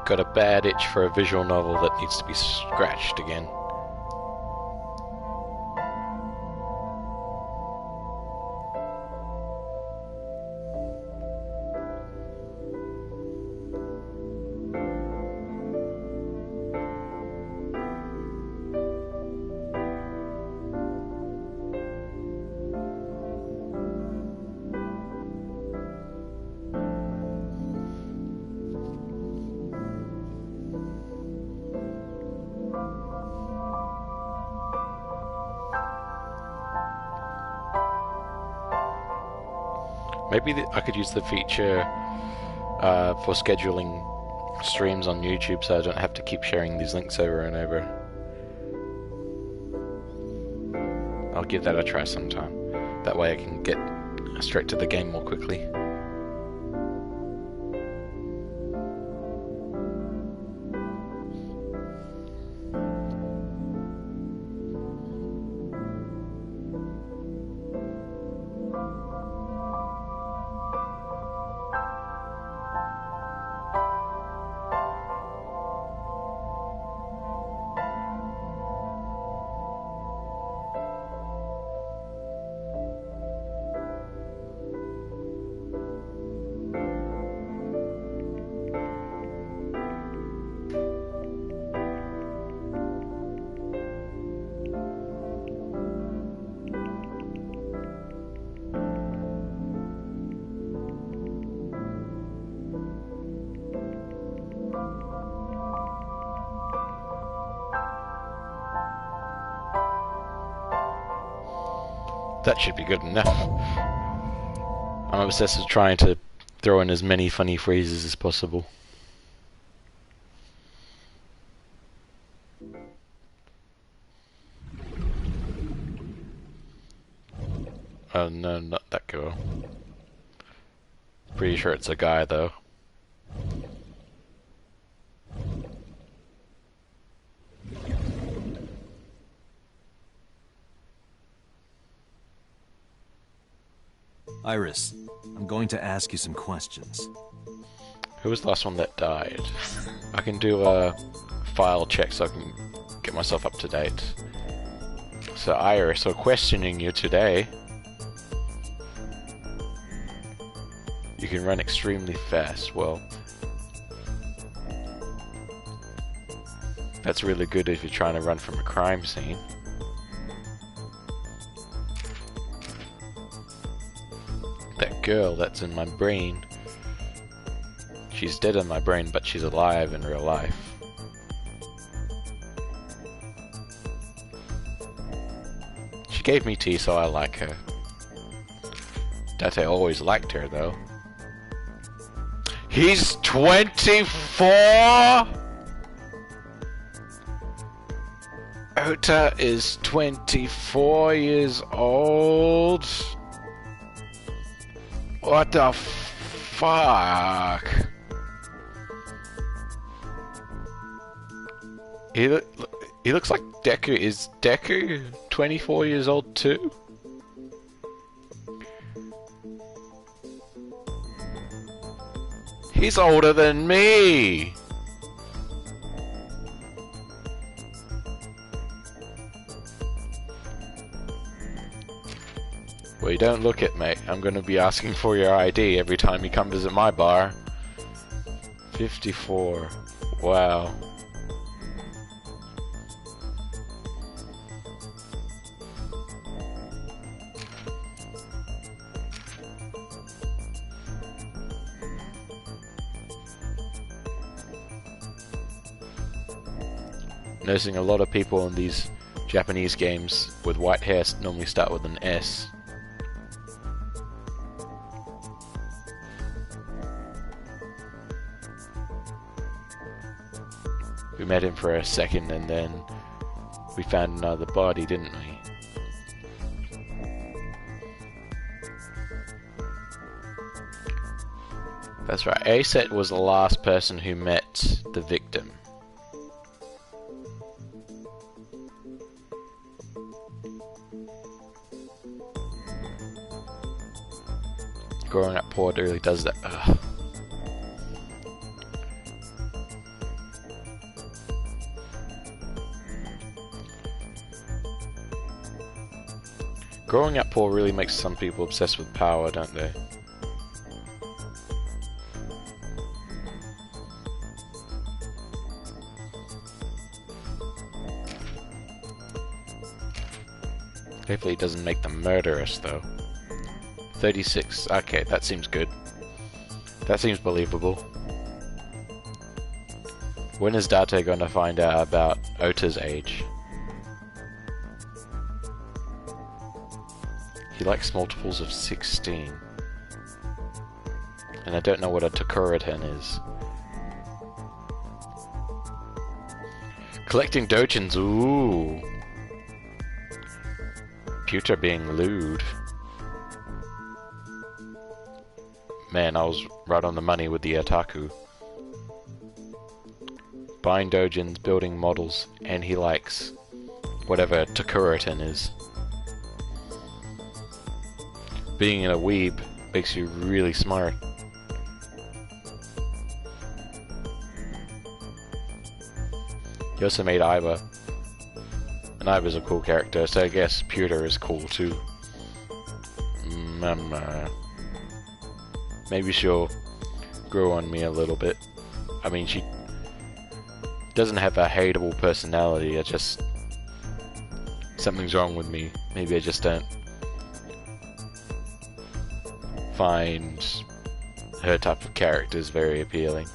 got a bad itch for a visual novel that needs to be scratched again. Maybe I could use the feature for scheduling streams on YouTube so I don't have to keep sharing these links over and over. I'll give that a try sometime. That way I can get straight to the game more quickly. That should be good enough. I'm obsessed with trying to throw in as many funny phrases as possible. Oh no, not that girl. Pretty sure it's a guy though. Iris, I'm going to ask you some questions. Who was the last one that died? I can do a file check so I can get myself up to date. So Iris, we're questioning you today. You can run extremely fast. Well, that's really good if you're trying to run from a crime scene. That girl that's in my brain. She's dead in my brain, but she's alive in real life. She gave me tea, so I like her. Date always liked her, though. He's 24?! Ota is 24 years old? What the fuck? He looks like Deku. Is Deku 24 years old too? He's older than me! Well, you don't look it, mate. I'm gonna be asking for your ID every time you come visit my bar. 54. Wow. Noticing a lot of people in these Japanese games with white hair normally start with an S. We met him for a second and then we found another body, didn't we? That's right, Aset was the last person who met the victim. Growing up poor really does that. Ugh. Growing up poor really makes some people obsessed with power, don't they? Hopefully it doesn't make them murderous, though. 36. Okay, that seems good. That seems believable. When is Date going to find out about Ota's age? He likes multiples of 16. And I don't know what a Takura-ten is. Collecting dojins, ooh! Pewter being lewd. Man, I was right on the money with the otaku. Buying dojins, building models, and he likes whatever Takura-ten is. Being a weeb makes you really smart. He also made Aiba. And Aiba's a cool character, so I guess Pewter is cool too. Maybe she'll grow on me a little bit. I mean, she doesn't have a hateable personality, it's just something's wrong with me. Maybe I just don't find her type of characters very appealing.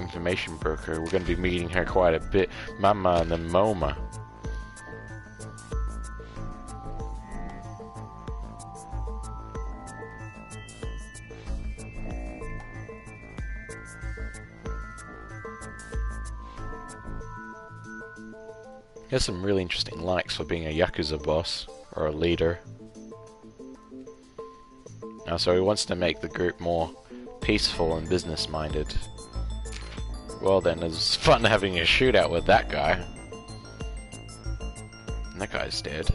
Information broker, we're going to be meeting her quite a bit. Mama and then MoMA. He has some really interesting likes for being a Yakuza boss, or a leader. So he wants to make the group more peaceful and business-minded. Well then, it's fun having a shootout with that guy. And that guy's dead.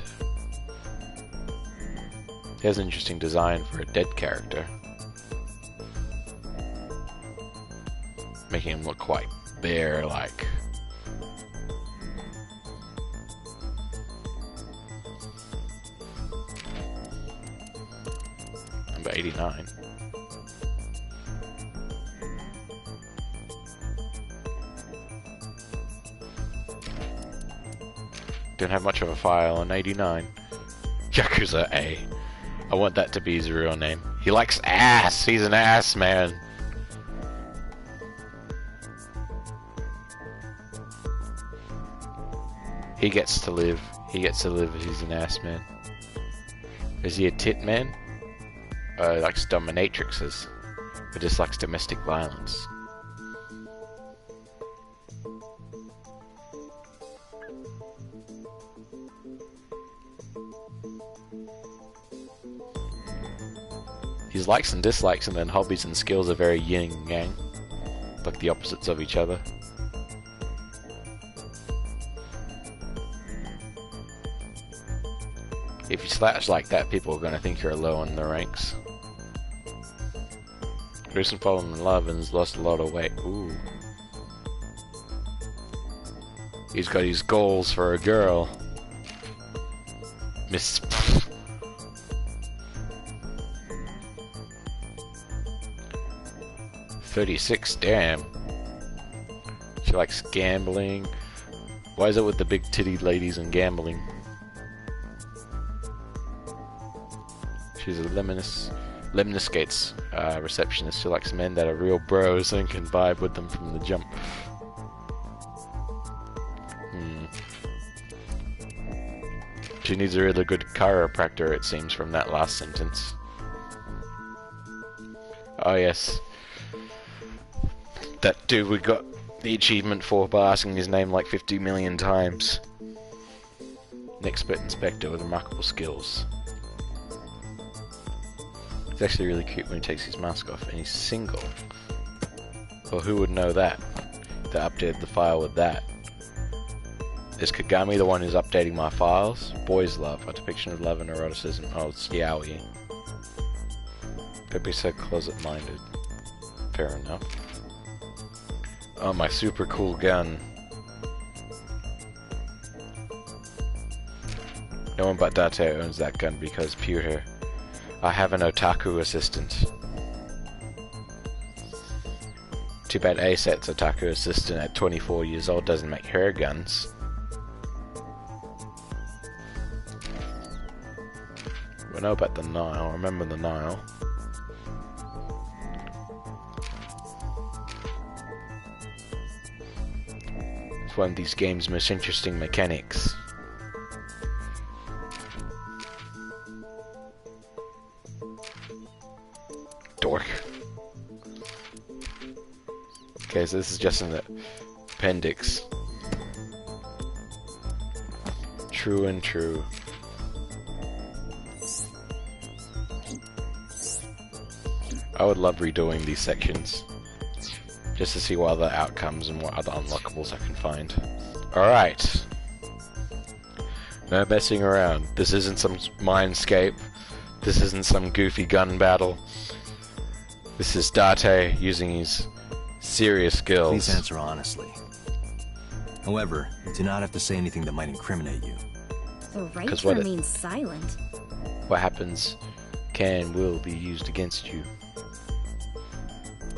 He has an interesting design for a dead character. Making him look quite bear-like. Number 89. Don't have much of a file on 89. Yakuza A. I want that to be his real name. He likes ass! He's an ass man! He gets to live. He gets to live. He's an ass man. Is he a tit man? Likes dominatrixes. Or just likes domestic violence. His likes and dislikes and then hobbies and skills are very yin and yang. Like the opposites of each other. If you slash like that, people are going to think you're low in the ranks. Recently fallen in love and has lost a lot of weight. Ooh. He's got his goals for a girl. Miss... 36, damn. She likes gambling. Why is it with the big titty ladies and gambling? She's a Lemniscate's receptionist. She likes men that are real bros and can vibe with them from the jump. She needs a really good chiropractor, it seems, from that last sentence. Oh yes. That dude we got the achievement for by asking his name like 50 million times. An expert inspector with remarkable skills. He's actually really cute when he takes his mask off, and he's single. Well, who would know that? They updated the file with that. Is Kagami the one who's updating my files? Boys love, a depiction of love and eroticism. Oh, it's yaoi. Don't be so closet-minded. Fair enough. Oh, my super cool gun. No one but Date owns that gun because pewter. I have an otaku assistant. Too bad Aset's otaku assistant at 24 years old doesn't make her guns. We know about the Nile. Remember the Nile. It's one of these game's most interesting mechanics. Dork. Okay, so this is just an appendix. True and true. I would love redoing these sections, just to see what other outcomes and what other unlockables I can find. Alright. No messing around. This isn't some mindscape. This isn't some goofy gun battle. This is Date using his serious skills. Please answer honestly. However, you do not have to say anything that might incriminate you. The right to remain silent. What happens can and will be used against you.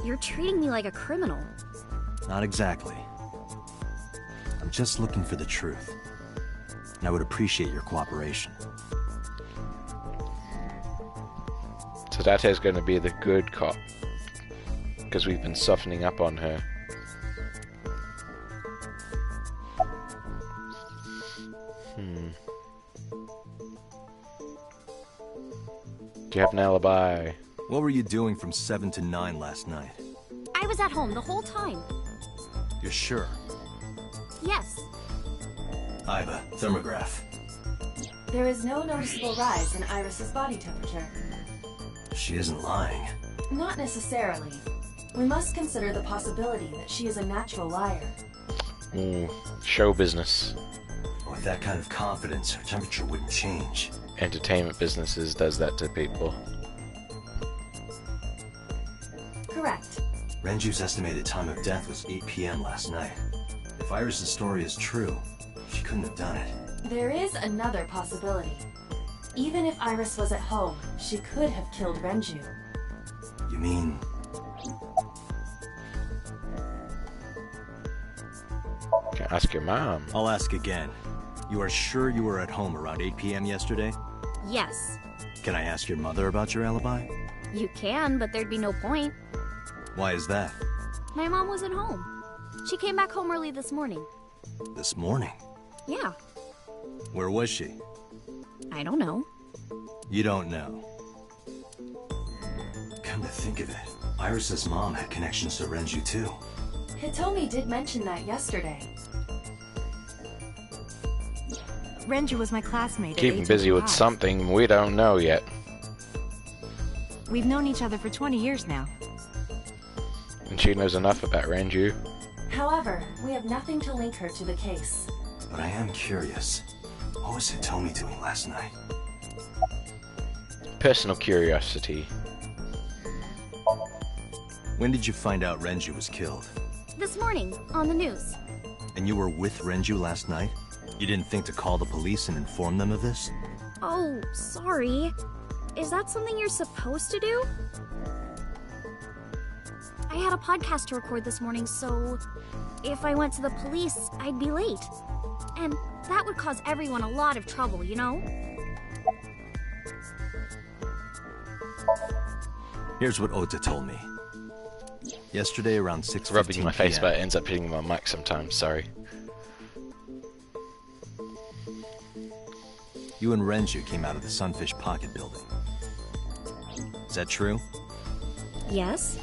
You're treating me like a criminal. Not exactly. I'm just looking for the truth. And I would appreciate your cooperation. So Date's going to be the good cop. Because we've been softening up on her. Do you have an alibi? What were you doing from 7 to 9 last night? I was at home the whole time. You're sure? Yes. Iva, thermograph. There is no noticeable rise in Iris's body temperature. She isn't lying. Not necessarily. We must consider the possibility that she is a natural liar. Show business. With that kind of confidence, her temperature wouldn't change. Entertainment businesses does that to people. Correct. Renju's estimated time of death was 8 p.m. last night. If Iris's story is true, she couldn't have done it. There is another possibility. Even if Iris was at home, she could have killed Renju. You mean... Can I ask your mom? I'll ask again. You are sure you were at home around 8 p.m. yesterday? Yes. Can I ask your mother about your alibi? You can, but there'd be no point. Why is that? My mom wasn't home. She came back home early this morning. This morning? Yeah. Where was she? I don't know. You don't know? Come to think of it, Iris's mom had connections to Renju too. Hitomi did mention that yesterday. Renju was my classmate. Keep him busy with something we don't know yet. We've known each other for 20 years now. And she knows enough about Renju. However, we have nothing to link her to the case. But I am curious. What was Hitomi doing last night? Personal curiosity. When did you find out Renju was killed? This morning, on the news. And you were with Renju last night? You didn't think to call the police and inform them of this? Oh, sorry. Is that something you're supposed to do? I had a podcast to record this morning, so if I went to the police, I'd be late. And that would cause everyone a lot of trouble, you know? Here's what Ota told me. Yesterday around 6:15 Rubbing my face, PM, but it ends up hitting my mic sometimes, sorry. you and Renju came out of the Sunfish Pocket building. Is that true? Yes.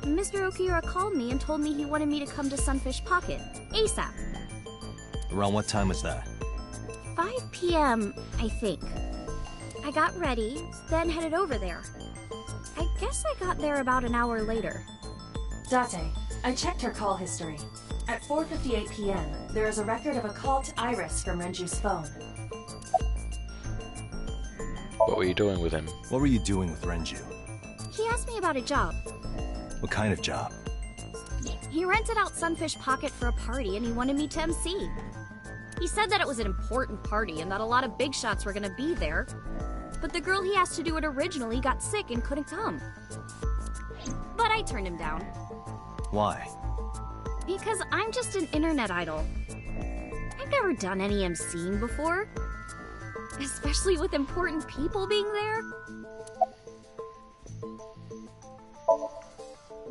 Mr. Okiura called me and told me he wanted me to come to Sunfish Pocket, ASAP. Around what time was that? 5 p.m., I think. I got ready, then headed over there. I guess I got there about an hour later. Date, I checked her call history. At 4:58 p.m., there is a record of a call to Iris from Renju's phone. What were you doing with him? What were you doing with Renju? He asked me about a job. What kind of job? He rented out Sunfish Pocket for a party and he wanted me to MC. He said that it was an important party and that a lot of big shots were gonna be there. But the girl he asked to do it originally got sick and couldn't come. But I turned him down. Why? Because I'm just an internet idol. I've never done any emceeing before. Especially with important people being there.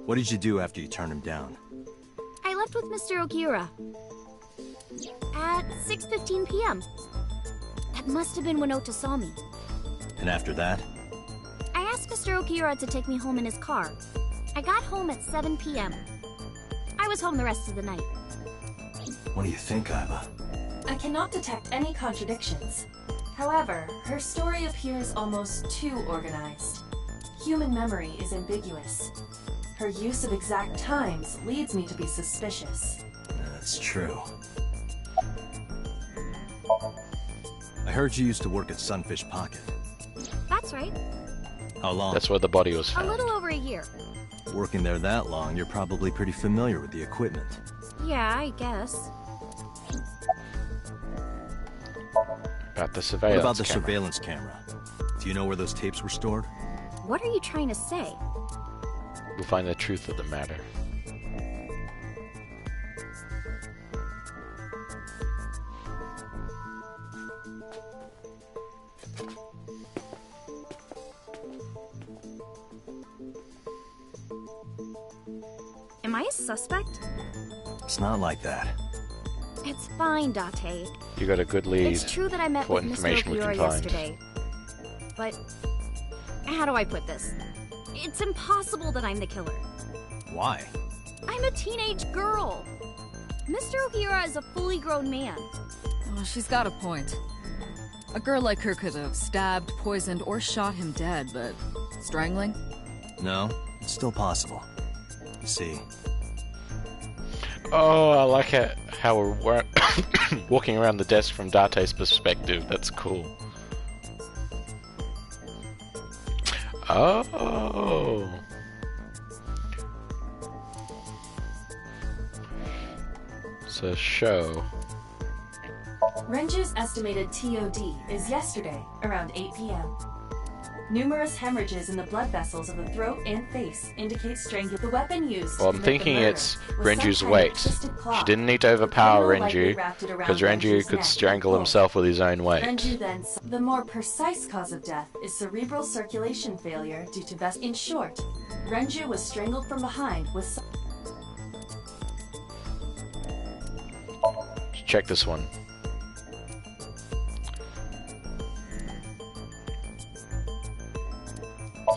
What did you do after you turned him down? I left with Mr. Okiura. At 6:15 p.m. That must have when Ota saw me. And after that? I asked Mr. Okiura to take me home in his car. I got home at 7 p.m. I was home the rest of the night. What do you think, Aiba? I cannot detect any contradictions. However, her story appears almost too organized. Human memory is ambiguous. Her use of exact times leads me to be suspicious. That's true. I heard you used to work at Sunfish Pocket. That's right. How long? That's where the body was A found. little over a year. Working there that long, you're probably pretty familiar with the equipment. Yeah, I guess. About the What surveillance about the camera. surveillance camera? Do you know where those tapes were stored? What are you trying to say? We'll find the truth of the matter. Am I a suspect? It's not like that. It's fine, Date. You got a good lead. It's true that I met for with what Mr. information we Okiura can find. yesterday. But how do I put this? It's impossible that I'm the killer. Why? I'm a teenage girl. Mr. Okiura is a fully grown man. Oh, she's got a point. A girl like her could have stabbed, poisoned, or shot him dead, but strangling? No, it's still possible. See, Oh, I like it. How we're walking around the desk from Date's perspective. That's cool. Oh. So show. Renju's estimated TOD is yesterday, around 8 p.m. Numerous hemorrhages in the blood vessels of the throat and face indicate strangulation. The weapon used Well, to I'm commit thinking the murder it's was Renju's some kind of weight. twisted claw. She didn't need to The overpower criminal likely Renju, wrapped it around because Renju Renju's could neck strangle and pulled. himself with his own weight. Renju then the more precise cause of death is cerebral circulation failure due to In short, Renju was strangled from behind with some Check this one.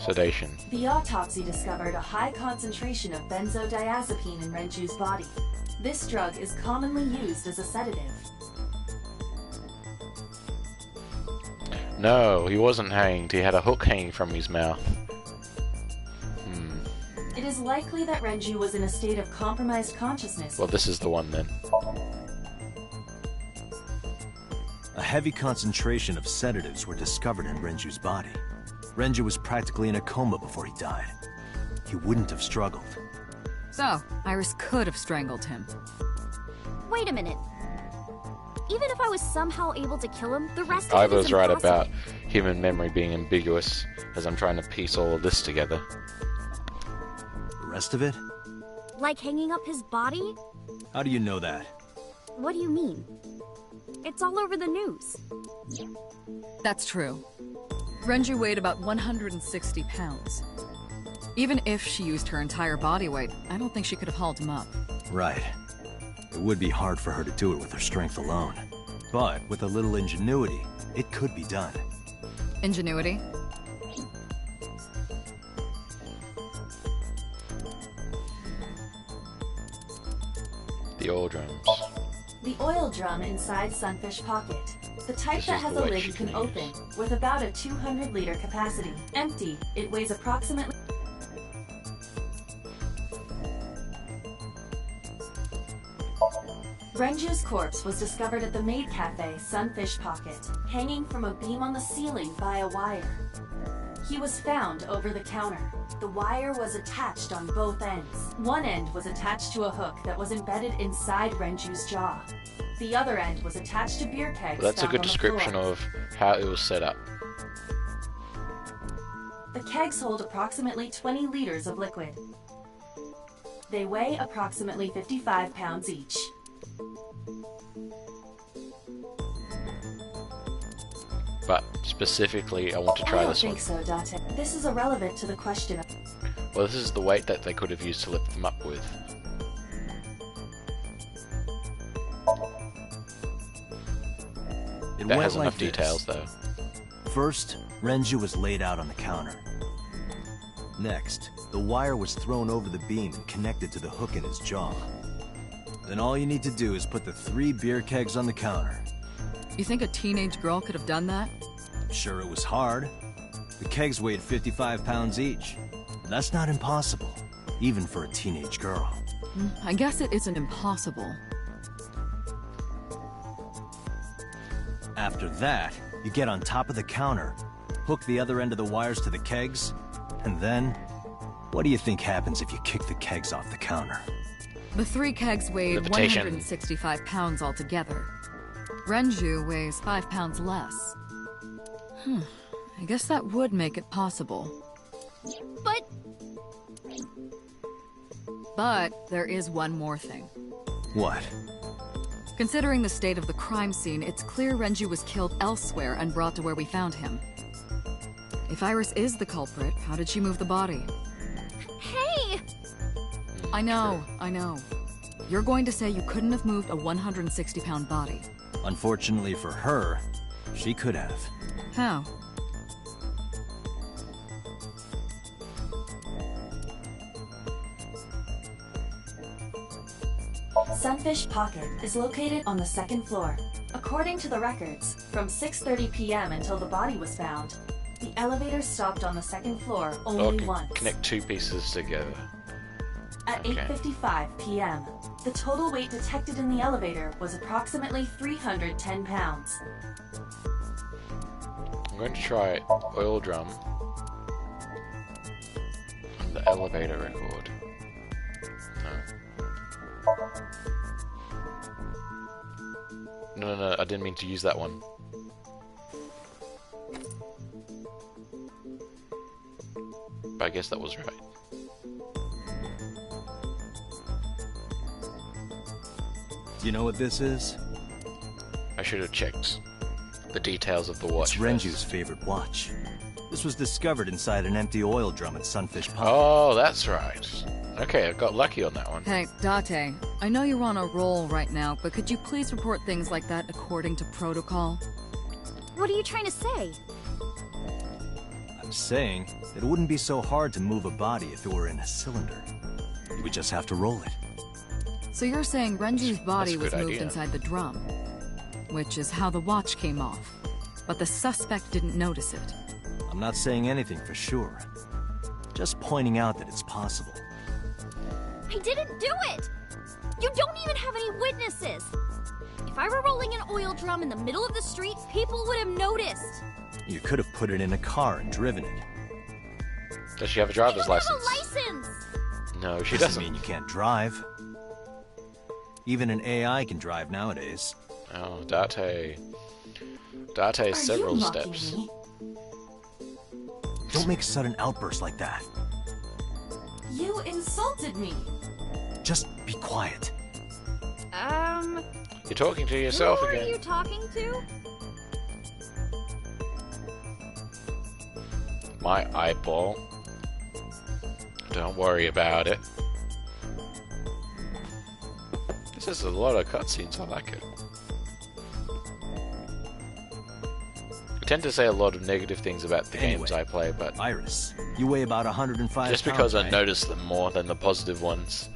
Sedation. The autopsy discovered a high concentration of benzodiazepine in Renju's body. This drug is commonly used as a sedative. No, he wasn't hanged. He had a hook hanging from his mouth. It is likely that Renju was in a state of compromised consciousness. Well, this is the one then. a heavy concentration of sedatives were discovered in Renju's body. Renju was practically in a coma before he died. He wouldn't have struggled. So, Iris could have strangled him. Wait a minute. Even if I was somehow able to kill him, the rest of it is Ivo's right impossible. about human memory being ambiguous, as I'm trying to piece all of this together. The rest of it? Like hanging up his body? How do you know that? What do you mean? It's all over the news. That's true. Renju weighed about 160 pounds. Even if she used her entire body weight, I don't think she could have hauled him up. Right. It would be hard for her to do it with her strength alone. But with a little ingenuity, it could be done. Ingenuity? The oil drums. The oil drum inside Sunfish Pocket. The type This that is has the a way lid she you can can open, use. with about a 200-liter capacity. Empty, it weighs approximately... Renju's corpse was discovered at the maid cafe Sunfish Pocket, hanging from a beam on the ceiling by a wire. He was found over the counter. The wire was attached on both ends. One end was attached to a hook that was embedded inside Renju's jaw. The other end was attached to beer kegs. Well, that's a found good on the description floor. of how it was set up. The kegs hold approximately 20 liters of liquid. They weigh approximately 55 pounds each. But specifically, I want to try I don't this one. think so, Date. This is irrelevant to the question of... Well, this is the weight that they could have used to lift them up with. It That went has like enough this. details, though. First, Renju was laid out on the counter. Next, the wire was thrown over the beam and connected to the hook in his jaw. Then all you need to do is put the 3 beer kegs on the counter. You think a teenage girl could have done that? Sure, it was hard. The kegs weighed 55 pounds each. That's not impossible, even for a teenage girl. I guess it isn't impossible. After that, you get on top of the counter, hook the other end of the wires to the kegs, and then, what do you think happens if you kick the kegs off the counter? The 3 kegs weighed Levitation. 165 pounds altogether. Renju weighs 5 pounds less. I guess that would make it possible. But there is one more thing. What? Considering the state of the crime scene, it's clear Renju was killed elsewhere and brought to where we found him. If Iris is the culprit, how did she move the body? Hey! I know. You're going to say you couldn't have moved a 160-pound body. Unfortunately for her, she could have. How? Sunfish Pocket is located on the 2nd floor. According to the records, from 6:30 p.m. until the body was found, the elevator stopped on the 2nd floor Or only can once. connect 2 pieces together. At Okay. 8:55 p.m., the total weight detected in the elevator was approximately 310 pounds. I'm going to try oil drum on the elevator record. No, I didn't mean to use that one. But I guess that was right. Do you know what this is? I should have checked the details of the watch. It's Renju's first. favorite watch. This was discovered inside an empty oil drum at Sunfish Pocket. Oh, that's right. Okay, I got lucky on that one. Hey, Date, I know you're on a roll right now, but could you please report things like that according to protocol? What are you trying to say? I'm saying it wouldn't be so hard to move a body if it were in a cylinder. You would just have to roll it. So you're saying Renju's body a was good moved idea. inside the drum, which is how the watch came off. But the suspect didn't notice it. I'm not saying anything for sure. Just pointing out that it's possible. I didn't do it! You don't even have any witnesses! If I were rolling an oil drum in the middle of the street, people would have noticed! You could have put it in a car and driven it. Does she have a I driver's don't license? have a license! No, she Doesn't doesn't. mean you can't drive. Even an AI can drive nowadays. Oh, Date. Date Are is several you mocking steps. me? Don't make sudden outbursts like that. You insulted me! Just be quiet. You're talking to yourself who again. are you talking to? My eyeball. Don't worry about it. This is a lot of cutscenes, I like it. I tend to say a lot of negative things about the Anyway, games I play, but Iris, you weigh about 105 just pounds, because I right? notice them more than the positive ones.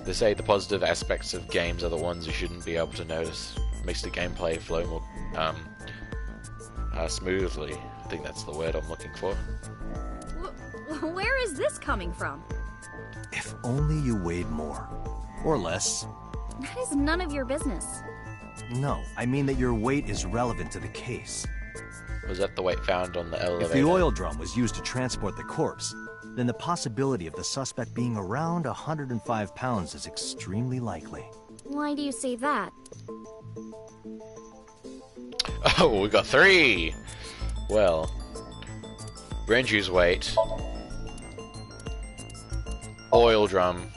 They say the positive aspects of games are the ones you shouldn't be able to notice. Makes the gameplay flow more smoothly. I think that's the word I'm looking for. Where is this coming from? If only you weighed more. Or less. That is none of your business. No, I mean that your weight is relevant to the case. Was that the weight found on the elevator? If the oil drum was used to transport the corpse, then the possibility of the suspect being around 105 pounds is extremely likely. Why do you say that? Oh, we got 3! Well, Renju's weight, oil drum,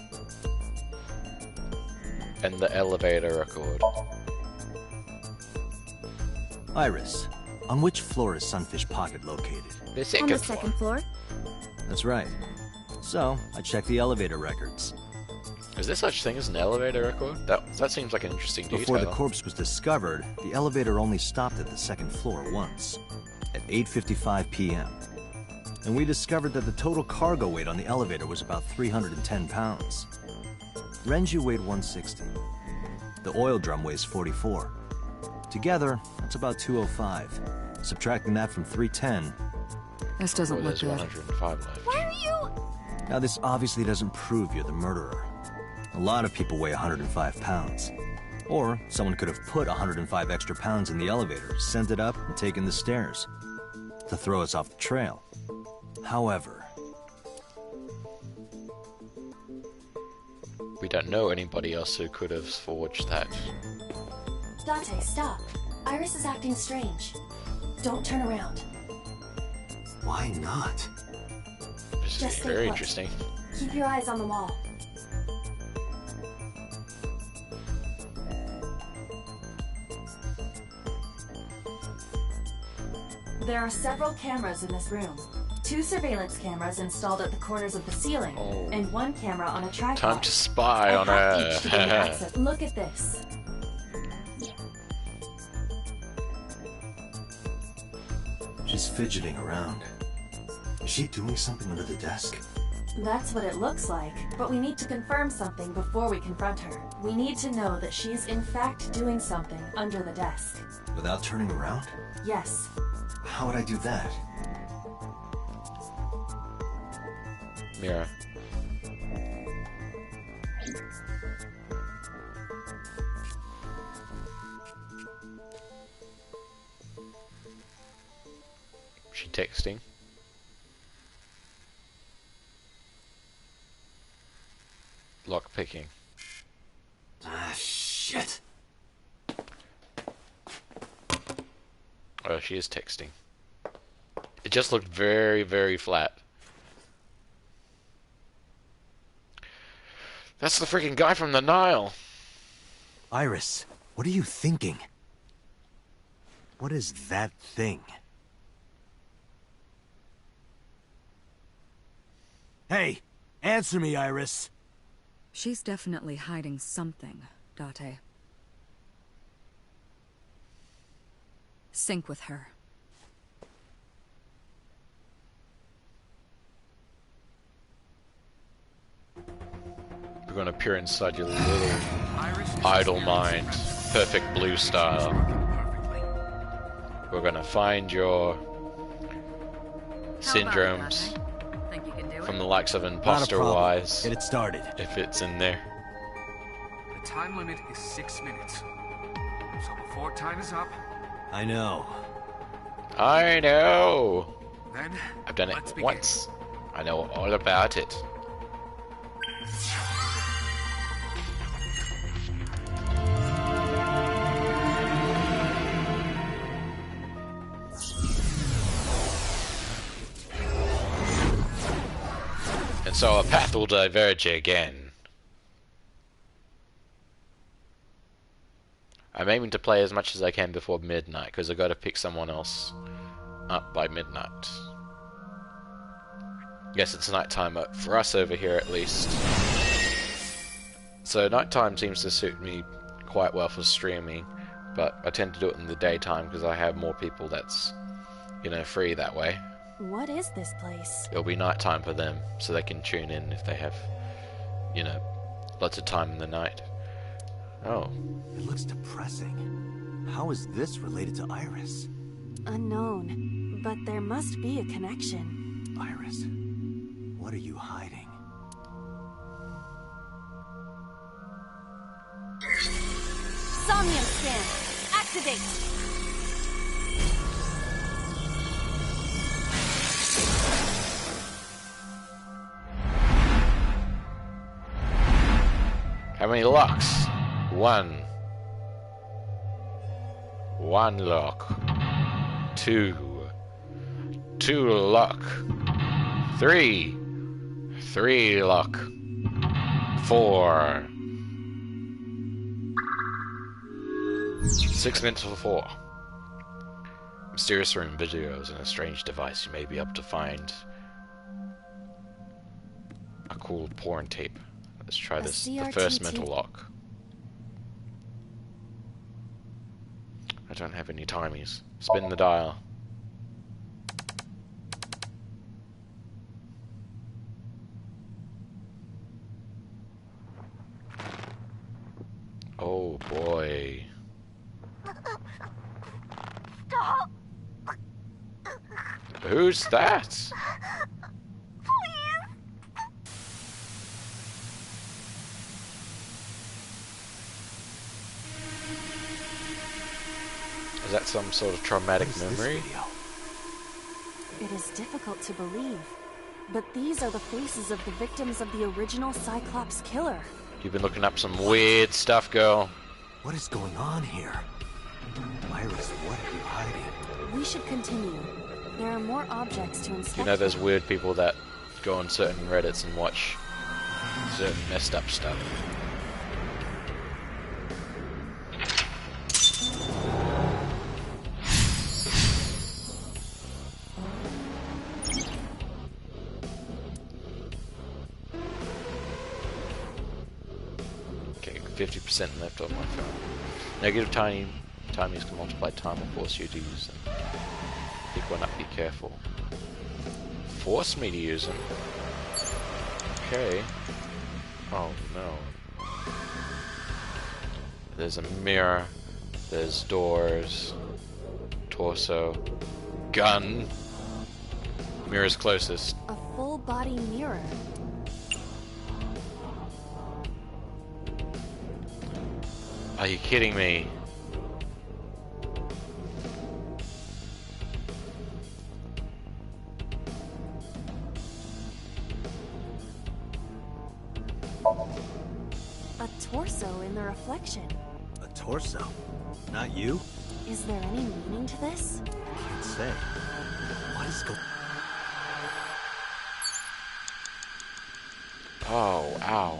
and the elevator record. Iris, on which floor is Sunfish Pocket located? The On second the floor. second floor? That's right. So, I checked the elevator records. Is there such thing as an elevator record? That seems like an interesting detail. Before the corpse was discovered, the elevator only stopped at the second floor once, at 8:55 p.m. And we discovered that the total cargo weight on the elevator was about 310 pounds. Renju weighed 160. The oil drum weighs 44. Together, that's about 205. Subtracting that from 310. This doesn't Oh, look there's good. 105 left. Why are you... Now, this obviously doesn't prove you're the murderer. A lot of people weigh 105 pounds. Or someone could have put 105 extra pounds in the elevator, sent it up, and taken the stairs to throw us off the trail. However, We don't know anybody else who could have forged that. Date, stop. Iris is acting strange. Don't turn around. why not? This Just is stay very put. interesting. Keep your eyes on the wall. There are several cameras in this room. 2 surveillance cameras installed at the corners of the ceiling, Oh. and 1 camera on a tripod. Time to spy on I have each to gain her. access. Look at this. She's fidgeting around. Is she doing something under the desk? That's what it looks like, but we need to confirm something before we confront her. We need to know that she's in fact doing something under the desk. Without turning around? Yes. How would I do that? Mira. She texting? Lock picking. Ah, shit! Oh, she is texting. It just looked very, very flat. That's the freaking guy from the Nile. Iris, what are you thinking? What is that thing? Hey, answer me, Iris. She's definitely hiding something, Date. Sync with her. We're gonna peer inside your little idle mind. Perfect blue style. We're gonna find your syndromes Think you can do from the likes of Not a Imposter problem. Wise, Get it started. if it's in there. The time limit is 6 minutes. So before time is up, I know. I know! then I've done let's it begin. once. I know all about it. And so our path will diverge again. I'm aiming to play as much as I can before midnight, because I gotta pick someone else up by midnight. Yes, it's nighttime for us over here at least. So nighttime seems to suit me quite well for streaming, but I tend to do it in the daytime because I have more people that's, you know, free that way. What is this place? It'll be nighttime for them, so they can tune in if they have, you know, lots of time in the night. Oh, It looks depressing. How is this related to Iris? Unknown, but there must be a connection. Iris, what are you hiding? Somnium scan! Activate! many locks? One. One lock. Two. Two lock. Three. Three lock. Four. 6 minutes for 4. Mysterious room, videos, and a strange device. You may be able to find a cool porn tape. Let's try this. The first mental lock. I don't have any timies. Spin the dial. Oh boy. Stop! Who's that? Please! Is that some sort of traumatic memory? It is difficult to believe, but these are the faces of the victims of the original Cyclops killer. You've been looking up some weird stuff, girl. What is going on here? Iris, what are you hiding? We should continue. There are more objects to inspect. You know there's weird people that go on certain Reddits and watch certain messed up stuff. Okay, 50% left on my phone. Negative timies can multiply time or force you to use them. Pick one up, be careful. Force me to use them? Okay. Oh no. There's a mirror. There's doors. Torso. Gun. Mirror's closest. A full body mirror. Are you kidding me? A torso in the reflection. A torso? Not you? Is there any meaning to this? Can't say. What is going... Oh, ow.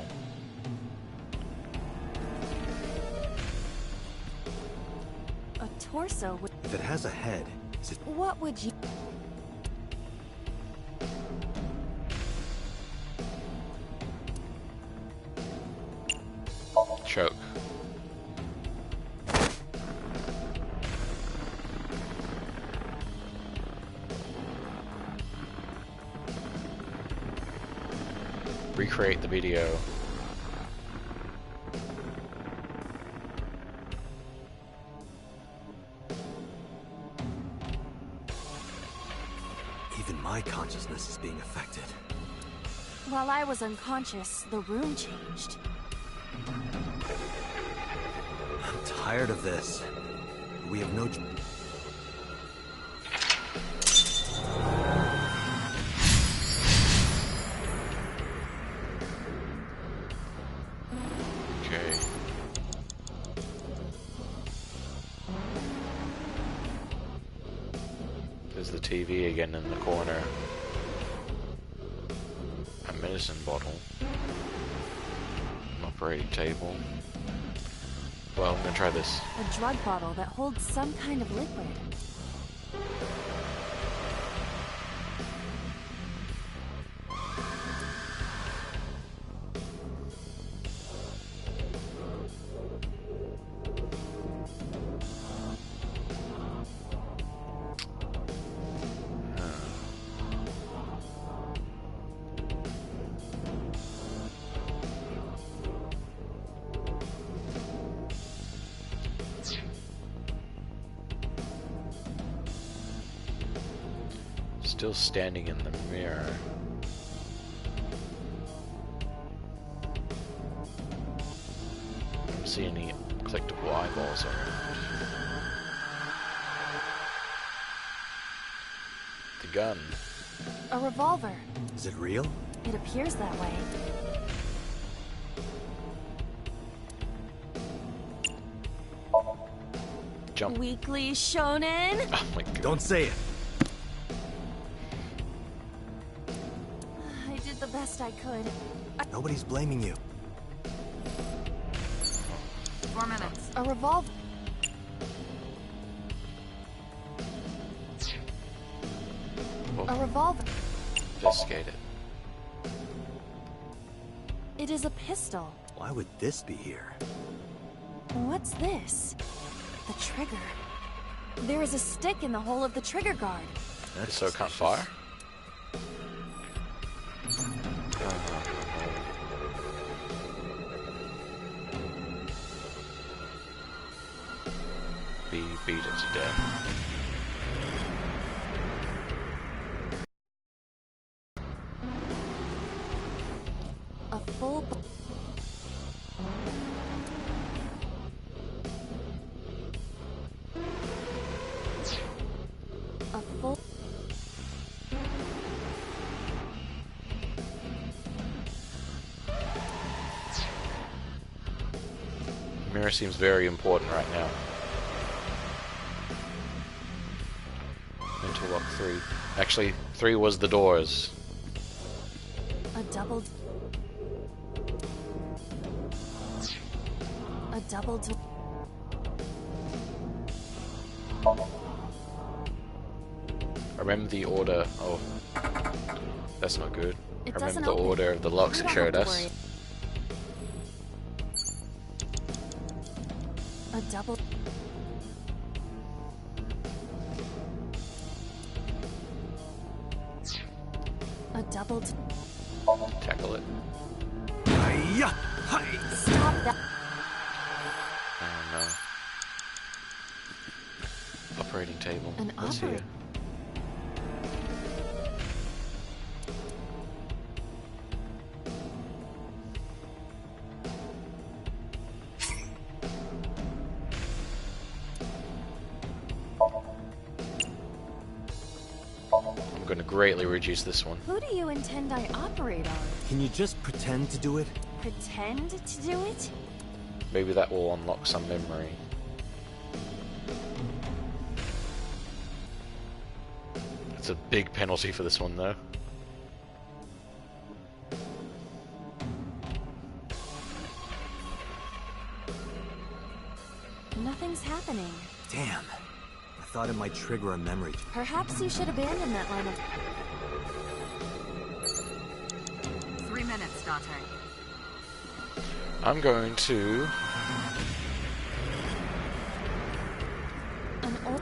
A torso with... If it has a head, is it... What would you... Choke. Recreate the video. Even my consciousness is being affected. While I was unconscious, the room changed. I'm tired of this. We have no... Okay. There's the TV again in the corner. A medicine bottle. An operating table. Well, I'm gonna try this. A drug bottle that holds some kind of liquid. Still standing in the mirror. I don't see any collectible eyeballs around. The gun. A revolver. Is it real? It appears that way. jump. Weekly Shonen? Oh my god. Don't say it. I did the best I could. Nobody's blaming you. 4 minutes. A revolver. A revolver. Investigate it. It is a pistol. Why would this be here? What's this? The trigger. There is a stick in the hole of the trigger guard. That's So it can't suspicious. fire? Beat it to death. A full. A full. Mirror seems very important right now. Mental lock 3. Actually, 3 was the doors. A double. A double. Remember the order. Oh, that's not good. It Remember doesn't the open. order of the locks You it don't showed have to us. worry. A double. A double. Tackle it. Hi-ya! Hi! Stop that. Oh no. Operating table. An What's opera- here? I'm going to greatly reduce this one. Who do you intend I operate on? Can you just pretend to do it? Pretend to do it? Maybe that will unlock some memory. It's a big penalty for this one though. Nothing's happening. Damn. I thought it might trigger a memory. Perhaps you should abandon that line of. 3 minutes, Dante. I'm going to... An old.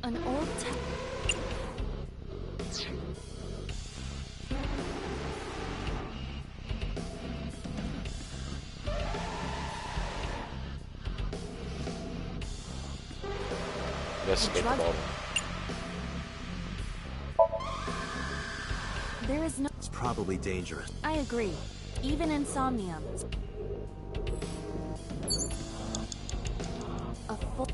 An old. Investigate the drug- bottle. There is no. It's probably dangerous. I agree. Even in Somn-EYE-um. A full.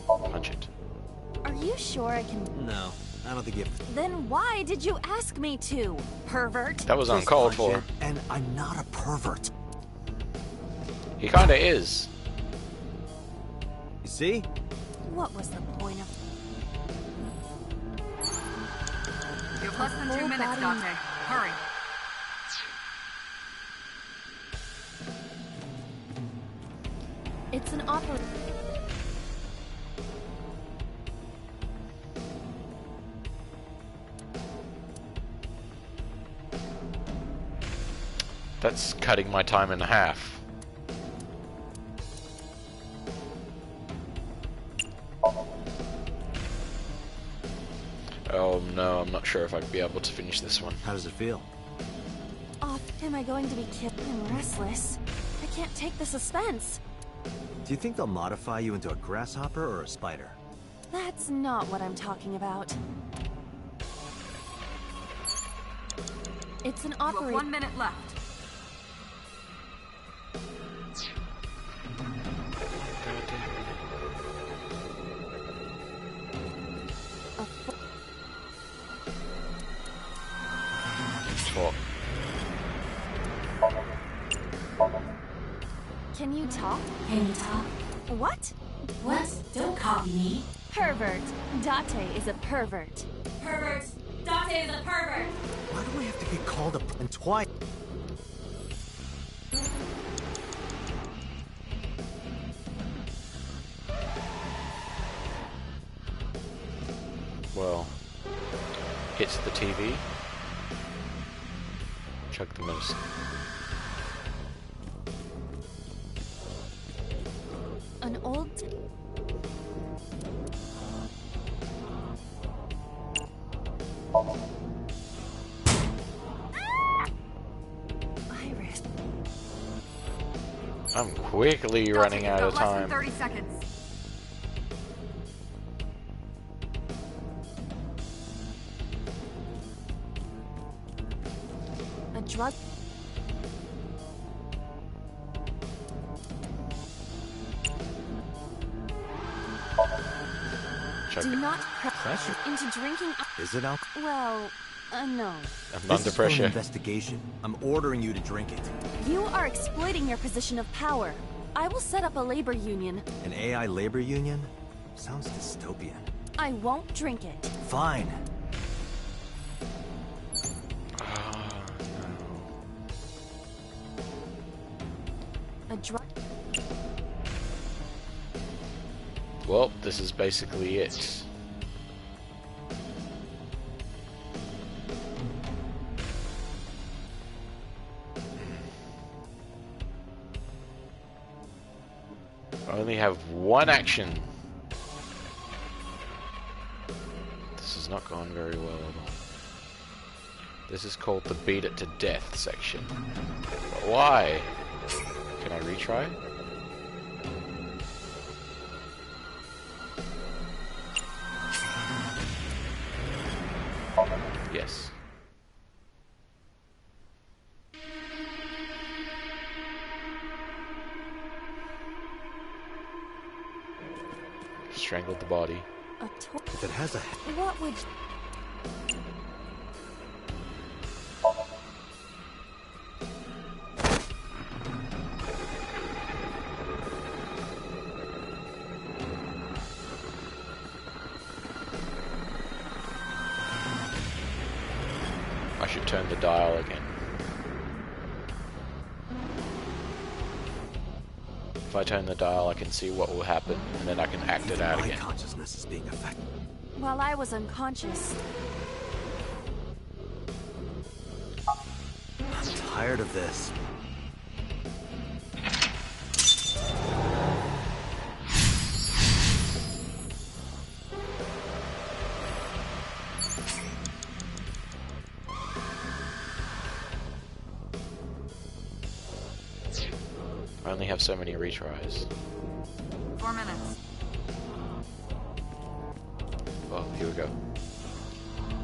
Punch it. Are you sure I can? No, I don't think you have Then why did you ask me to, pervert? That was Just uncalled punch for. it, and I'm not a pervert. He kinda is. You see? What was the point of? You have less than 2 Full minutes, body- Dante. Hurry. It's an opera. That's cutting my time in half. Oh no, I'm not sure if I'd be able to finish this one. How does it feel? Off. Am I going to be killed? I'm restless. I can't take the suspense. Do you think they'll modify you into a grasshopper or a spider? That's not what I'm talking about. It's an You have opera. 1 minute left. Can you talk? Can you talk? What? What? Don't copy me. Pervert. Date is a pervert. Pervert. Date is a pervert. Why do I have to get called up and twice? Well, hits the TV. Chug the medicine. An old... Iris. I'm quickly running out of time. 30 seconds. A drug... Chug Do it. not pressure into drinking... Is it out? Well, no. I'm This under is for an pressure. investigation. I'm ordering you to drink it. You are exploiting your position of power. I will set up a labor union. An AI labor union? Sounds dystopian. I won't drink it. Fine. A drug... Well, this is basically it. I only have one action. This has not gone very well at all. This is called the beat it to death section. But why? Can I retry? Yes. Strangled the body. A If it has a... What would... I should turn the dial again. If I turn the dial, I can see what will happen, and then I can act it out My again. consciousness is being affected. While I was unconscious, I'm tired of this. I only have so many retries. 4 minutes. Well, here we go.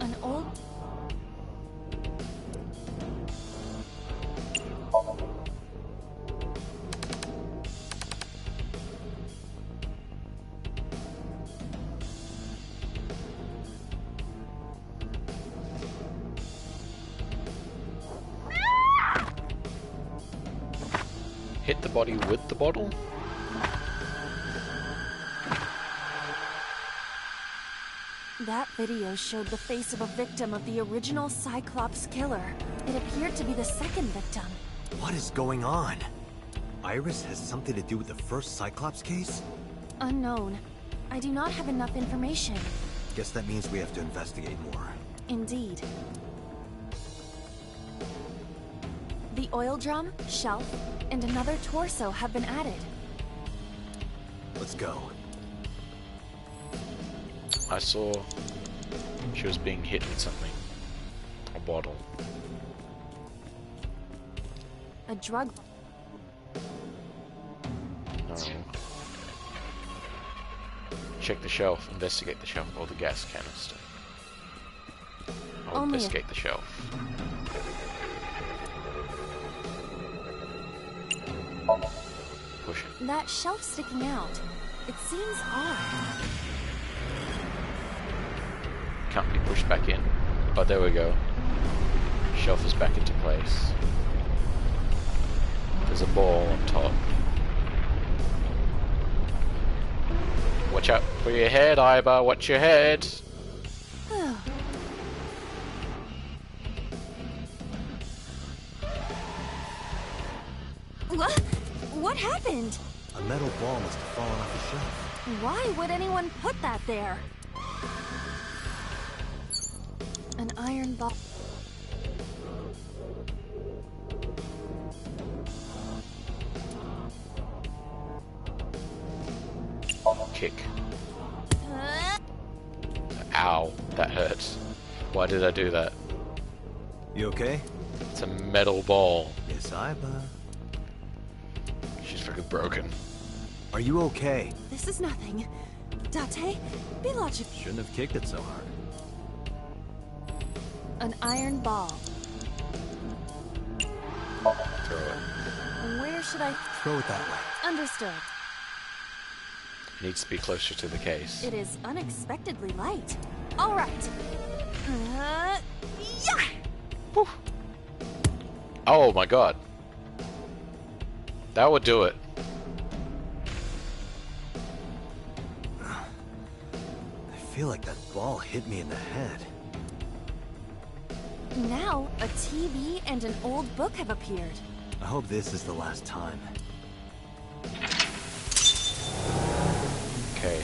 an old... Hit the body with the bottle? That video showed the face of a victim of the original Cyclops killer. It appeared to be the second victim. What is going on? Iris has something to do with the first Cyclops case? Unknown. I do not have enough information. Guess that means we have to investigate more. Indeed. The oil drum, shelf, and another torso have been added. Let's go. I saw she was being hit with something. A bottle. A drug... No. Check the shelf. Investigate the shelf. Or the gas canister. I'll Only a- investigate the shelf. Push it. That shelf sticking out. It seems odd. Can't be pushed back in. Oh, there we go. Shelf is back into place. There's a ball on top. Watch out for your head, Iba. Watch your head. What happened? A metal ball must have fallen off the shelf. Why would anyone put that there? An iron ball. Kick. Ow, that hurts. Why did I do that? You okay? It's a metal ball. Yes, Iba. She's freaking broken. Are you okay? This is nothing. Date, be logical. Shouldn't have kicked it so hard. An iron ball. Throw it. Where should I... Throw it that way. Understood. Needs to be closer to the case. It is unexpectedly light. All right. Yeah! Whew. Oh my god. That would do it. I feel like that ball hit me in the head. Now, a TV and an old book have appeared. I hope this is the last time. Okay.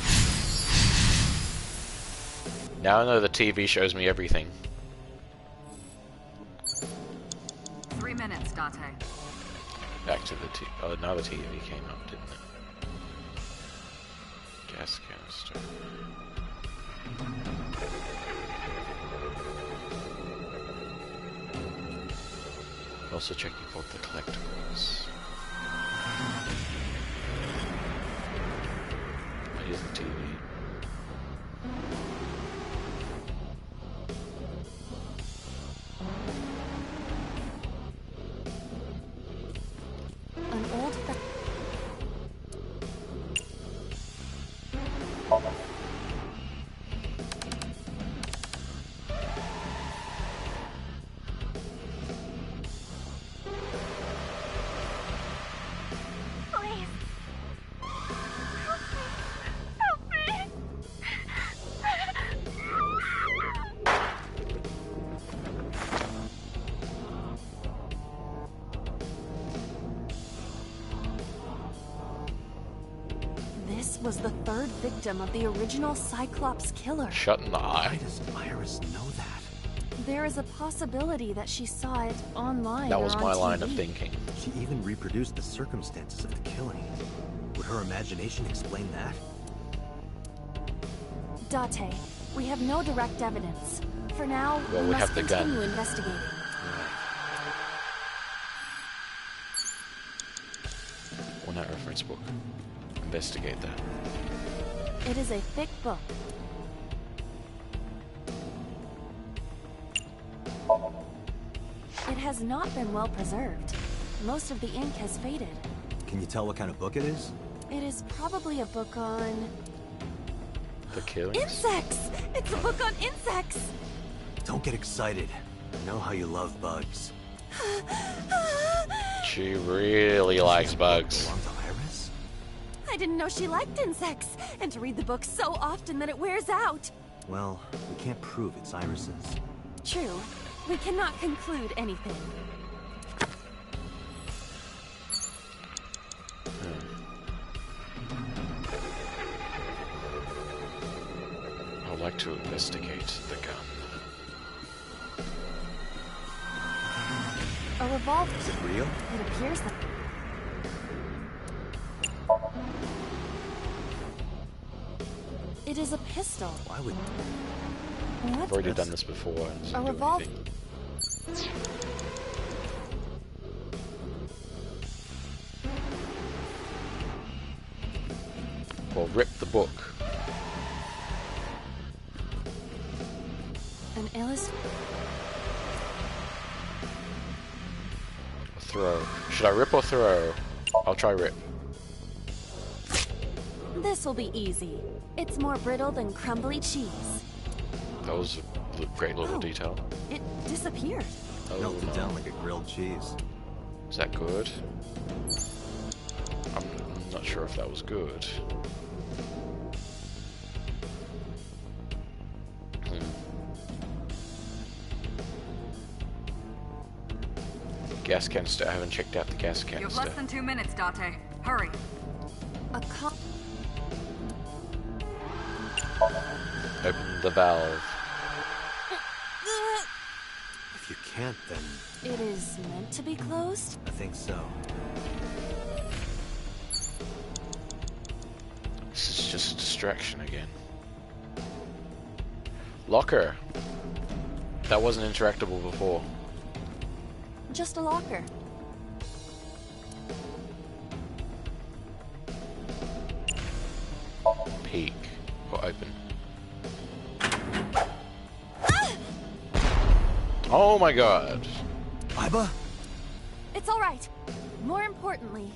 Now I know the TV shows me everything. 3 minutes, Date. Back to the TV. Oh, now the TV came up, didn't it? Gas canister. Also checking for the collectibles. Here's the TV. An old... was the third victim of the original Cyclops killer. Shut in the eye? Why does Iris know that? There is a possibility that she saw it online. That was or on my TV. line of thinking. She even reproduced the circumstances of the killing. Would her imagination explain that? Date, we have no direct evidence. For now, Well, we must have the gun. continue investigating. One night reference book. Investigate that. It is a thick book. It has not been well preserved. Most of the ink has faded. Can you tell what kind of book it is? It is probably a book on... The killings? insects! It's a book on insects! Don't get excited. I know how you love bugs. She really likes bugs. Belong to Iris? I didn't know she liked insects, and to read the book so often that it wears out. Well, we can't prove it's Iris's. True. We cannot conclude anything. I would like to investigate the gun. A revolver. Is it real? It appears that... It is a pistol. Why would... What? I've already done this before. And it doesn't do revolver. anything. Well, rip the book. An Throw. Should I rip or throw? I'll try rip. This will be easy. It's more brittle than crumbly cheese. That was a great little Oh. detail. It disappeared. Oh, melted no. down like a grilled cheese? Is that good? I'm not sure if that was good. gas canister. I haven't checked out the gas You have canister. less than 2 minutes, Date. Hurry. Open the valve. If you can't, then It is meant to be closed? I think so. This is just a distraction again. Locker. That wasn't interactable before. Just a locker. Peek. Or open. Oh my god. Iba? It's all right. More importantly,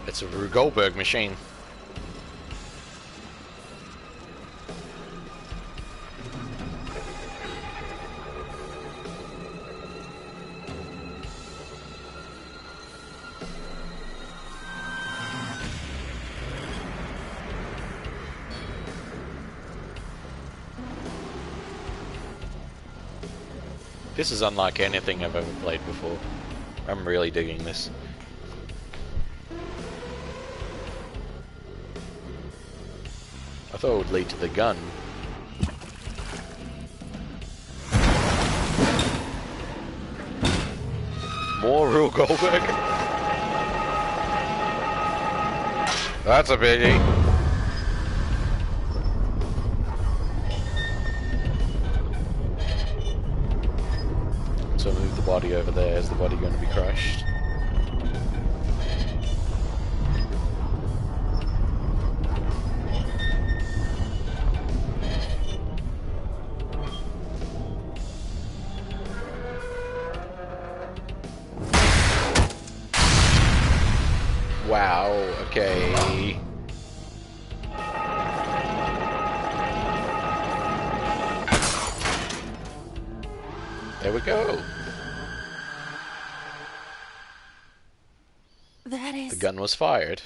It's a Rube Goldberg machine. This is unlike anything I've ever played before. I'm really digging this. I thought it would lead to the gun. More Rube Goldberg? That's a pity. So move the body over there. Is the body going to be crushed? Wow, okay. There we go. that is... The gun was fired.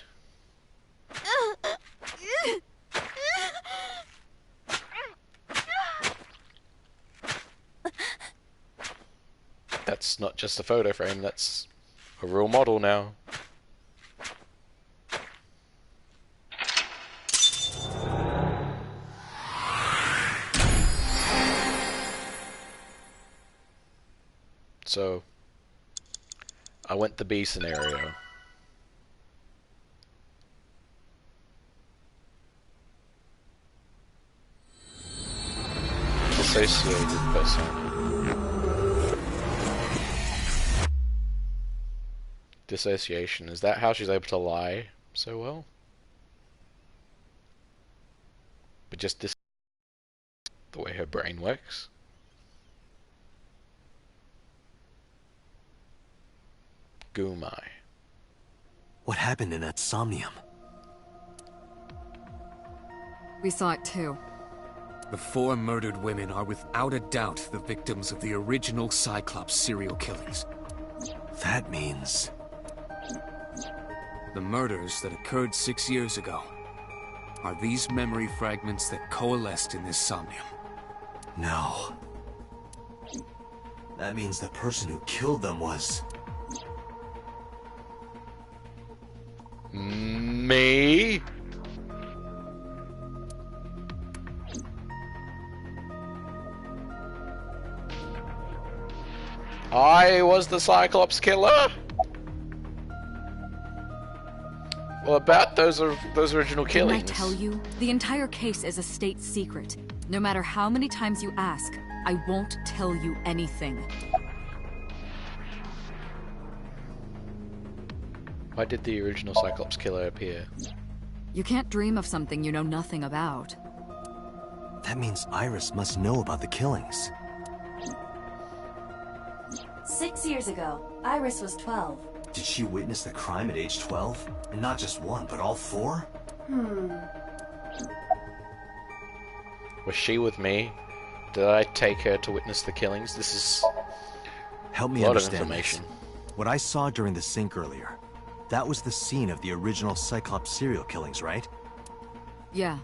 That's not just a photo frame, that's a real model now. So, I went the B scenario. Dissociated persona. Dissociation. Is that how she's able to lie so well? But just the way her brain works? Gumai. What happened in that Somn-EYE-um? We saw it too. The 4 murdered women are without a doubt the victims of the original Cyclops serial killings. That means... The murders that occurred 6 years ago are these memory fragments that coalesced in this Somn-EYE-um. No. That means the person who killed them was... Me? I was the Cyclops killer? Well, about those original killings. Didn't I tell you? The entire case is a state secret. No matter how many times you ask, I won't tell you anything. Why did the original Cyclops killer appear? You can't dream of something you know nothing about. That means Iris must know about the killings. 6 years ago, Iris was 12. Did she witness the crime at age 12? And not just one, but all 4? Was she with me? Did I take her to witness the killings? This is Help me a lot of understand information. this. What I saw during the sink earlier, that was the scene of the original Cyclops serial killings, right? Yeah.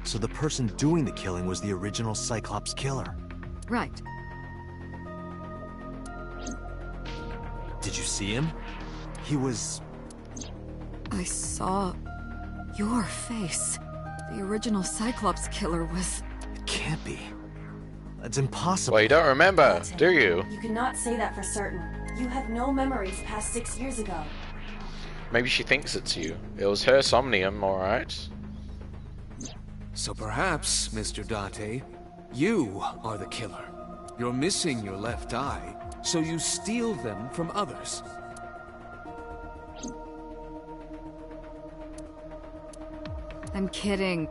So the person doing the killing was the original Cyclops killer. Right. Did you see him? He was... I saw your face. The original Cyclops killer was... It can't be. That's impossible. Well, you don't remember, Dalton, do you? You cannot say that for certain. You have no memories past 6 years ago. Maybe she thinks it's you. It was her Somn-EYE-um, alright? So perhaps, Mr. Date, you are the killer. You're missing your left eye, so you steal them from others. I'm kidding.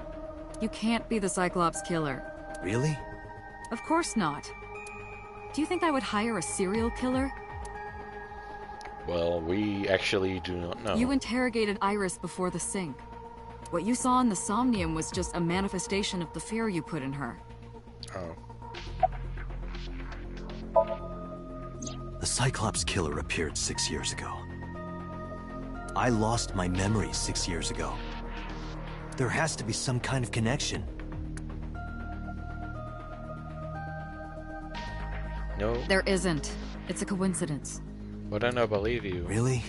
You can't be the Cyclops killer. Really? Of course not. Do you think I would hire a serial killer? Well, we actually do not know. You interrogated Iris before the sink. What you saw in the Somnium was just a manifestation of the fear you put in her. Oh. The Cyclops killer appeared 6 years ago. I lost my memory 6 years ago. There has to be some kind of connection. No. There isn't. It's a coincidence. I don't know, believe you. Really?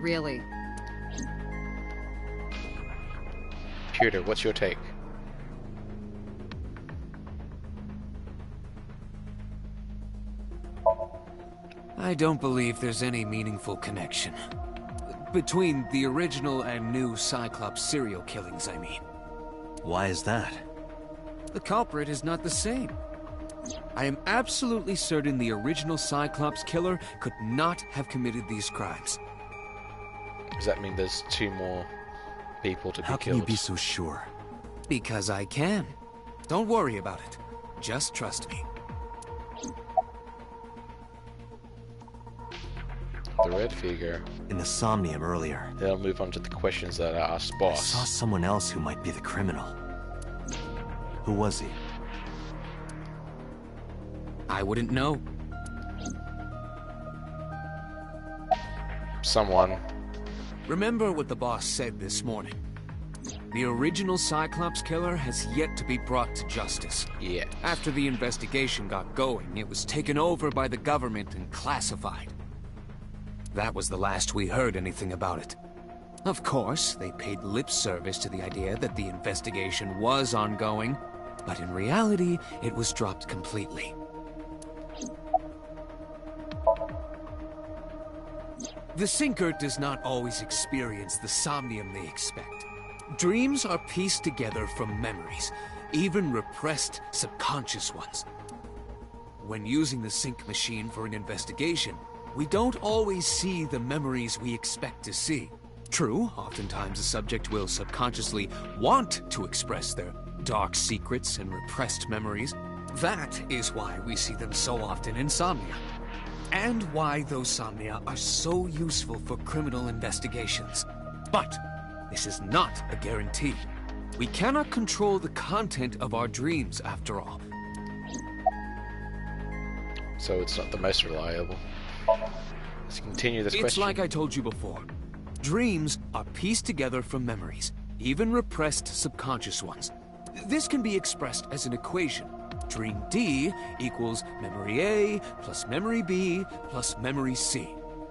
Really. Pewter, what's your take? I don't believe there's any meaningful connection. Between the original and new Cyclops serial killings, I mean. Why is that? The culprit is not the same. I am absolutely certain the original Cyclops killer could not have committed these crimes. Does that mean there's 2 more people to be How killed? can you be so sure? Because I can. Don't worry about it. Just trust me. The red figure. In the Somnium earlier, Then I'll move on to the questions that I asked I boss. saw someone else who might be the criminal. Who was he? I wouldn't know. Someone. Remember what the boss said this morning. The original Cyclops killer has yet to be brought to justice. Yeah. After the investigation got going, it was taken over by the government and classified. That was the last we heard anything about it. Of course, they paid lip service to the idea that the investigation was ongoing, but in reality, it was dropped completely. The Sinker does not always experience the somnium they expect. Dreams are pieced together from memories, even repressed subconscious ones. When using the sync machine for an investigation, we don't always see the memories we expect to see. True, oftentimes the subject will subconsciously want to express their dark secrets and repressed memories. That is why we see them so often in Somnia. And why those Somnia are so useful for criminal investigations. But this is not a guarantee. We cannot control the content of our dreams, after all. So it's not the most reliable. Let's continue this question. It's like I told you before. Dreams are pieced together from memories, even repressed subconscious ones. This can be expressed as an equation. Dream D equals memory A plus memory B plus memory C.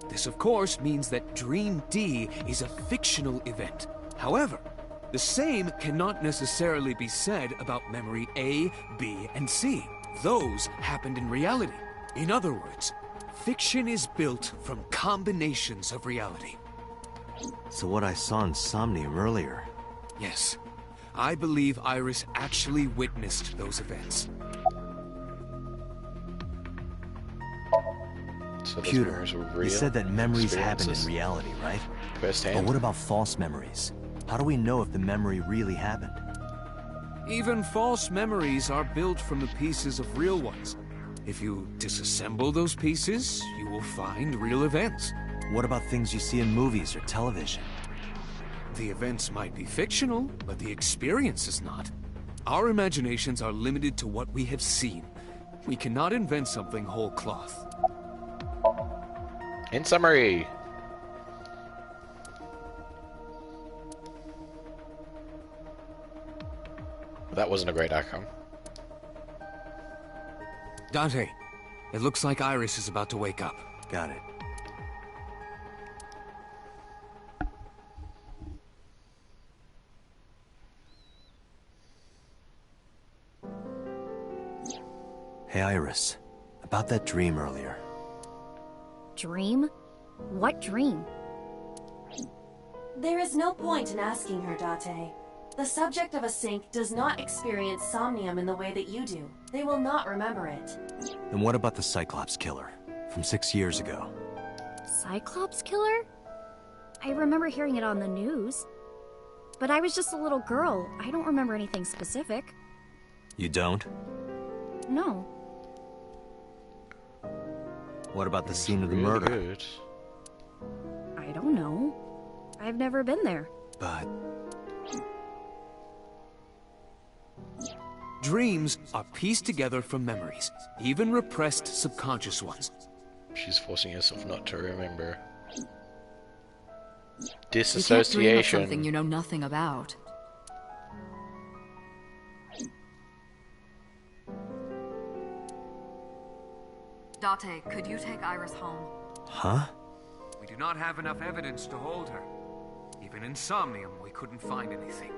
This, of course, means that Dream D is a fictional event. However, the same cannot necessarily be said about memory A, B, and C. Those happened in reality. In other words, fiction is built from combinations of reality. So what I saw in Somnium earlier... Yes, I believe Iris actually witnessed those events. So those Pewter, memories were real you said that memories happen in experiences? reality, right? First But hand. what about false memories? How do we know if the memory really happened? Even false memories are built from the pieces of real ones. If you disassemble those pieces, you will find real events. What about things you see in movies or television? The events might be fictional, but the experience is not. Our imaginations are limited to what we have seen. We cannot invent something whole cloth. In summary, that wasn't a great outcome. Dante, it looks like Iris is about to wake up. Got it. Hey, Iris. About that dream earlier. Dream? What dream? There is no point in asking her, Date. The subject of a sync does not experience somnium in the way that you do. They will not remember it. And what about the Cyclops killer? From 6 years ago? Cyclops killer? I remember hearing it on the news. But I was just a little girl. I don't remember anything specific. You don't? No. What about the scene of the Really murder? good. I don't know. I've never been there. But Dreams are pieced together from memories, even repressed subconscious ones. She's forcing herself not to remember. You can't dream of Disassociation. something you know nothing about. Date, could you take Iris home? huh? We do not have enough evidence to hold her. Even in Somnium, we couldn't find anything.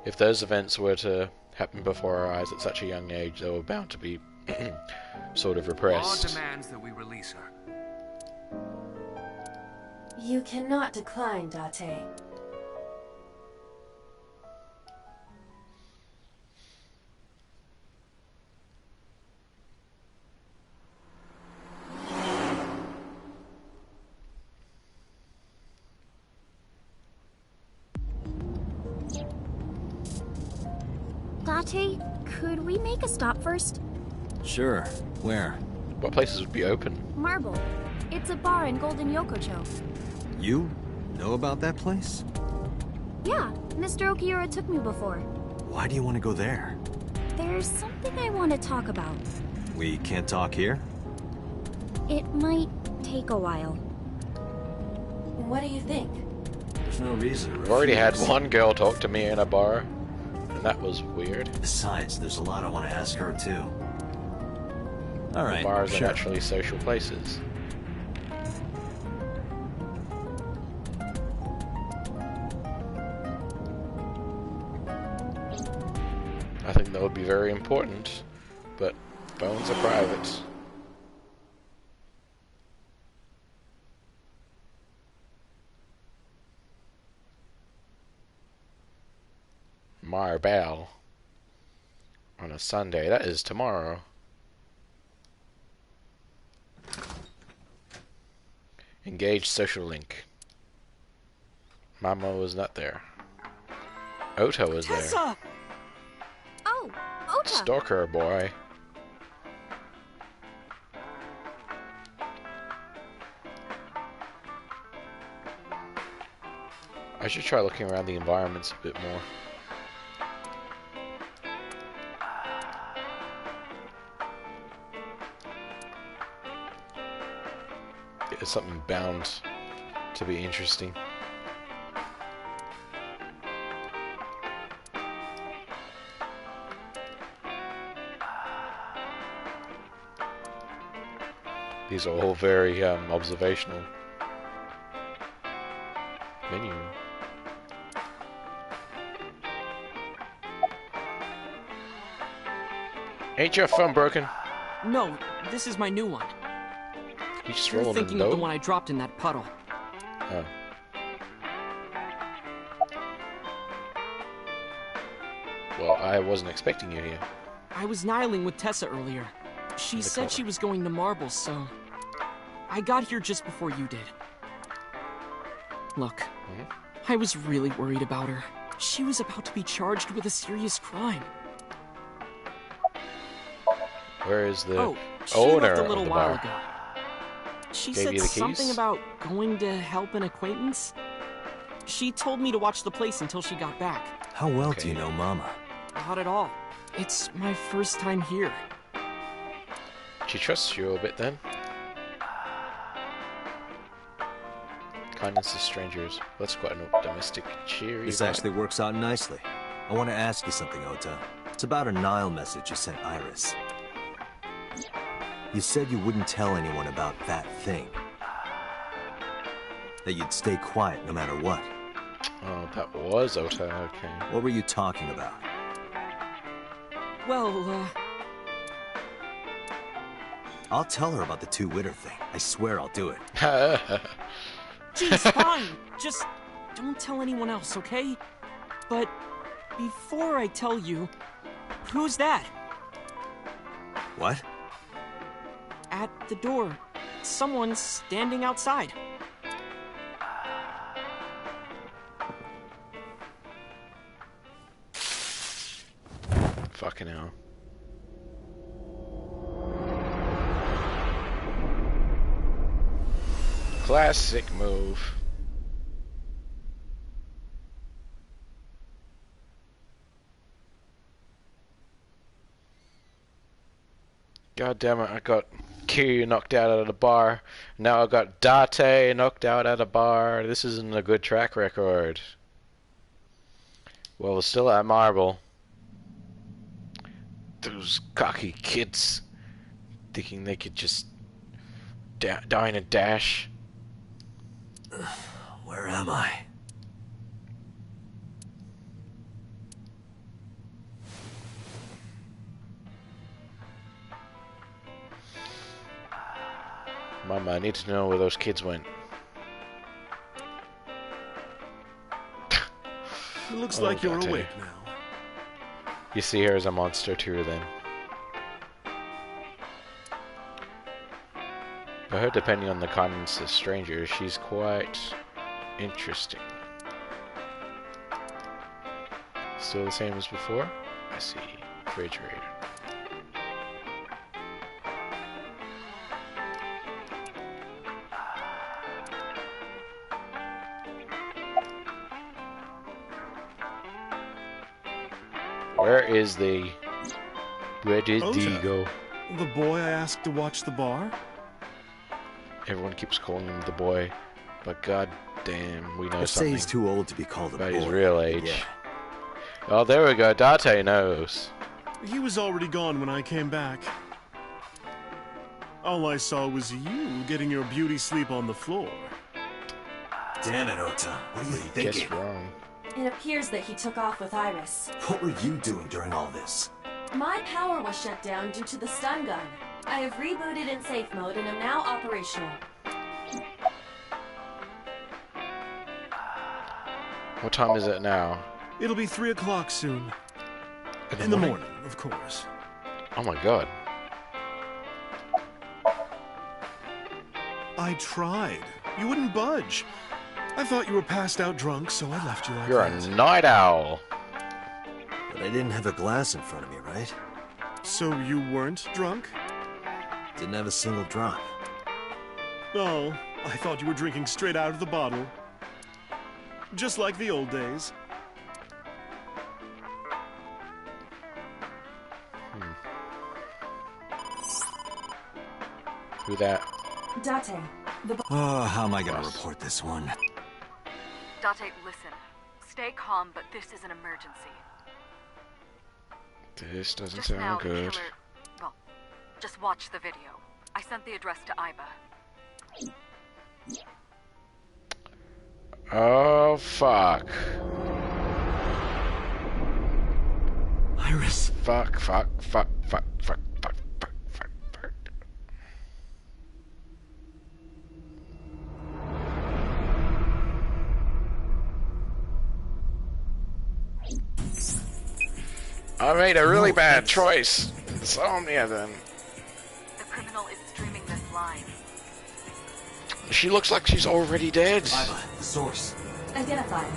If those events were to happen before our eyes at such a young age, they were bound to be sort of Law repressed. demands that we release her. You cannot decline, Date. Date, could we make a stop first? Sure. Where? What places would be open? Marble. It's a bar in Golden Yokocho. You know about that place? Yeah, Mr. Okiura took me before. Why do you want to go there? There's something I want to talk about. We can't talk here? It might take a while. What do you think? There's no reason to I've already had refuse. one girl talk to me in a bar, and that was weird. Besides, there's a lot I want to ask her, too. All right, Bars sure. are naturally social places. I think that would be very important, but phones are private. Marbell. On a Sunday. That is tomorrow. Engage social link. Mama was not there. Ota was there. Oh, Ota! Stalker boy. I should try looking around the environments a bit more. It's something bound to be interesting. These are all very observational. Menu. Ain't your phone broken? No, this is my new one. You just You're rolling in thinking of the dough? one I dropped in that puddle. Oh. Well, I wasn't expecting you here. I was nihiling with Tessa earlier. She In the said car. she was going to Marble, so... I got here just before you did. Look, I was really worried about her. She was about to be charged with a serious crime. Where is the Oh, she owner left a of little the while bar? ago. She Gave said you the something keys? about going to help an acquaintance. She told me to watch the place until she got back. How well Okay. do you know Mama? Not at all. It's my first time here. She trusts you a bit then. Kindness to strangers. That's quite an optimistic, cheery This vibe. actually works out nicely. I want to ask you something, Ota. It's about a Nile message you sent Iris. You said you wouldn't tell anyone about that thing. That you'd stay quiet no matter what. Oh, that was Ota, okay. What were you talking about? Well, I'll tell her about the two-witter thing. I swear I'll do it. geez, fine. Just don't tell anyone else, okay? But before I tell you, who's that? What? At the door. Someone's standing outside. Fucking hell. Classic move. God damn it, I got Q knocked out at a bar. Now I got Date knocked out at a bar. This isn't a good track record. Well, we're still at Marble. Those cocky kids thinking they could just dine and dash. Where am I? Mama, I need to know where those kids went. It looks like you're Date. awake now. You see her as a monster too, then. For her, depending on the kindness of strangers, she's quite interesting. Still the same as before? I see. Refrigerator. Where did he go? The boy I asked to watch the bar? Everyone keeps calling him the boy, but god damn, we know I'd say something he's too old to be called a boy. about his real age. Yeah. Oh, there we go. Date knows. He was already gone when I came back. All I saw was you getting your beauty sleep on the floor. Damn it, Ota. What are you Guess thinking? wrong. It appears that he took off with Iris. What were you doing during all this? My power was shut down due to the stun gun. I have rebooted in safe mode and am now operational. What time is it now? It'll be 3 o'clock soon. In the morning, of course. Oh my god. I tried. You wouldn't budge. I thought you were passed out drunk, so I left you like You're that. a night owl. But I didn't have a glass in front of me, right? So you weren't drunk? Didn't have a single drop. Oh, I thought you were drinking straight out of the bottle. Just like the old days. Who that? Date, the Oh, how am I gonna report this one? Date, listen. Stay calm, but this is an emergency. This doesn't Just now, sound the good. killer... Well, just watch the video. I sent the address to Iba. Oh, fuck. Iris. Fuck, fuck, fuck, fuck, fuck, fuck, fuck, fuck, fuck. I made a really bad choice. Insomnia, then. The criminal is streaming this live. She looks like she's already dead. Iba, the source. identified.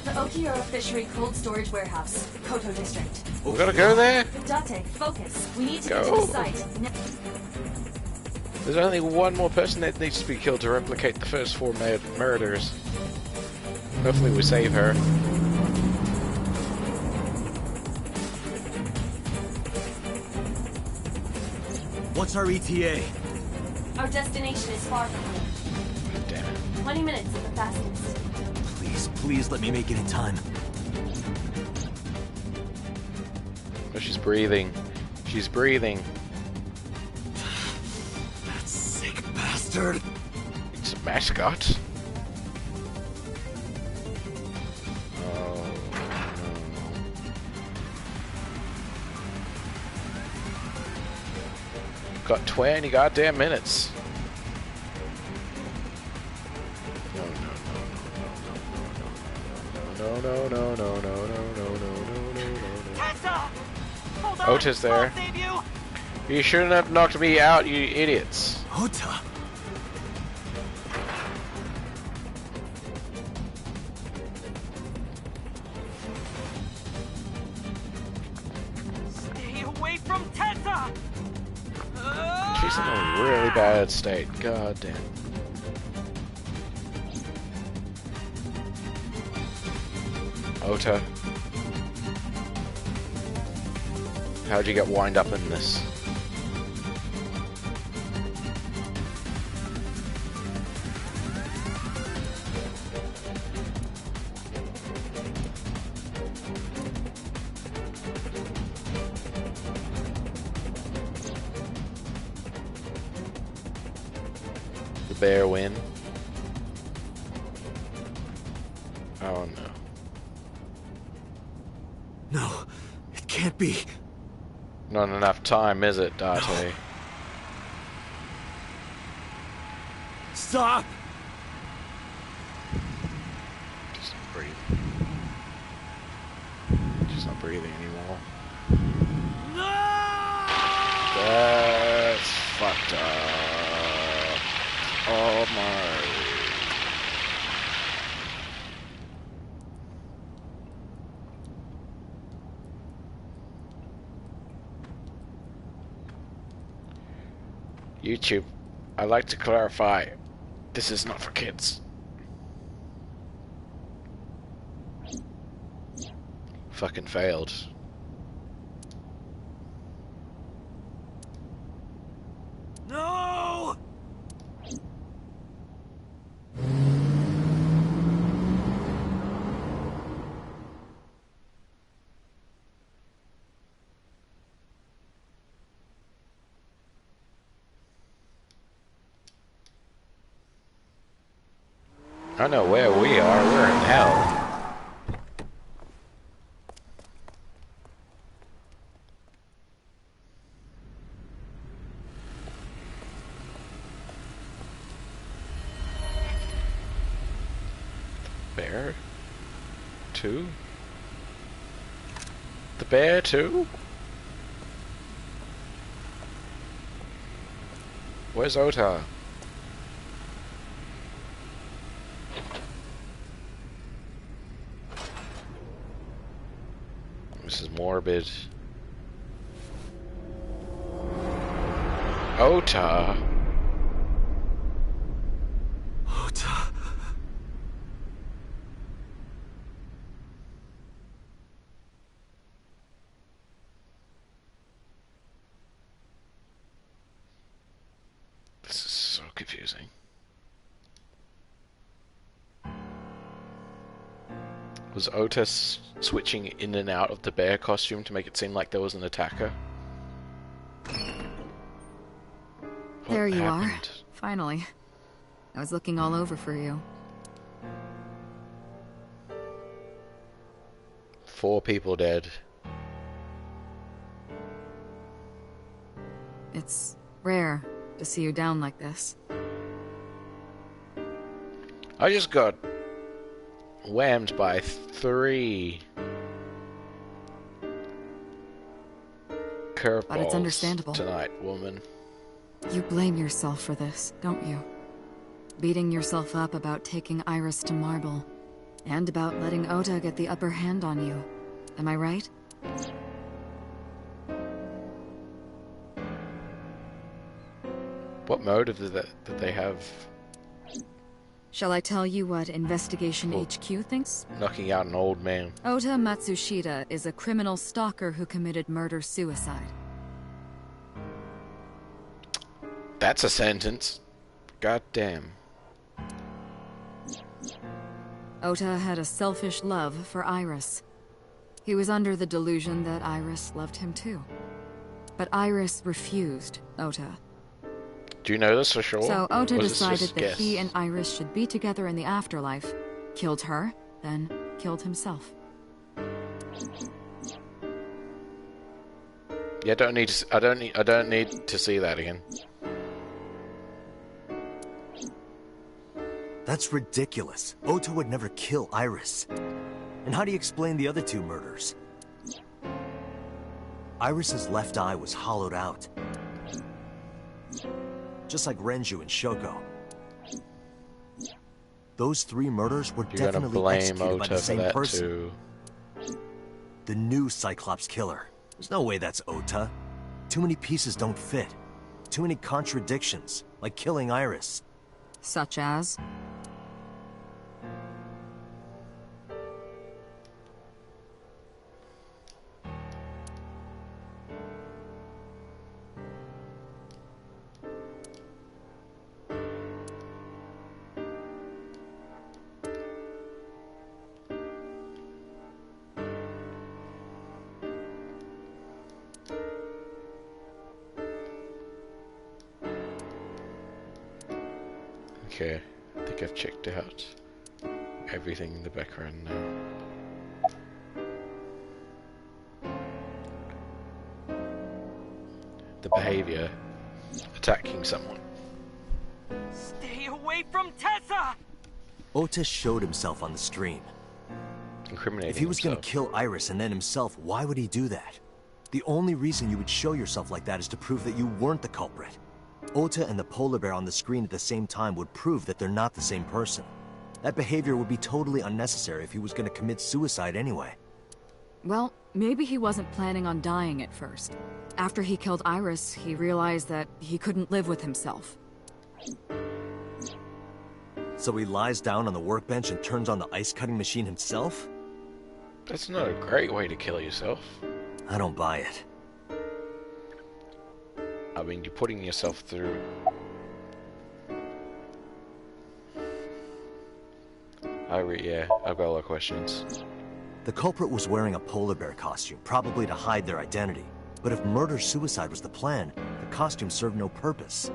The Uchiha Fishery Cold Storage Warehouse, Koto District. We're gonna go there? Date, focus. We need to get to Go. the site. There's only one more person that needs to be killed to replicate the first 4 murders. Hopefully we save her. What's our ETA? Our destination is far from here. Damn it. 20 minutes at the fastest. Please, please let me make it in time. Oh, she's breathing. She's breathing. That sick bastard. It's a mascot. Oh, no. Got 20 goddamn minutes. No, no, no, no, no, no, no, no, no, no, no. Tessa! Hold on! Ota's there. I'll save you! You shouldn't have knocked me out, you idiots. Ota. Stay away from Tessa! She's in a really bad state. God damn. Ota. How'd you get wind up in this? The bear win? Oh no. No, it can't be. Not enough time, is it, Date? No. Stop! Just breathe. She's not breathing anymore. No! That's fucked up. Oh my. YouTube, I'd like to clarify, this is not for kids. Fucking failed. No! I know where we are. We're in hell. Bear? 2? The bear 2? Where's Ota? This is morbid. Ota! Ota. This is so confusing. Was Ota switching in and out of the bear costume to make it seem like there was an attacker? There you are. happened? Finally. I was looking all over for you. 4 people dead. It's rare to see you down like this. I just got whammed by 3 curveballs But it's understandable. tonight, woman. You blame yourself for this, don't you? Beating yourself up about taking Iris to Marble, and about letting Ota get the upper hand on you. Am I right? What motive did they have? Shall I tell you what Investigation Cool. HQ thinks? Knocking out an old man. Ota Matsushita is a criminal stalker who committed murder-suicide. That's a sentence. God damn. Ota had a selfish love for Iris. He was under the delusion that Iris loved him too. But Iris refused Ota. Do you know this for sure? So Ota Or is this decided just that guess? he and Iris should be together in the afterlife, killed her, then killed himself. Yeah, I don't need to see that again. That's ridiculous. Ota would never kill Iris. And how do you explain the other two murders? Iris's left eye was hollowed out. Just like Renju and Shoko. Those 3 murders were You're definitely gonna blame executed by Ota the for same that person. too. The new Cyclops killer. There's no way that's Ota. Too many pieces don't fit. Too many contradictions, like killing Iris. Such as? Okay, I think I've checked out everything in the background now. The behavior, attacking someone. Stay away from Tessa! Ota showed himself on the stream. Incriminating If he was going to himself. kill Iris and then himself, why would he do that? The only reason you would show yourself like that is to prove that you weren't the culprit. Ota and the polar bear on the screen at the same time would prove that they're not the same person. That behavior would be totally unnecessary if he was going to commit suicide anyway. Well, maybe he wasn't planning on dying at first. After he killed Iris, he realized that he couldn't live with himself. So he lies down on the workbench and turns on the ice-cutting machine himself? That's not a great way to kill yourself. I don't buy it. I mean, you're putting yourself through... yeah, I've got a lot of questions. The culprit was wearing a polar bear costume, probably to hide their identity. But if murder-suicide was the plan, the costume served no purpose.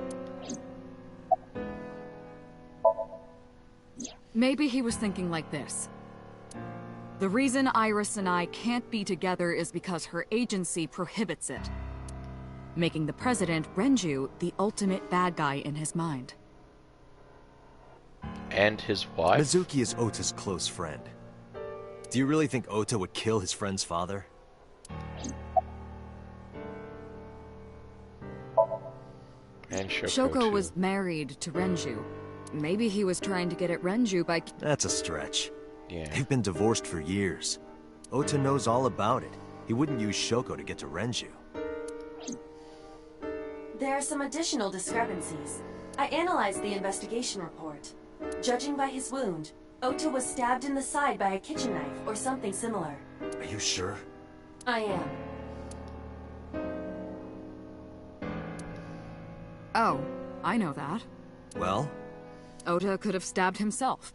Maybe he was thinking like this. The reason Iris and I can't be together is because her agency prohibits it, making the president, Renju, the ultimate bad guy in his mind. And his wife? Mizuki is Ota's close friend. Do you really think Ota would kill his friend's father? And Shoko too. was married to Renju. Maybe he was trying to get at Renju by... That's a stretch. Yeah. They've been divorced for years. Ota knows all about it. He wouldn't use Shoko to get to Renju. There are some additional discrepancies. I analyzed the investigation report. Judging by his wound, Ota was stabbed in the side by a kitchen knife or something similar. Are you sure? I am. Oh, I know that. Well? Ota could have stabbed himself.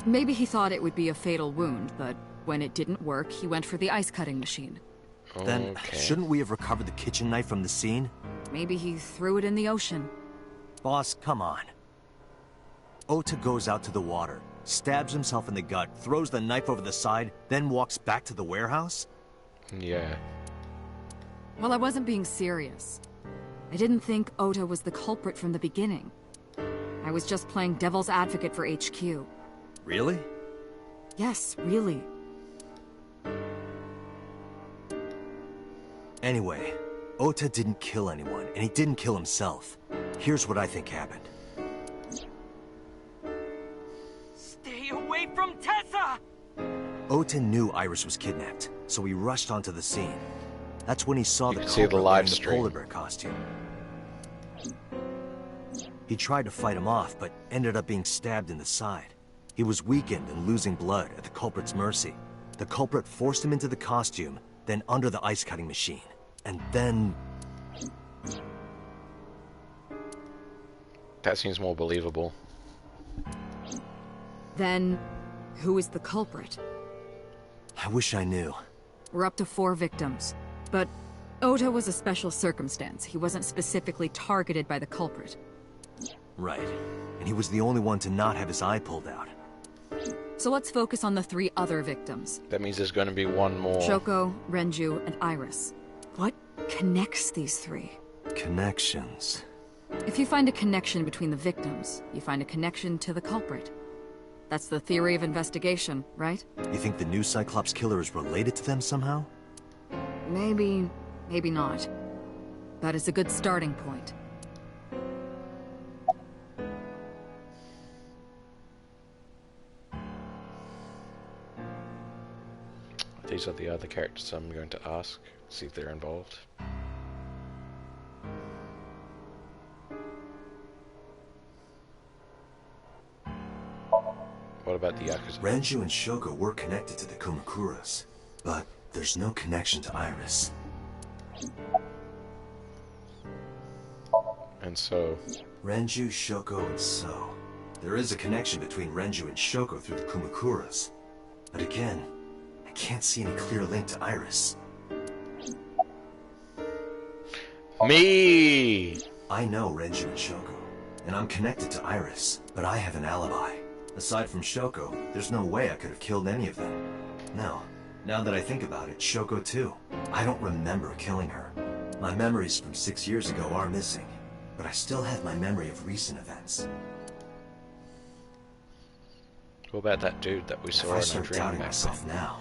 Maybe he thought it would be a fatal wound, but when it didn't work, he went for the ice-cutting machine. Then, Okay. shouldn't we have recovered the kitchen knife from the scene? Maybe he threw it in the ocean. Boss, come on. Ota goes out to the water, stabs himself in the gut, throws the knife over the side, then walks back to the warehouse? Yeah. Well, I wasn't being serious. I didn't think Ota was the culprit from the beginning. I was just playing devil's advocate for HQ. Really? Yes, really. Anyway, Ota didn't kill anyone, and he didn't kill himself. Here's what I think happened. Stay away from Tessa! Ota knew Iris was kidnapped, so he rushed onto the scene. That's when he saw You the can see the culprit live wearing the stream. polar bear costume. He tried to fight him off, but ended up being stabbed in the side. He was weakened and losing blood at the culprit's mercy. The culprit forced him into the costume, then under the ice-cutting machine. And then... That seems more believable. Then, who is the culprit? I wish I knew. We're up to 4 victims. But Ota was a special circumstance. He wasn't specifically targeted by the culprit. Right. And he was the only one to not have his eye pulled out. So let's focus on the 3 other victims. That means there's going to be one more. Shoko, Renju, and Iris. What connects these 3? Connections. If you find a connection between the victims, you find a connection to the culprit. That's the theory of investigation, right? You think the new Cyclops killer is related to them somehow? Maybe, maybe not. But it's a good starting point. These are the other characters I'm going to ask, see if they're involved. What about the Yakuza? Renju and Shoko were connected to the Kumakuras, but there's no connection to Iris. And so... Renju, Shoko, and So. There is a connection between Renju and Shoko through the Kumakuras. But again, I can't see any clear link to Iris. Me! I know Renju and Shoko, and I'm connected to Iris, but I have an alibi. Aside from Shoko, there's no way I could have killed any of them. No. Now that I think about it, Shoko too. I don't remember killing her. My memories from 6 years ago are missing, but I still have my memory of recent events. What about that dude that we saw in If I our start dream doubting back myself then? now...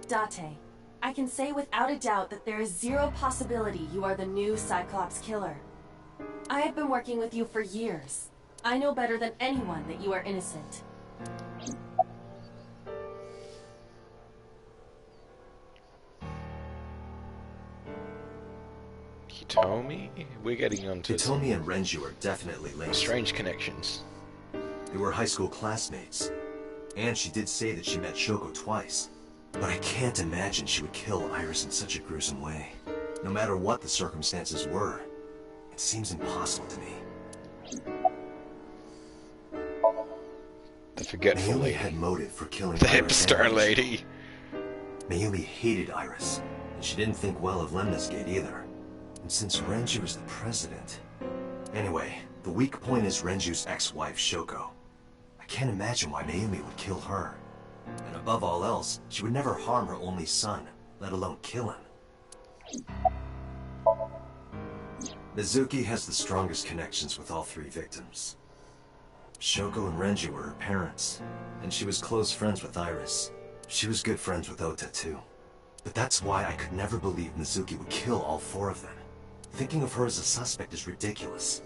Date, I can say without a doubt that there is zero possibility you are the new Cyclops killer. I have been working with you for years. I know better than anyone that you are innocent. Hitomi? We're getting onto Hitomi and Renju are definitely linked. strange connections. They were high school classmates. And she did say that she met Shoko twice. But I can't imagine she would kill Iris in such a gruesome way. No matter what the circumstances were, it seems impossible to me. The forgetful Mayumi lady. had motive for killing The Iris hipster and Renju. lady. Mayumi hated Iris, and she didn't think well of Lemnis Gate either. And since Renju is the president... Anyway, the weak point is Renju's ex-wife, Shoko. I can't imagine why Mayumi would kill her. And above all else, she would never harm her only son, let alone kill him. Mizuki has the strongest connections with all 3 victims. Shoko and Renju were her parents, and she was close friends with Iris. She was good friends with Ota too. But that's why I could never believe Mizuki would kill all 4 of them. Thinking of her as a suspect is ridiculous.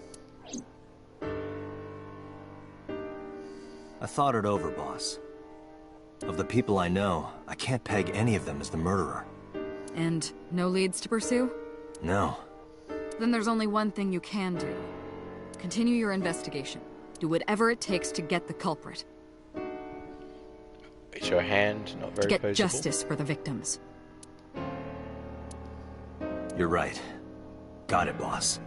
I thought it over, boss. Of the people I know, I can't peg any of them as the murderer. And no leads to pursue? No. Then there's only one thing you can do. Continue your investigation. Do whatever it takes to get the culprit. Is your hand not very To get posable? justice for the victims. You're right. Got it, boss.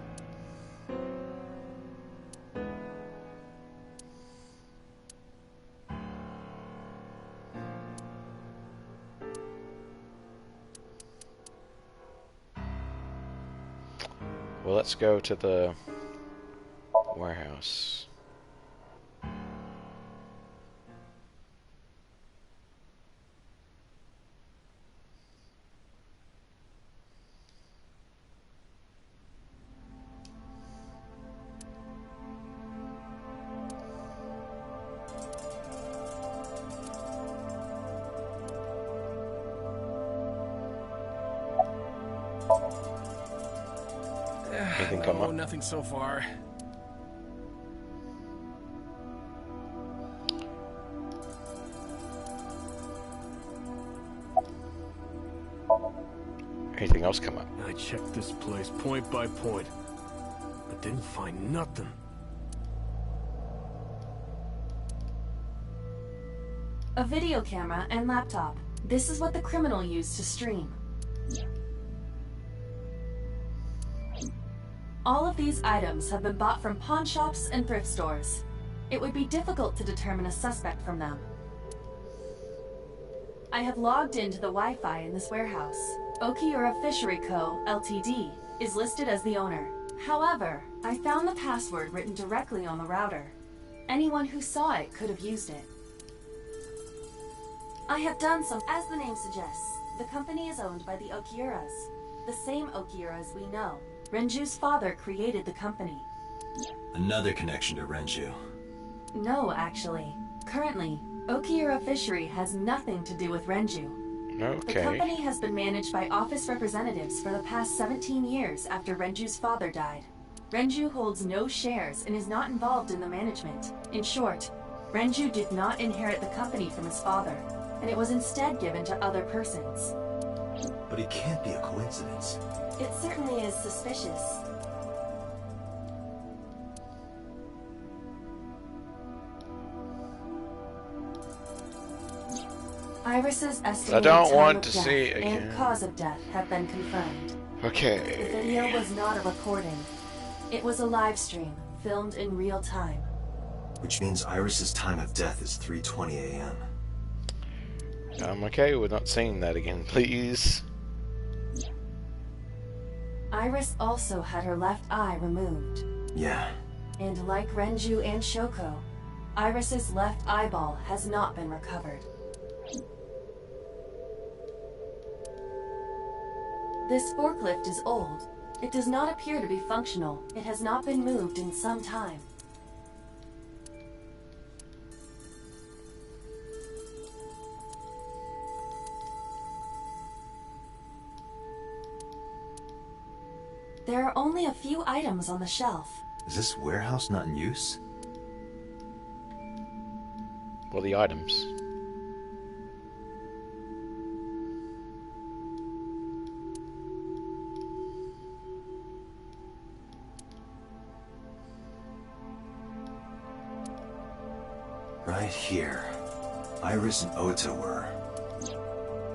Well, let's go to the warehouse. Anything come up? Nothing so far. Anything else come up? I checked this place point by point, but didn't find nothing. A video camera and laptop. This is what the criminal used to stream. All of these items have been bought from pawn shops and thrift stores. It would be difficult to determine a suspect from them. I have logged into the Wi-Fi in this warehouse. Uchiha Fishery Co., Ltd. is listed as the owner. However, I found the password written directly on the router. Anyone who saw it could have used it. I have done some. As the name suggests, the company is owned by the Uchihiras, the same Uchihiras we know. Renju's father created the company. Another connection to Renju. No, actually. Currently, Uchiha Fishery has nothing to do with Renju. Okay. The company has been managed by office representatives for the past 17 years after Renju's father died. Renju holds no shares and is not involved in the management. In short, Renju did not inherit the company from his father, and it was instead given to other persons. But it can't be a coincidence. It certainly is suspicious. Iris's estimated time of death and cause of death have been confirmed. Okay. The video was not a recording. It was a live stream, filmed in real time. Which means Iris's time of death is 3:20 a.m. I'm okay with not seeing that again, please. Iris also had her left eye removed. Yeah. And like Renju and Shoko, Iris's left eyeball has not been recovered. This forklift is old. It does not appear to be functional. It has not been moved in some time. There are only a few items on the shelf. Is this warehouse not in use? Well, the items. Right here. Iris and Ota were.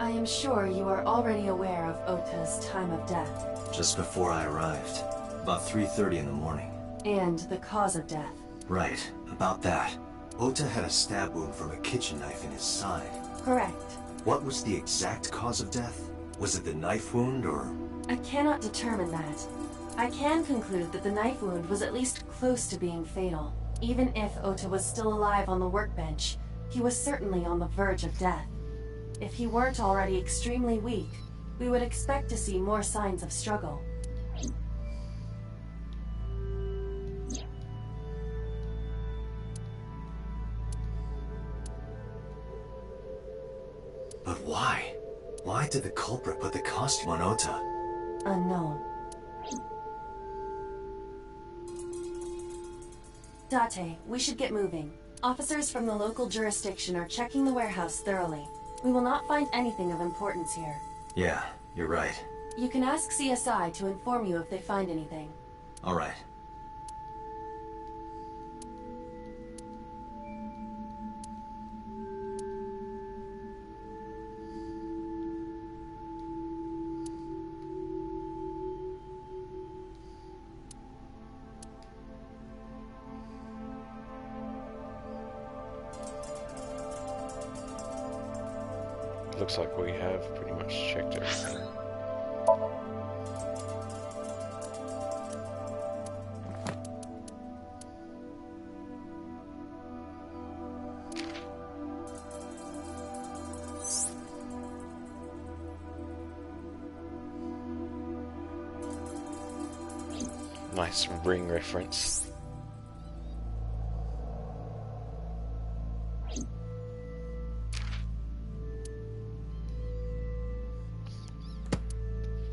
I am sure you are already aware of Ota's time of death. Just before I arrived. About 3:30 in the morning. And the cause of death. Right. About that. Ota had a stab wound from a kitchen knife in his side. Correct. What was the exact cause of death? Was it the knife wound, or...? I cannot determine that. I can conclude that the knife wound was at least close to being fatal. Even if Ota was still alive on the workbench, he was certainly on the verge of death. If he weren't already extremely weak, we would expect to see more signs of struggle. But why? Why did the culprit put the costume on Ota? Unknown. Date, we should get moving. Officers from the local jurisdiction are checking the warehouse thoroughly. We will not find anything of importance here. Yeah, you're right. You can ask CSI to inform you if they find anything. All right. Looks like we have pretty much checked everything. Nice ring reference.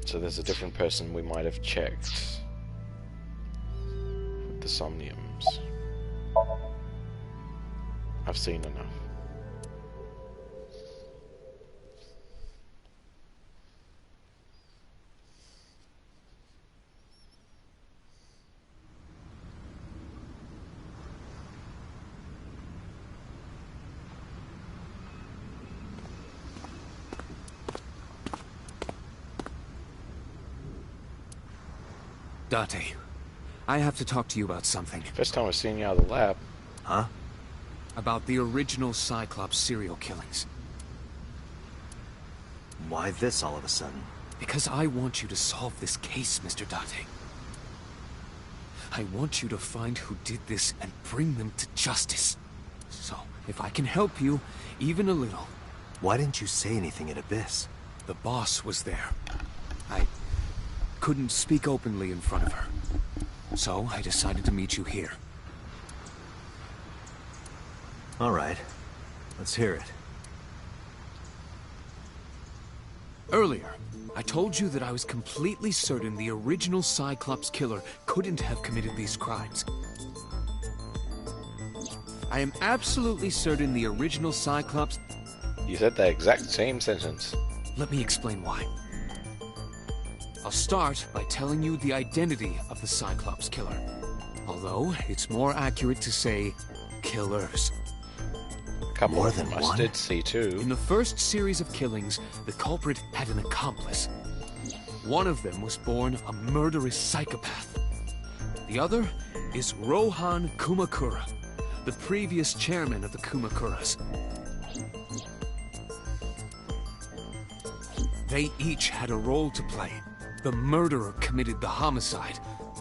So there's a different person we might have checked with the Somn-EYE-ums. I've seen enough. Date, I have to talk to you about something. First time I've seen you out of the lab. Huh? About the original Cyclops serial killings. Why this all of a sudden? Because I want you to solve this case, Mr. Date. I want you to find who did this and bring them to justice. So, if I can help you, even a little... Why didn't you say anything at Abyss? The boss was there. I couldn't speak openly in front of her. So, I decided to meet you here. All right. Let's hear it. Earlier, I told you that I was completely certain the original Cyclops killer couldn't have committed these crimes. I am absolutely certain the original Cyclops... You said the exact same sentence. Let me explain why. I'll start by telling you the identity of the Cyclops killer. Although, it's more accurate to say, killers. Couple More of than them I one? did see too. In the first series of killings, the culprit had an accomplice. One of them was born a murderous psychopath. The other is Rohan Kumakura, the previous chairman of the Kumakuras. They each had a role to play. The murderer committed the homicide,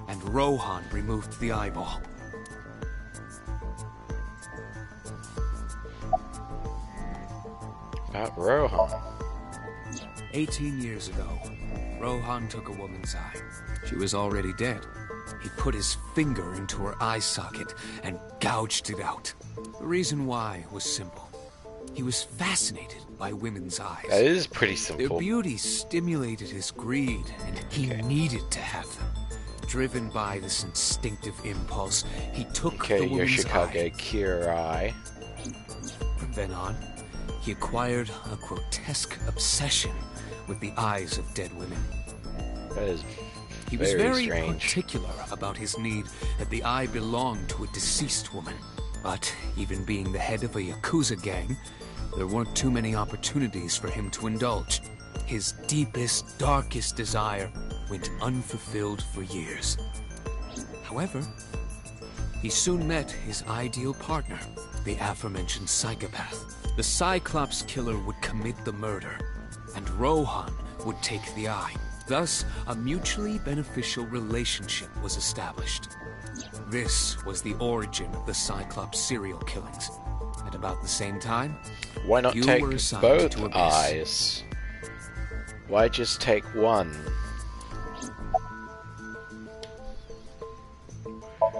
and Rohan removed the eyeball. About Rohan. 18 years ago, Rohan took a woman's eye. She was already dead. He put his finger into her eye socket and gouged it out. The reason why was simple. He was fascinated by women's eyes. That is pretty Their simple. beauty stimulated his greed, and he needed to have them. Driven by this instinctive impulse, he took Okay, the woman's Yoshikage eye. Kirai. From then on, he acquired a grotesque obsession with the eyes of dead women. That is He was very strange. particular about his need that the eye belonged to a deceased woman. But even being the head of a Yakuza gang, there weren't too many opportunities for him to indulge. His deepest, darkest desire went unfulfilled for years. However, he soon met his ideal partner, the aforementioned psychopath. The Cyclops killer would commit the murder, and Rohan would take the eye. Thus, a mutually beneficial relationship was established. This was the origin of the Cyclops serial killings. At about the same time, Why not you take were assigned both to Abyss. eyes? Why just take one?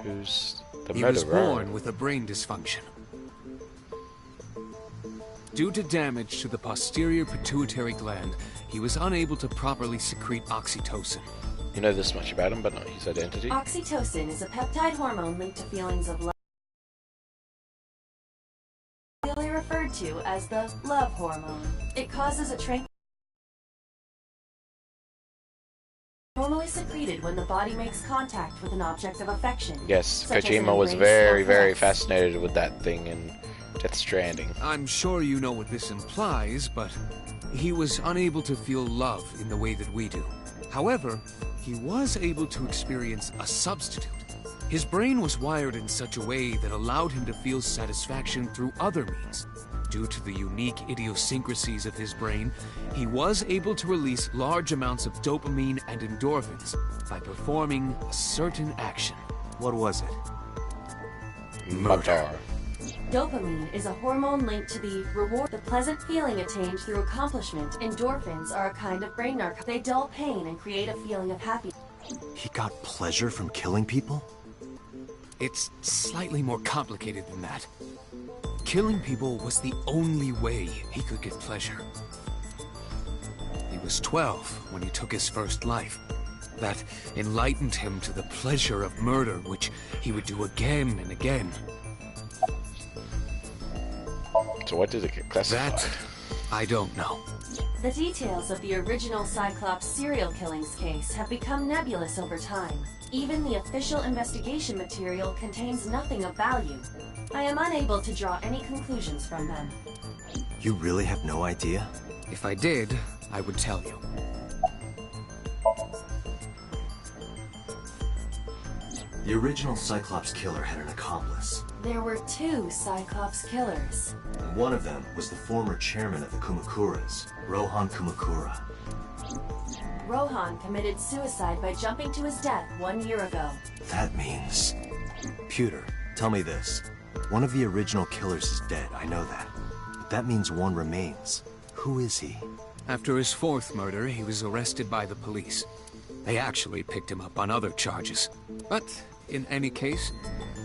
Who's the He was murderer? born with a brain dysfunction. Due to damage to the posterior pituitary gland, he was unable to properly secrete oxytocin. You know this much about him, but not his identity? Oxytocin is a peptide hormone linked to feelings of love, usually referred to as the love hormone. It causes a normally secreted when the body makes contact with an object of affection. Yes, such as an Kojima was embrace or very, very caress. fascinated with that thing in Death Stranding. I'm sure you know what this implies, but he was unable to feel love in the way that we do. However, he was able to experience a substitute. His brain was wired in such a way that allowed him to feel satisfaction through other means. Due to the unique idiosyncrasies of his brain, he was able to release large amounts of dopamine and endorphins by performing a certain action. What was it? Murder. Dopamine is a hormone linked to the reward, the pleasant feeling attained through accomplishment. Endorphins are a kind of brain narcotic. They dull pain and create a feeling of happiness. He got pleasure from killing people? It's slightly more complicated than that. Killing people was the only way he could get pleasure. He was 12 when he took his first life. That enlightened him to the pleasure of murder, which he would do again and again. So what did it get classified? That, I don't know. The details of the original Cyclops serial killings case have become nebulous over time. Even the official investigation material contains nothing of value. I am unable to draw any conclusions from them. You really have no idea? If I did, I would tell you. The original Cyclops killer had an accomplice. There were 2 Cyclops killers. And one of them was the former chairman of the Kumakuras, Rohan Kumakura. Rohan committed suicide by jumping to his death 1 year ago. That means... Pewter, tell me this. One of the original killers is dead, I know that. But that means one remains. Who is he? After his 4th murder, he was arrested by the police. They actually picked him up on other charges. But, in any case,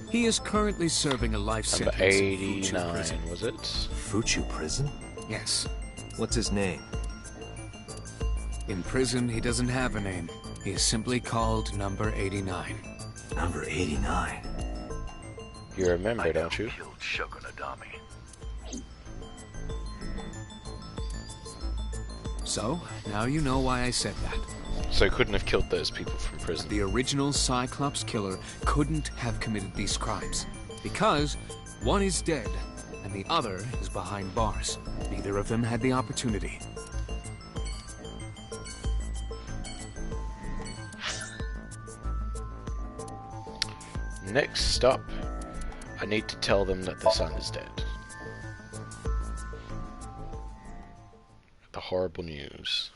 he is currently serving a life Number sentence in 89, Fuchu prison. was it? Fuchu prison? Yes. What's his name? In prison, he doesn't have a name. He is simply called Number 89. Number 89. You remember, don't you? Killed Shogun Adami. So, now you know why I said that. So he couldn't have killed those people from prison. The original Cyclops killer couldn't have committed these crimes. Because one is dead, and the other is behind bars. Neither of them had the opportunity. Next stop, I need to tell them that their son is dead. The horrible news.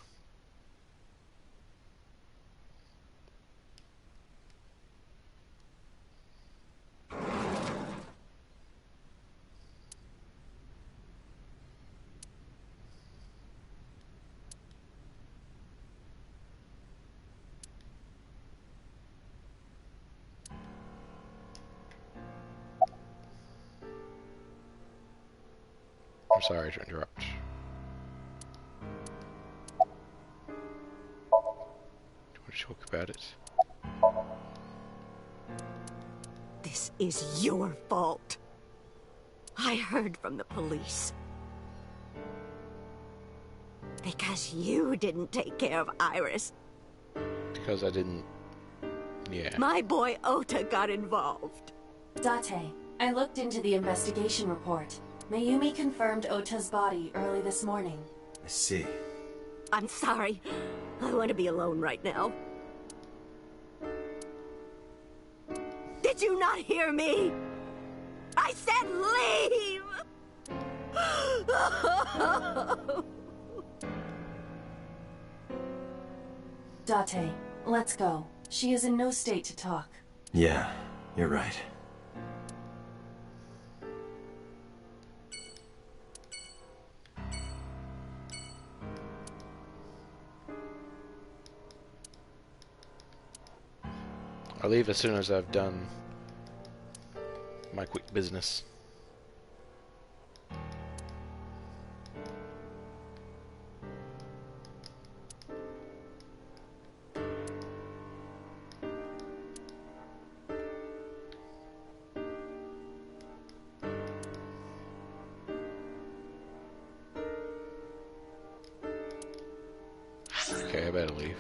I'm sorry to interrupt. Do you want to talk about it? This is your fault. I heard from the police. Because you didn't take care of Iris. Because I didn't... Yeah. My boy Ota got involved. Date, I looked into the investigation report. Mayumi confirmed Ota's body early this morning. I see. I'm sorry. I want to be alone right now. Did you not hear me? I said leave! Date, let's go. She is in no state to talk. Yeah, you're right. I'll leave as soon as I've done my quick business. Okay, I better leave.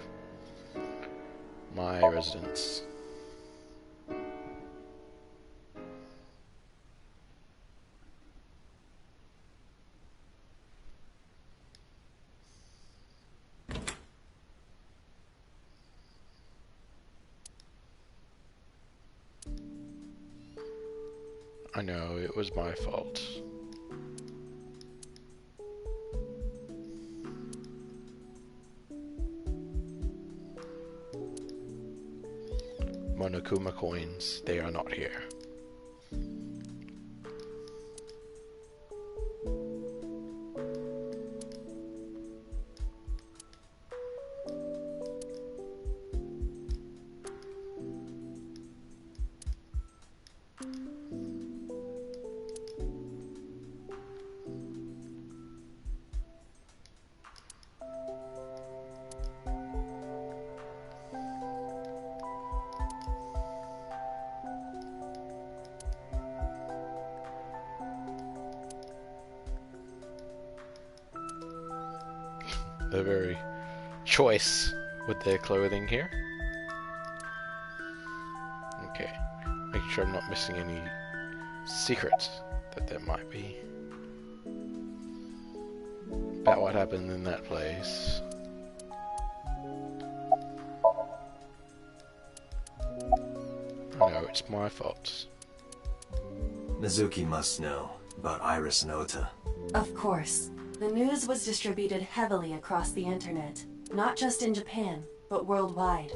My residence. I know, it was my fault. Monokuma coins, they are not here. They're very choice with their clothing here. Okay, making sure I'm not missing any secrets that there might be about what happened in that place. Oh no, it's my fault. Mizuki must know about Iris and Ota. Of course. The news was distributed heavily across the internet, not just in Japan, but worldwide.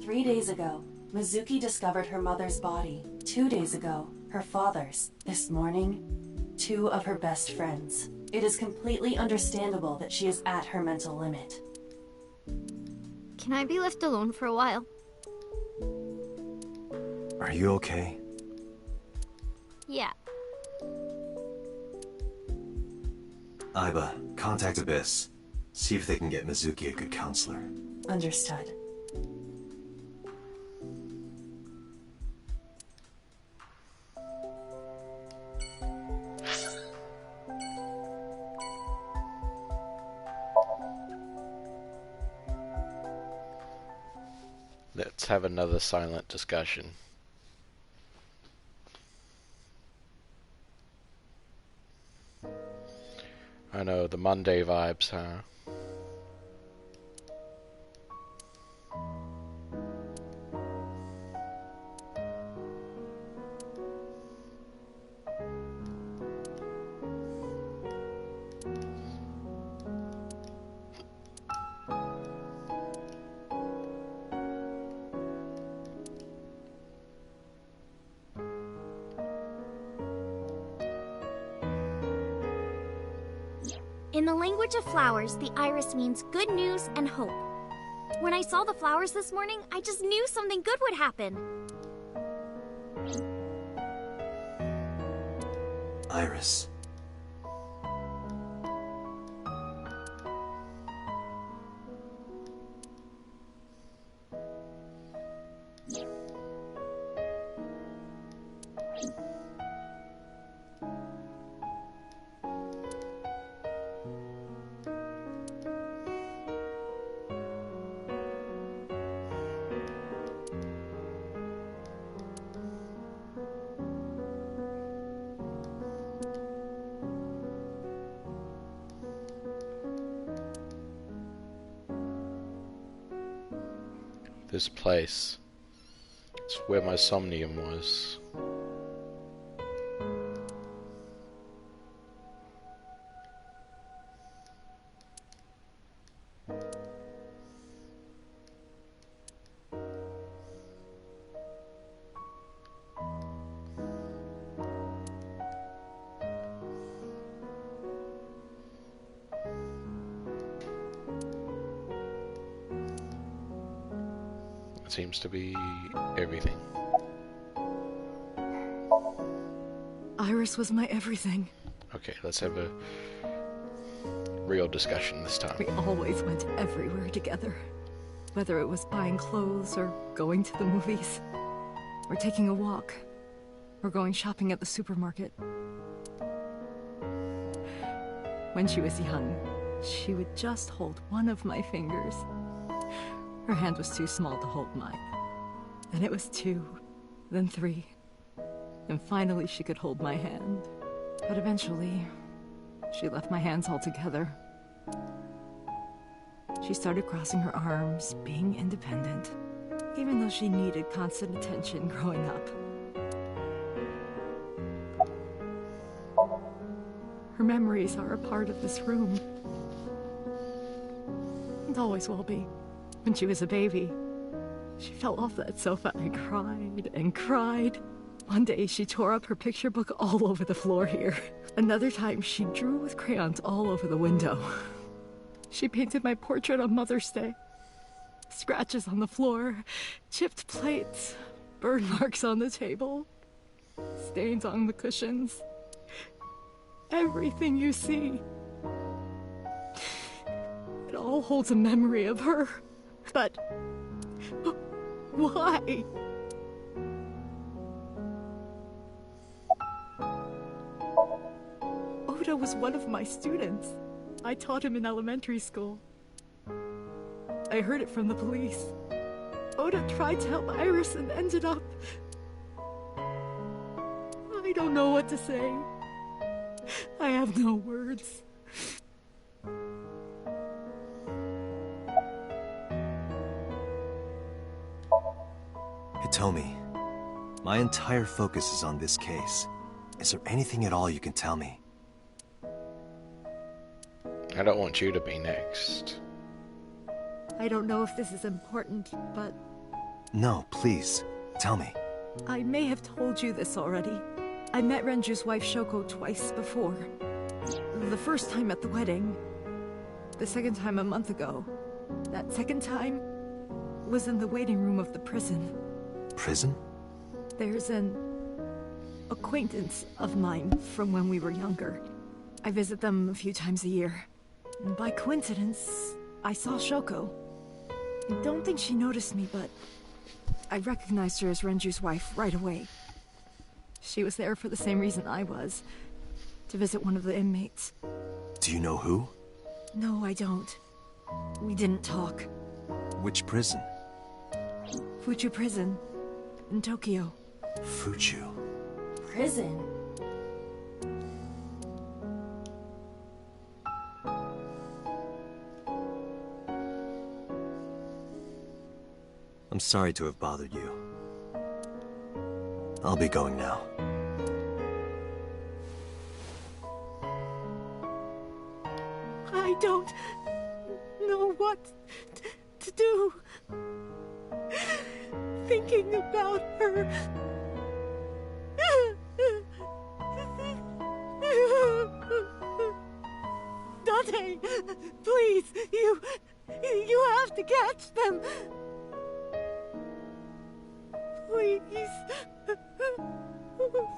3 days ago, Mizuki discovered her mother's body. 2 days ago, her father's. This morning, 2 of her best friends. It is completely understandable that she is at her mental limit. Can I be left alone for a while? Are you okay? Yeah. Aiba, contact Abyss. See if they can get Mizuki a good counselor. Understood. Let's have another silent discussion. I know, the Monday vibes, huh? In the language of flowers, the iris means good news and hope. When I saw the flowers this morning, I just knew something good would happen. Iris. This place. It's where my Somn-EYE-um was. Seems to be everything. Iris was my everything. Okay, let's have a real discussion this time. We always went everywhere together. Whether it was buying clothes, or going to the movies, or taking a walk, or going shopping at the supermarket. When she was young, she would just hold one of my fingers. Her hand was too small to hold mine. Then it was 2, then 3. And finally she could hold my hand. But eventually, she left my hands altogether. She started crossing her arms, being independent, even though she needed constant attention growing up. Her memories are a part of this room. And always will be. When she was a baby, she fell off that sofa and cried and cried. One day, she tore up her picture book all over the floor here. Another time, she drew with crayons all over the window. She painted my portrait on Mother's Day. Scratches on the floor, chipped plates, burn marks on the table, stains on the cushions. Everything you see. It all holds a memory of her. But why? Ota was one of my students. I taught him in elementary school. I heard it from the police. Ota tried to help Iris and ended up... I don't know what to say. I have no words. Hitomi, My entire focus is on this case. Is there anything at all you can tell me? I don't want you to be next. I don't know if this is important, but No, please. Tell me. I may have told you this already. I met Renju's wife Shoko twice before. The first time at the wedding. The second time a month ago. That second time was in the waiting room of the prison. Prison? There's an acquaintance of mine from when we were younger. I visit them a few times a year. And by coincidence, I saw Shoko. I don't think she noticed me, but I recognized her as Renju's wife right away. She was there for the same reason I was, to visit one of the inmates. Do you know who? No, I don't. We didn't talk. Which prison? Fuchu Prison, in Tokyo. Fuchu. Prison? I'm sorry to have bothered you. I'll be going now. I don't know what to do. Thinking about her. Dante, please, you have to catch them. Please.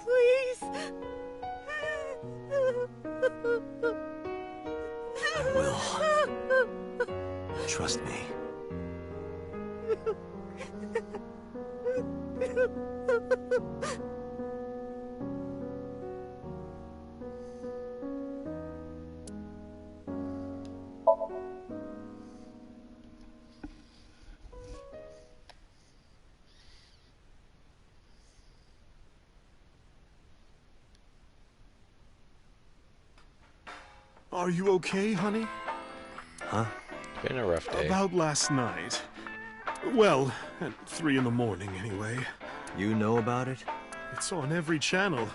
Please. I will. Trust me. Are you okay, honey? Huh? Been a rough day. About last night. Well, at 3 in the morning, anyway. You know about it? It's on every channel.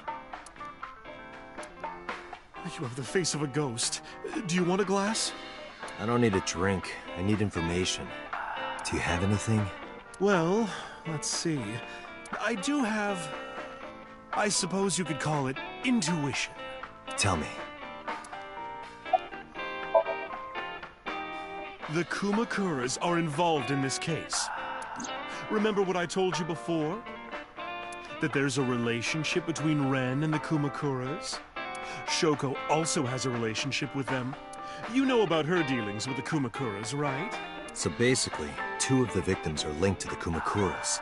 You have the face of a ghost. Do you want a glass? I don't need a drink. I need information. Do you have anything? Well, let's see. I do have... I suppose you could call it intuition. Tell me. The Kumakuras are involved in this case. Remember what I told you before? That there's a relationship between Ren and the Kumakuras? Shoko also has a relationship with them. You know about her dealings with the Kumakuras, right? So basically, 2 of the victims are linked to the Kumakuras.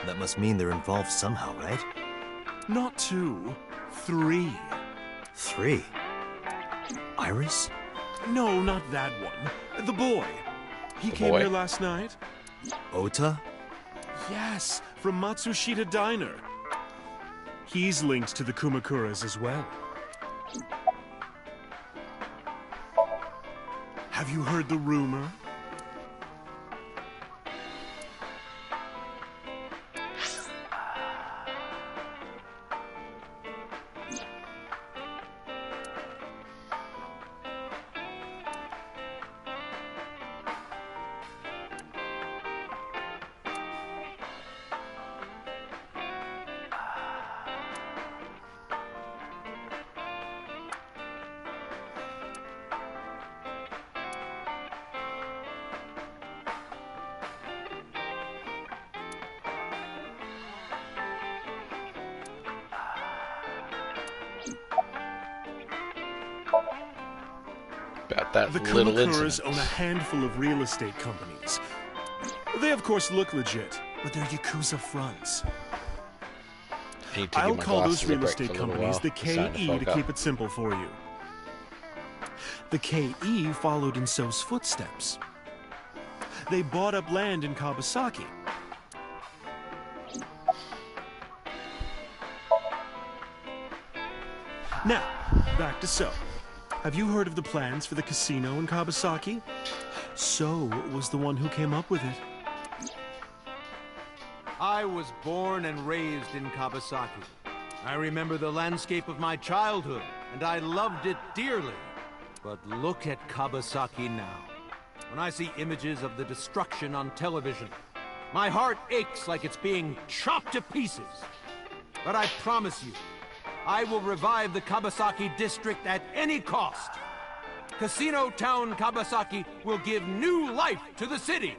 That must mean they're involved somehow, right? Not 2, 3. 3? Iris? No, not that one. The boy. He came here last night. Ota? Yes, from Matsushita Diner. He's linked to the Kumakuras as well. Have you heard the rumor? About that the little Kumakuras incident. own a handful of real estate companies. They of course look legit, but they're Yakuza fronts. I need to I'll give my call those glasses a real break estate for a little companies while. the It's starting KE fog to up. keep it simple for you. The KE followed in So's footsteps. They bought up land in Kawasaki. Now, back to So. Have you heard of the plans for the casino in Kawasaki? So was the one who came up with it. I was born and raised in Kabasaki. I remember the landscape of my childhood, and I loved it dearly. But look at Kabasaki now. When I see images of the destruction on television, my heart aches like it's being chopped to pieces. But I promise you, I will revive the Kabasaki district at any cost. Casino Town Kabasaki will give new life to the city.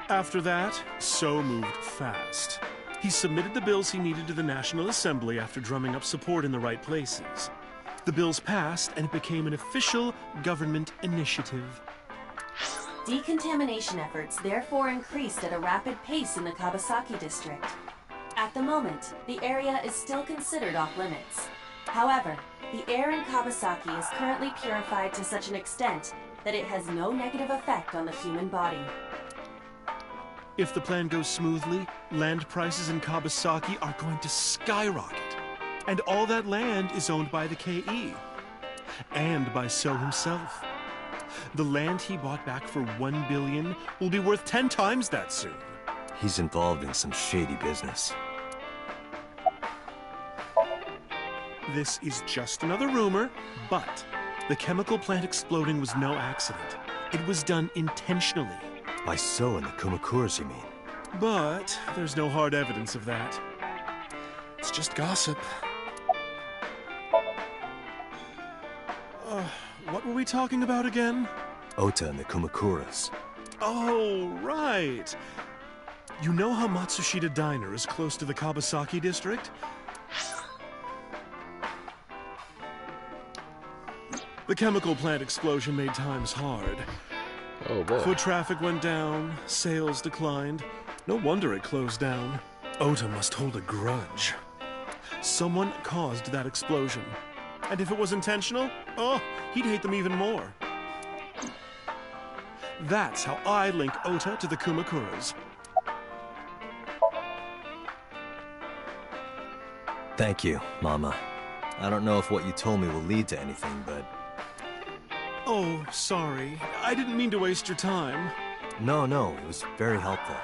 After that, So moved fast. He submitted the bills he needed to the National Assembly after drumming up support in the right places. The bills passed, and it became an official government initiative. Decontamination efforts therefore increased at a rapid pace in the Kabasaki district. At the moment, the area is still considered off-limits. However, the air in Kabasaki is currently purified to such an extent that it has no negative effect on the human body. If the plan goes smoothly, land prices in Kabasaki are going to skyrocket. And all that land is owned by the KE. And by So himself. The land he bought back for $1 billion will be worth 10 times that soon. He's involved in some shady business. This is just another rumor, but the chemical plant exploding was no accident. It was done intentionally. By So and the Kumakuras, you mean? But there's no hard evidence of that. It's just gossip. What were we talking about again? Ota and the Kumakuras. Oh, right. You know how Matsushita Diner is close to the Kabasaki district? The chemical plant explosion made times hard. Oh boy. Foot traffic went down, sales declined. No wonder it closed down. Ota must hold a grudge. Someone caused that explosion. And if it was intentional, oh, he'd hate them even more. That's how I link Ota to the Kumakuras. Thank you, Mama. I don't know if what you told me will lead to anything, but... Oh, sorry. I didn't mean to waste your time. No, it was very helpful.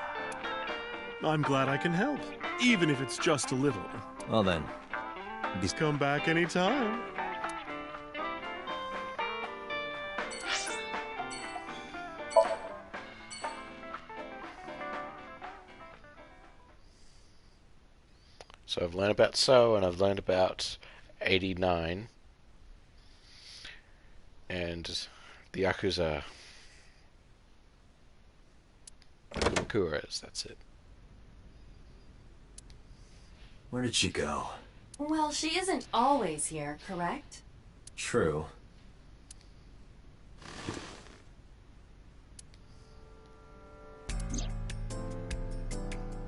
I'm glad I can help, even if it's just a little. Well then... Come back anytime. So I've learned about So, and I've learned about 89. And the Yakuza. Kumakuras, that's it. Where did she go? Well, she isn't always here, correct? True.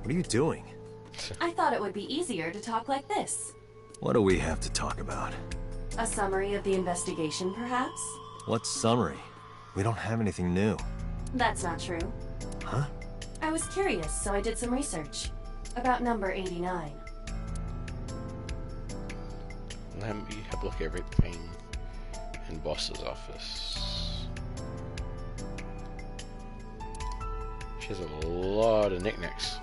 What are you doing? I thought it would be easier to talk like this. What do we have to talk about? A summary of the investigation, perhaps? What summary? We don't have anything new. That's not true. Huh? I was curious, so I did some research. About number 89. Let me have a look at everything in boss's office. She has a lot of knickknacks.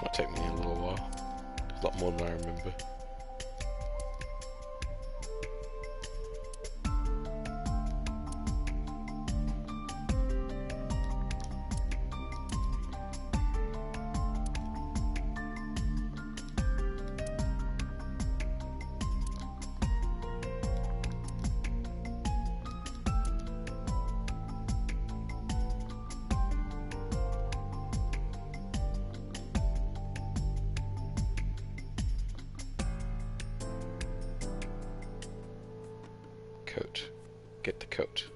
Might take me a little while. A lot more than I remember. Coat. Get the coat.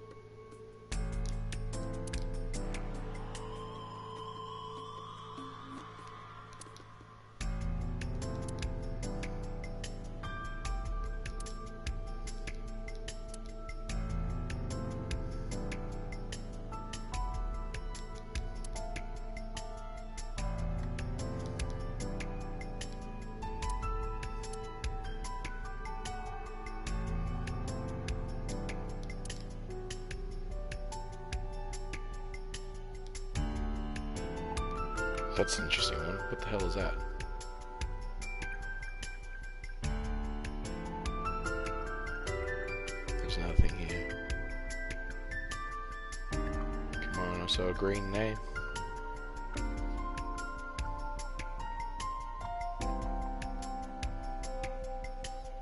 That's an interesting one. What the hell is that? There's nothing here. Come on, I saw a green name.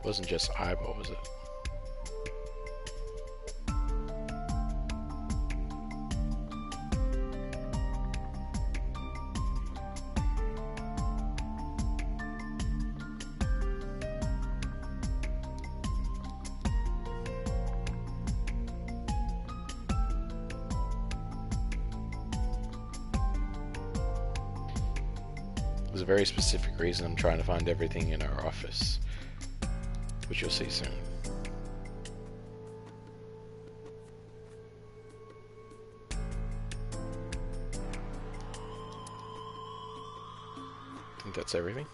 Wasn't just eyeball, was it? There's a very specific reason I'm trying to find everything in our office, which you'll see soon. I think that's everything.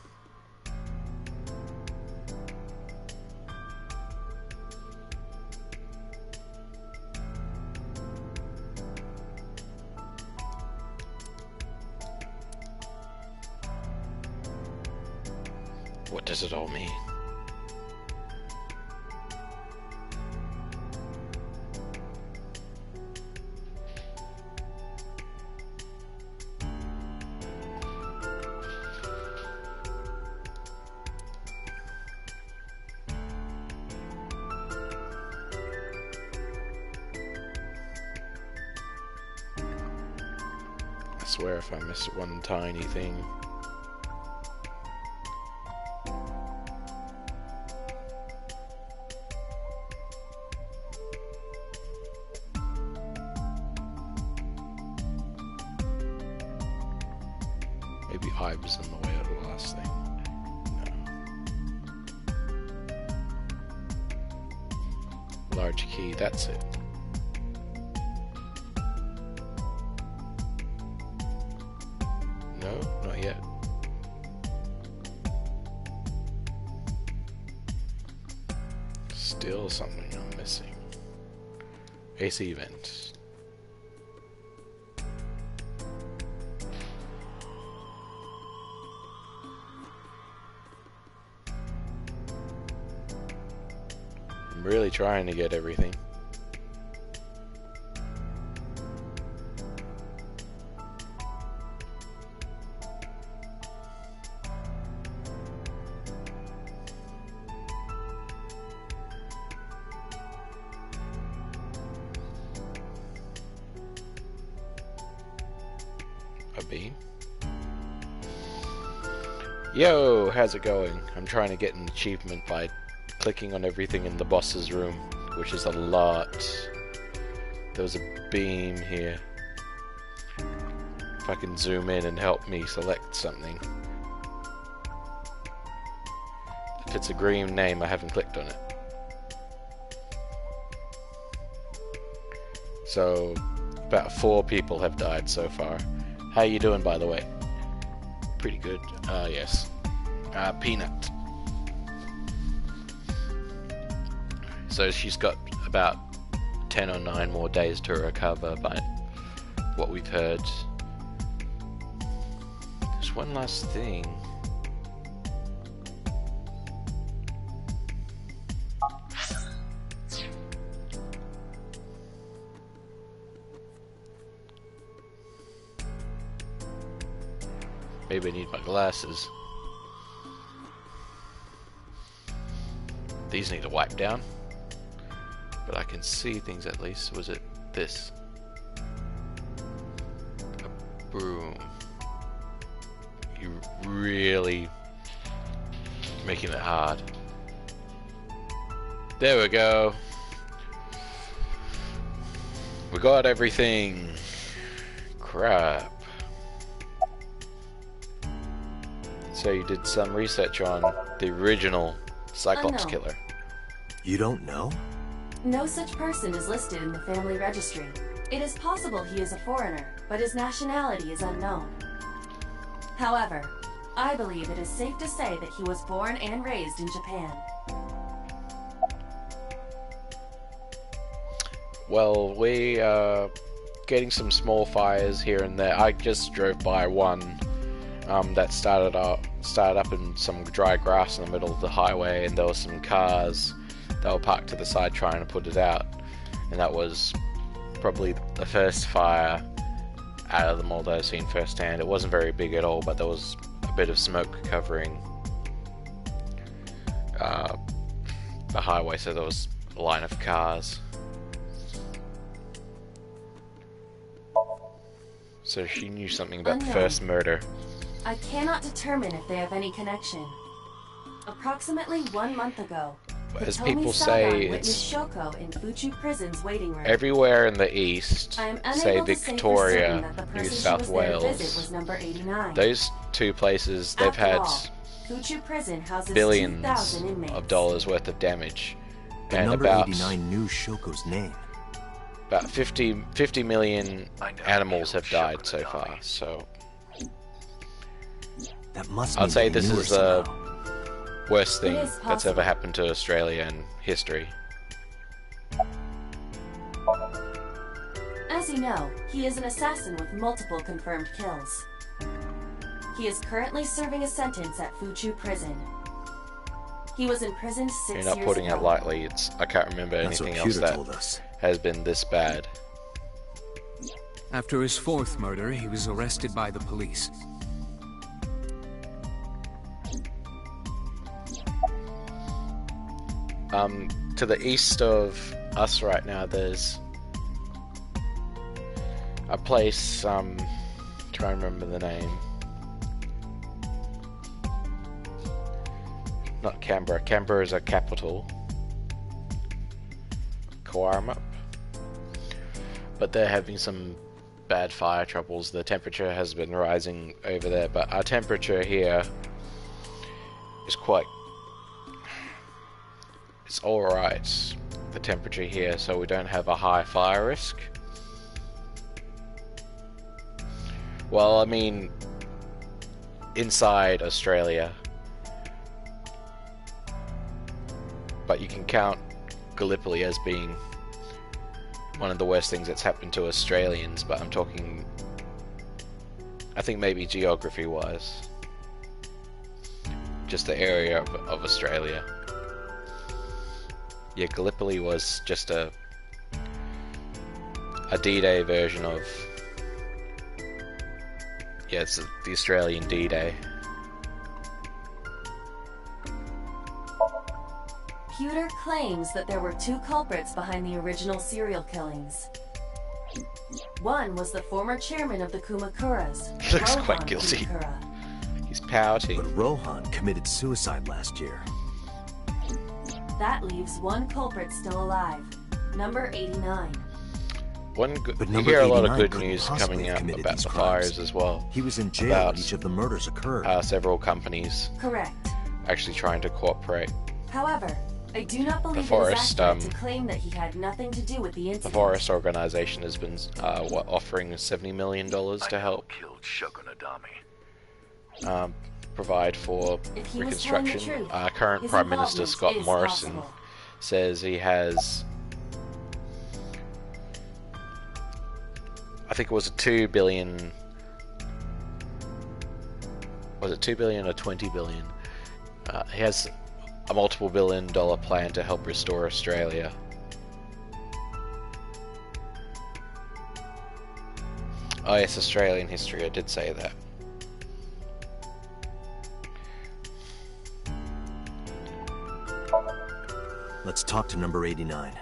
What does it all mean? I swear if I miss one tiny thing. Maybe I was in the way of the last thing. No. Large key, that's it. No, not yet. Still something I'm missing. AC event. I'm really trying to get everything. A beam? Yo, how's it going? I'm trying to get an achievement by clicking on everything in the boss's room, which is a lot. There was a beam here. If I can zoom in and help me select something. If it's a green name, I haven't clicked on it. So, about 4 people have died so far. How you doing, by the way? Pretty good. Yes. Peanut. So she's got about 10 or 9 more days to recover by what we've heard. There's one last thing. Maybe I need my glasses. These need to wipe down. But I can see things at least. Was it this? A broom. You really making it hard. There we go. We got everything. Crap. So you did some research on the original Cyclops Unknown. killer. You don't know? No such person is listed in the family registry. It is possible he is a foreigner, but his nationality is unknown. However, I believe it is safe to say that he was born and raised in Japan. Well, we are getting some small fires here and there. I just drove by one that started up in some dry grass in the middle of the highway, and there were some cars that were parked to the side trying to put it out, and that was probably the first fire out of them all that I've seen firsthand. It wasn't very big at all, but there was a bit of smoke covering the highway, so there was a line of cars. So she knew something about the first murder. I cannot determine if they have any connection. Approximately 1 month ago, As Hitomi people Sagan say, witnessed it's Shoko in Fuchu Prison's waiting room. everywhere in the east, I am say unable to say for certain Victoria, that the New person she South was there to visit Wales, was number 89. those two places, they've After had all, Fuchu Prison houses billions 2,000 inmates. of dollars worth of damage, The and number about 89 knew Shoko's name. 50 million animals have died so far. So That must I'd mean say they this knew her is the somehow. worst thing It is that's possible. ever happened to Australia in history. As you know, he is an assassin with multiple confirmed kills. He is currently serving a sentence at Fuchu Prison. He was imprisoned 6 You're years not putting ago. it lightly. I can't remember That's what anything else Pewter that told us. has been this bad. After his fourth murder, he was arrested by the police. To the east of us right now, there's a place, trying to remember the name. Not Canberra. Canberra is a capital. Coarmup. But they're having some bad fire troubles. The temperature has been rising over there, but our temperature here is quite... It's alright, the temperature here, so we don't have a high fire risk. Well, I mean, inside Australia. But you can count Gallipoli as being one of the worst things that's happened to Australians, but I'm talking, I think maybe geography-wise. Just the area of Australia. Yeah, Gallipoli was just a D-Day version of... Yeah, it's the Australian D-Day. Pewter claims that there were 2 culprits behind the original serial killings. One was the former chairman of the Kumakuras, Looks Rohan quite guilty. Kumakura. He's pouting. But Rohan committed suicide last year. That leaves 1 culprit still alive, number 89. But You number hear a lot of 89 good couldn't news possibly coming have out committed about these the crimes. fires as well. He was in jail About when each of the murders occurred. Several companies Correct. actually trying to cooperate. However, I do not believe it forest, is accurate to claim that he had nothing to do with the The incident. Forest Organization has been offering $70 million to help provide for If he was telling the reconstruction. truth, Current his Prime Minister involvement Scott is Morrison possible. says he has, I think it was a 2 billion, was it 2 billion or 20 billion? He has a multiple $billion plan to help restore Australia. Oh yes, Australian history, I did say that. Let's talk to number 89.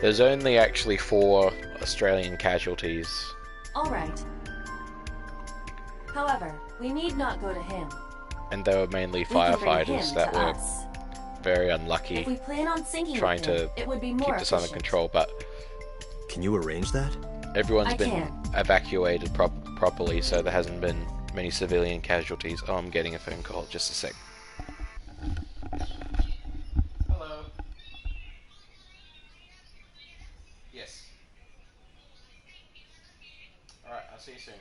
There's only actually 4 Australian casualties. Alright. However, we need not go to him. And they were mainly We can bring firefighters him that to were us. very If unlucky we plan on sinking trying with him, to it would be keep more this under efficient. control, but Can you arrange that? everyone's I been can. evacuated properly, so there hasn't been many civilian casualties. Oh, I'm getting a phone call, just a sec. Hello. Yes. Alright, I'll see you soon.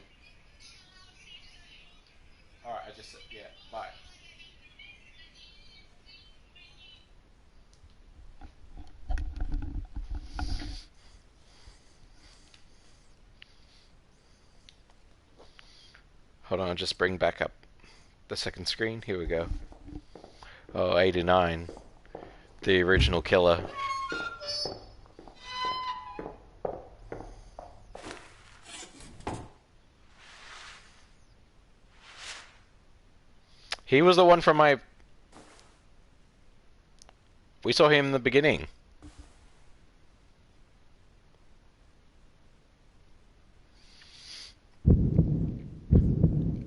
Alright, yeah, bye. Hold on, I'll just bring back up the second screen. Here we go. Oh, 89. The original killer. He was the one from my... We saw him in the beginning.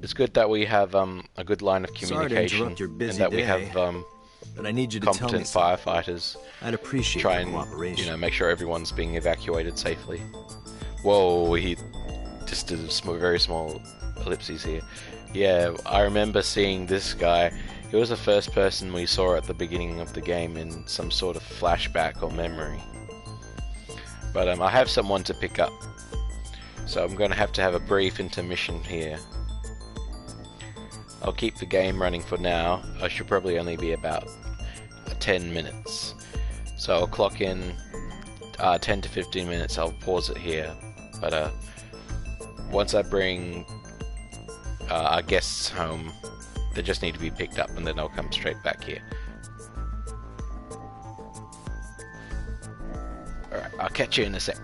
It's good that we have a good line of communication, Sorry to interrupt your busy and that we day, have but I need you to tell me competent something. firefighters. I'd appreciate try your and cooperation. make sure everyone's being evacuated safely. Whoa, he just did a very small ellipses here. Yeah, I remember seeing this guy. He was the first person we saw at the beginning of the game in some sort of flashback or memory. But I have someone to pick up, so I'm going to have a brief intermission here. I'll keep the game running for now. I should probably only be about 10 minutes. So I'll clock in 10 to 15 minutes. I'll pause it here. But once I bring our guests home, they just need to be picked up, and then I'll come straight back here. Alright, I'll catch you in a sec.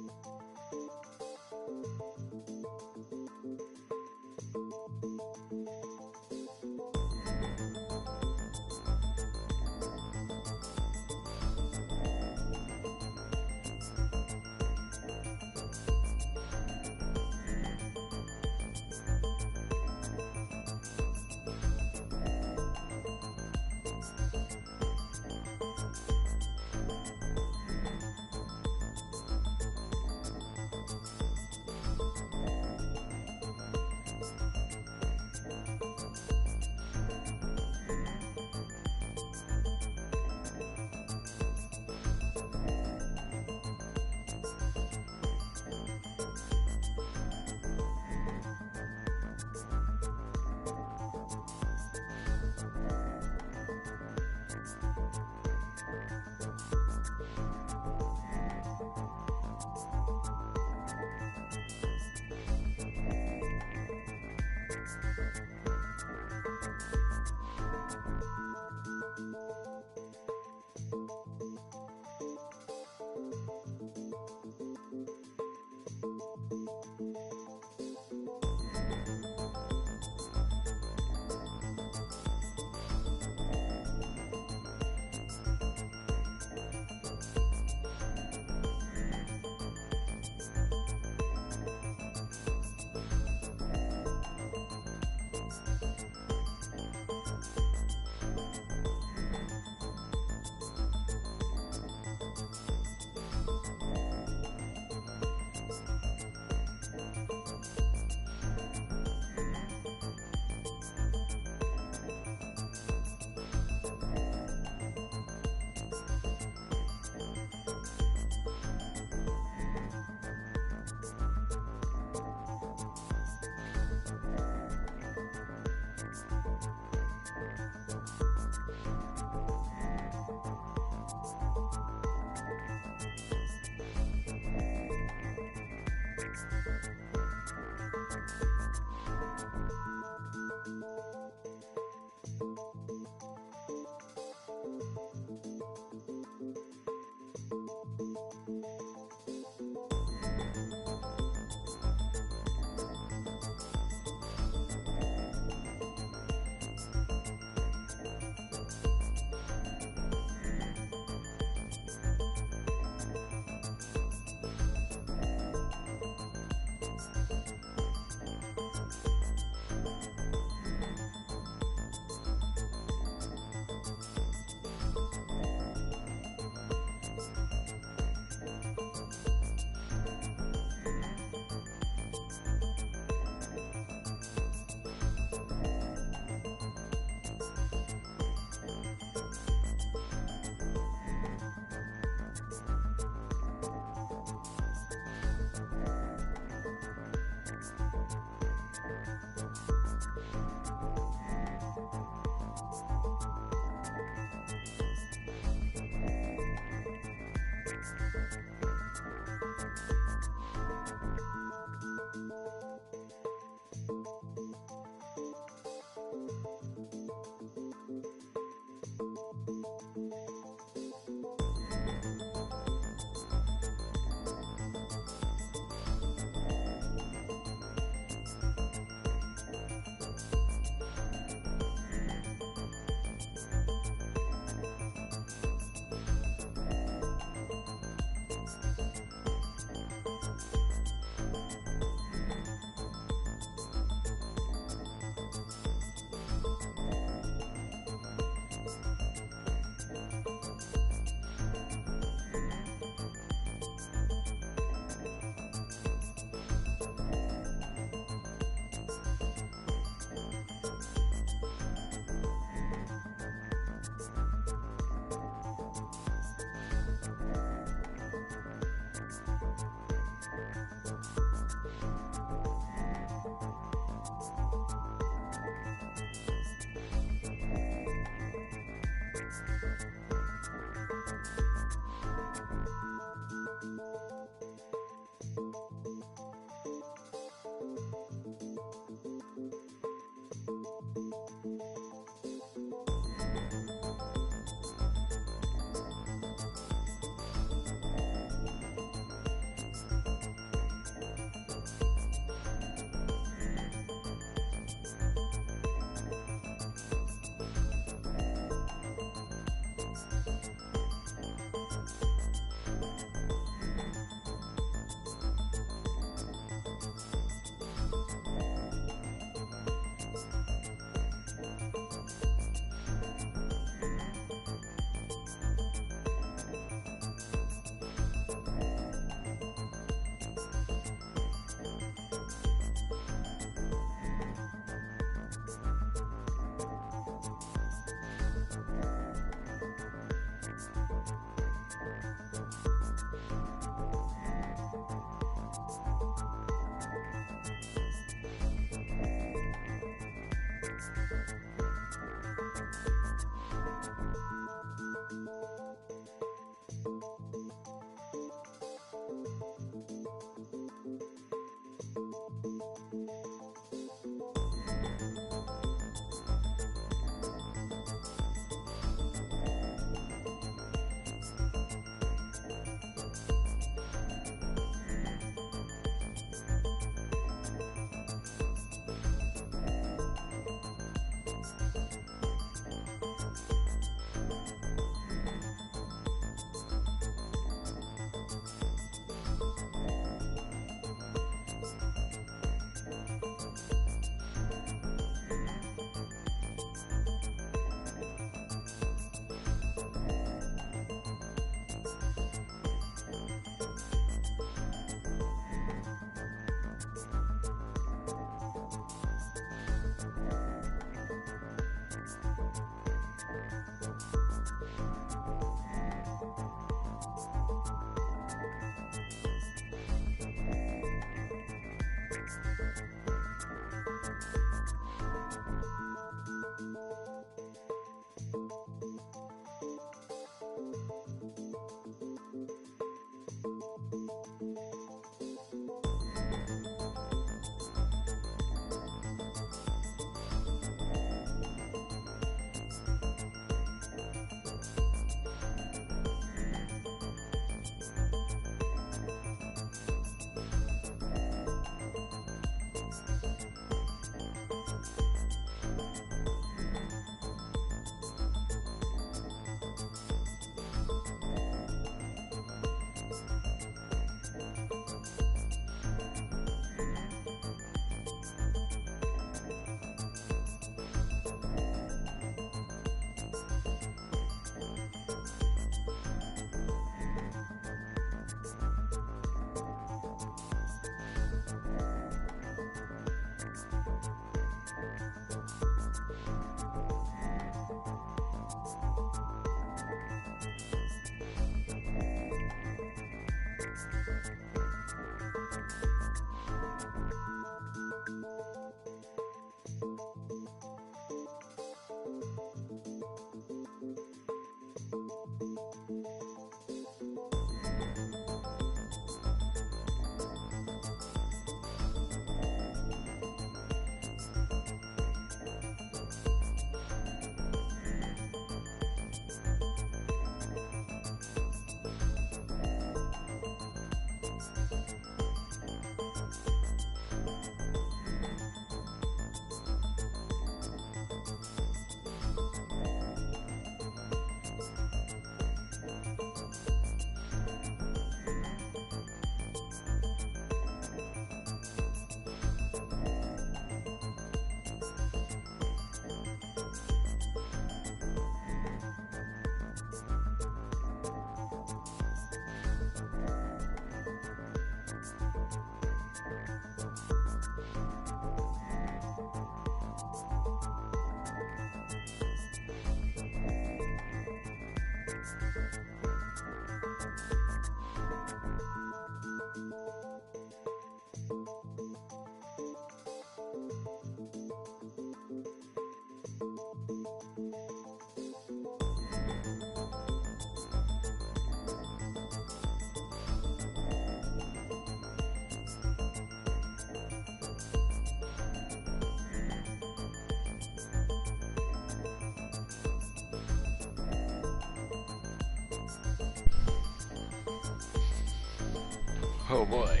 Oh boy.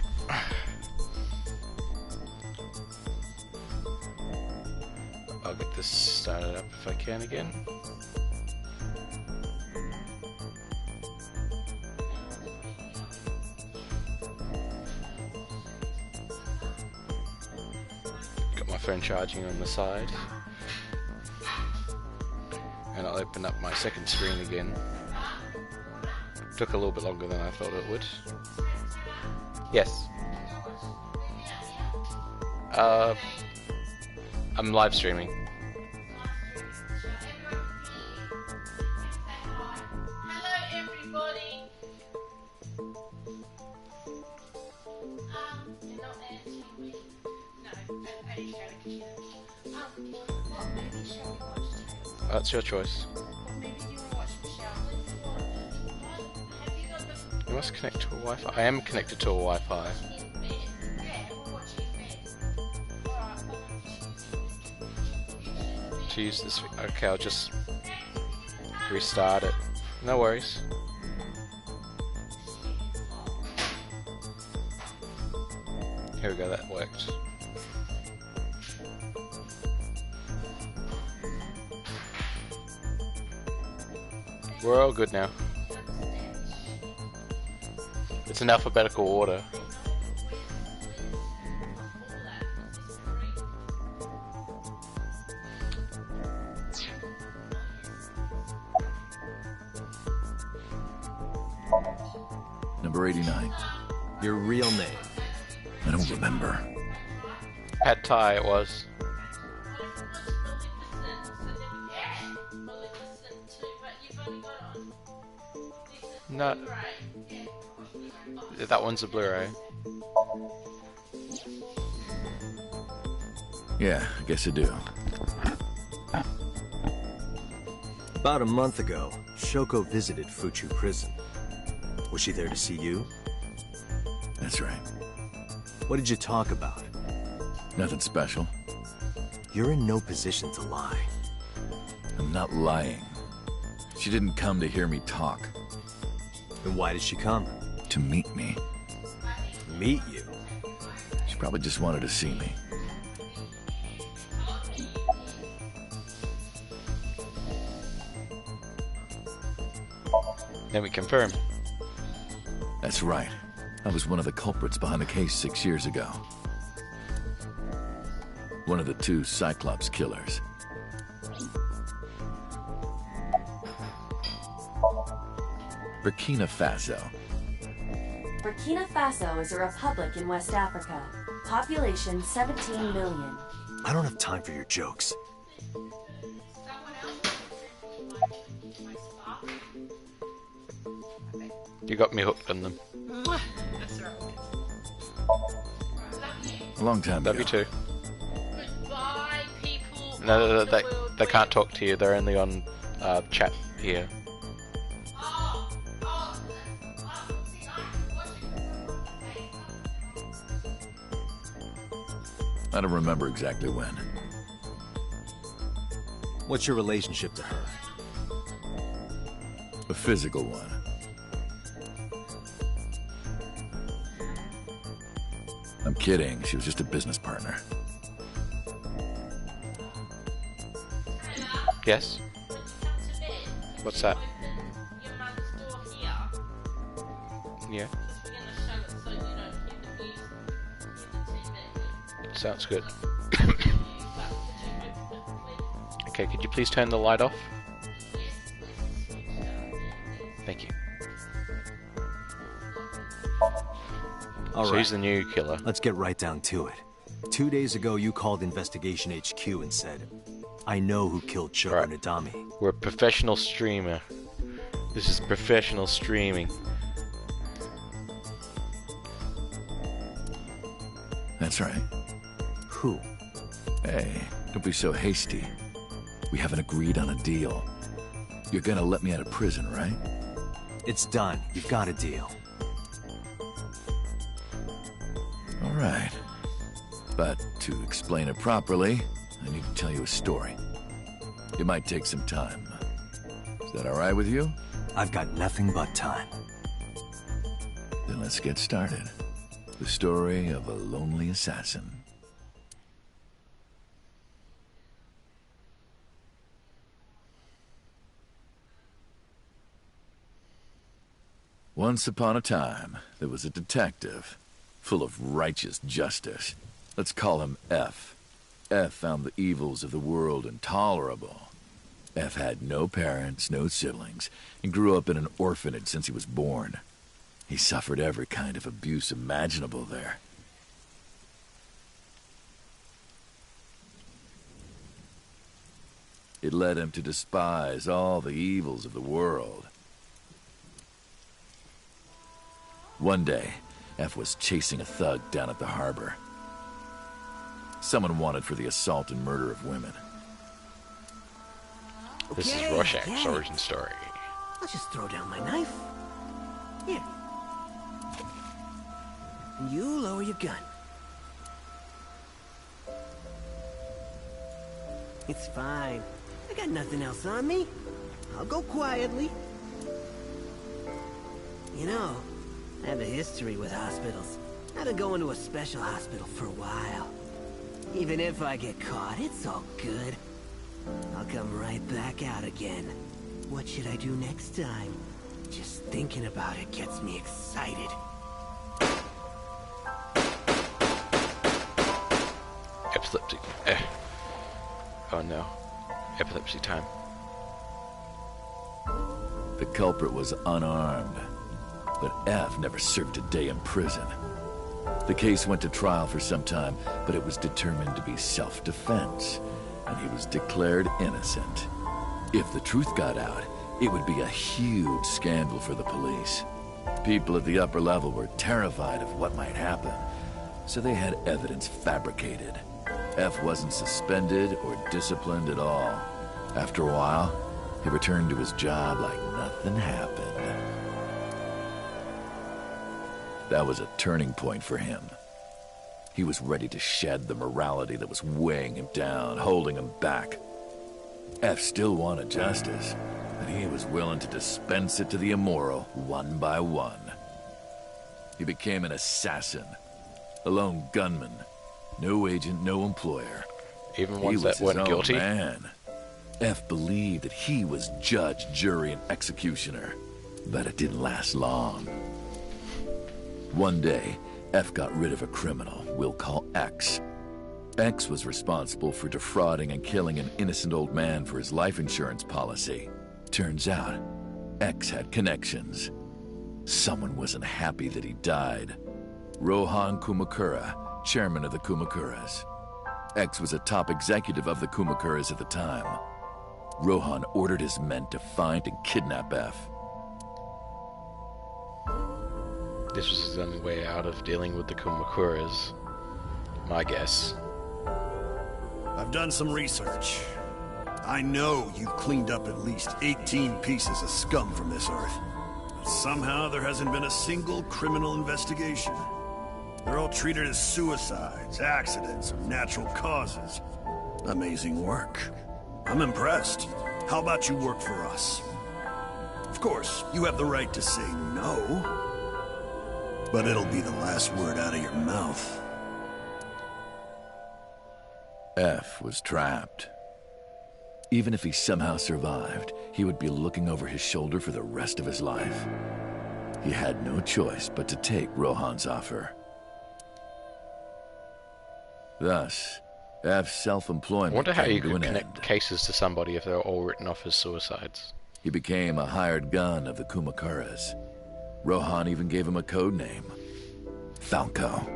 I'll get this started up if I can again. Got my phone charging on the side. And I'll open up my second screen again. Took a little bit longer than I thought it would. Yes. I'm live streaming. Hello everybody. You're not answering me. No, only Sherry. What movie shall we watch today? That's your choice. What movie do you want to watch, Michelle? Have you got the... You must connect to a Wi-Fi. I am connected to a Wi-Fi. To use this. Okay, I'll just restart it. No worries. Here we go, that worked. We're all good now. It's in alphabetical order. Number 89. Your real name? I don't remember. Pad Thai it was. No. That one's a Blu-ray. Yeah, I guess I do. About a month ago, Shoko visited Fuchu Prison. Was she there to see you? That's right. What did you talk about? Nothing special. You're in no position to lie. I'm not lying. She didn't come to hear me talk. Then why did she come? To meet me. Meet you? She probably just wanted to see me. Then we confirm. That's right. I was one of the culprits behind the case 6 years ago. One of the 2 Cyclops killers. Burkina Faso. Burkina Faso is a republic in West Africa. Population 17 million. I don't have time for your jokes. You got me hooked on them. A long time ago. Love you too. Goodbye, people. No, they can't talk to you. They're only on chat here. I don't remember exactly when. What's your relationship to her? A physical one. I'm kidding. She was just a business partner. Yes? What's that? Yeah. Sounds good. Okay, could you please turn the light off? Thank you. All so right. he's the new killer. Let's get right down to it. 2 days ago, you called Investigation HQ and said, I know who killed Shoko Right. Nadami. We're a professional streamer. This is professional streaming. That's right. Who? Hey, don't be so hasty. We haven't agreed on a deal. You're gonna let me out of prison, right? It's done. You've got a deal. All right. But to explain it properly, I need to tell you a story. It might take some time. Is that all right with you? I've got nothing but time. Then let's get started. The story of a lonely assassin. Once upon a time, there was a detective, full of righteous justice. Let's call him F. F found the evils of the world intolerable. F had no parents, no siblings, and grew up in an orphanage since he was born. He suffered every kind of abuse imaginable there. It led him to despise all the evils of the world. One day, F was chasing a thug down at the harbor. Someone wanted for the assault and murder of women. This is Rorschach's origin story. I'll just throw down my knife. Here. And you lower your gun. It's fine. I got nothing else on me. I'll go quietly. You know, I have a history with hospitals. I've been going to a special hospital for a while. Even if I get caught, it's all good. I'll come right back out again. What should I do next time? Just thinking about it gets me excited. Epilepsy. Oh no. Epilepsy time. The culprit was unarmed, but F never served a day in prison. The case went to trial for some time, but it was determined to be self-defense, and he was declared innocent. If the truth got out, it would be a huge scandal for the police. People at the upper level were terrified of what might happen, so they had evidence fabricated. F wasn't suspended or disciplined at all. After a while, he returned to his job like nothing happened. That was a turning point for him. He was ready to shed the morality that was weighing him down, holding him back. F still wanted justice, and he was willing to dispense it to the immoral one by one. He became an assassin, a lone gunman, no agent, no employer. Even ones that weren't guilty? Man. F believed that he was judge, jury, and executioner, but it didn't last long. One day, F got rid of a criminal we'll call X. X was responsible for defrauding and killing an innocent old man for his life insurance policy. Turns out, X had connections. Someone wasn't happy that he died. Rohan Kumakura, chairman of the Kumakuras. X was a top executive of the Kumakuras at the time. Rohan ordered his men to find and kidnap F. This was his only way out of dealing with the Kumakuras. My guess. I've done some research. I know you've cleaned up at least 18 pieces of scum from this earth. But somehow there hasn't been a single criminal investigation. They're all treated as suicides, accidents, or natural causes. Amazing work. I'm impressed. How about you work for us? Of course, you have the right to say no. But it'll be the last word out of your mouth. F was trapped. Even if he somehow survived, he would be looking over his shoulder for the rest of his life. He had no choice but to take Rohan's offer. Thus, F's self-employment I wonder how you came to could an connect end. cases to somebody if they're all written off as suicides. He became a hired gun of the Kumakuras. Rohan even gave him a code name, Falco,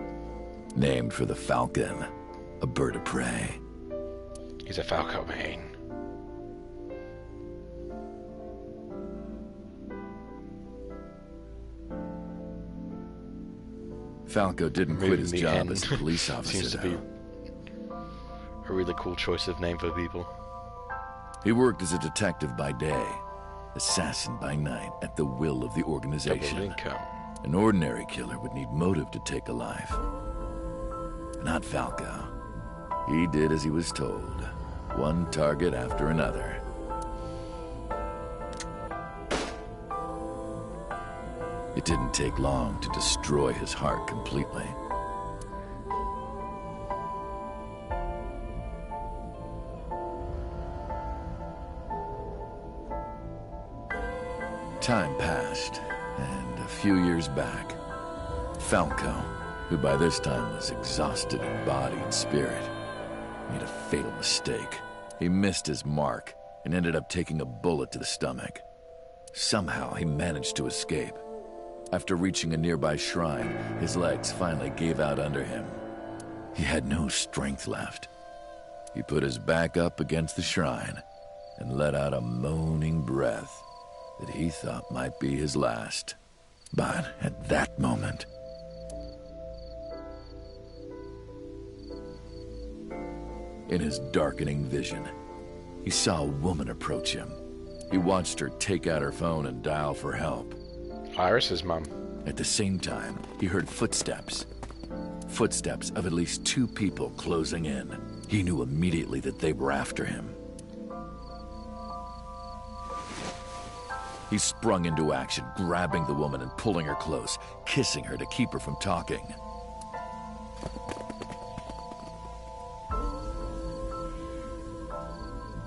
named for the falcon, a bird of prey. He's a Falco main. Falco didn't quit his the job end as a police officer, seems to be a really cool choice of name for people. He worked as a detective by day, assassin by night, at the will of the organization. Double income. An ordinary killer would need motive to take a life. Not Falco. He did as he was told, one target after another. It didn't take long to destroy his heart completely. Time passed, and a few years back, Falco, who by this time was exhausted in body and spirit, made a fatal mistake. He missed his mark and ended up taking a bullet to the stomach. Somehow, he managed to escape. After reaching a nearby shrine, his legs finally gave out under him. He had no strength left. He put his back up against the shrine and let out a moaning breath that he thought might be his last. But at that moment, in his darkening vision, he saw a woman approach him. He watched her take out her phone and dial for help. Iris's mum. At the same time, he heard footsteps. Footsteps of at least 2 people closing in. He knew immediately that they were after him. He sprung into action, grabbing the woman and pulling her close, kissing her to keep her from talking.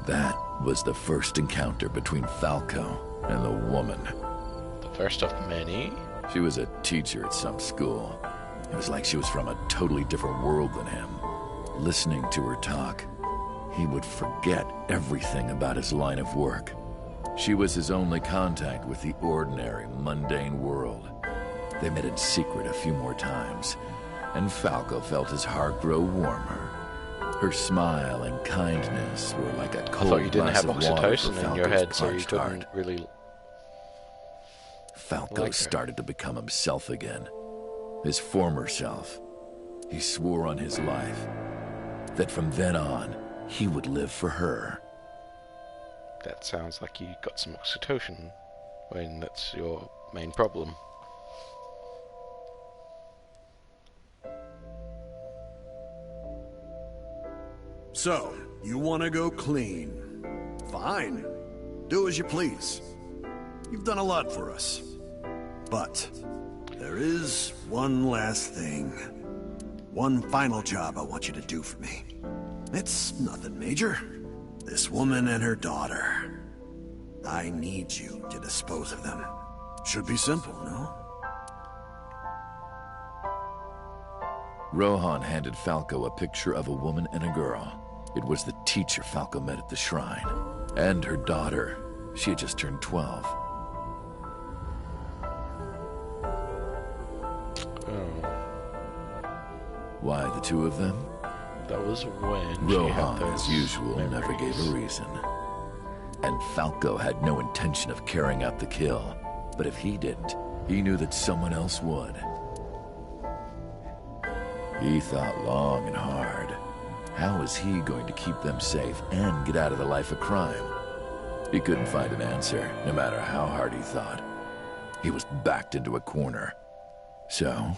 That was the first encounter between Falco and the woman. The first of many? She was a teacher at some school. It was like she was from a totally different world than him. Listening to her talk, he would forget everything about his line of work. She was his only contact with the ordinary, mundane world. They met in secret a few more times, and Falco felt his heart grow warmer. Her smile and kindness were like a cold I thought you didn't glass have of water oxytocin for in your Falco's head, so you parched couldn't heart. really Falco like her. started to become himself again. His former self. He swore on his life that from then on, he would live for her. That sounds like you got some oxytocin when that's your main problem. So, you want to go clean? Fine. Do as you please. You've done a lot for us. But there is one last thing. One final job I want you to do for me. It's nothing major. This woman and her daughter. I need you to dispose of them. Should be simple, no? Rohan handed Falco a picture of a woman and a girl. It was the teacher Falco met at the shrine. And her daughter. She had just turned 12. Why the 2 of them? That was when she had Rohan, those as usual, memories. never gave a reason. And Falco had no intention of carrying out the kill. But if he didn't, he knew that someone else would. He thought long and hard. How was he going to keep them safe and get out of the life of crime? He couldn't find an answer, no matter how hard he thought. He was backed into a corner. So,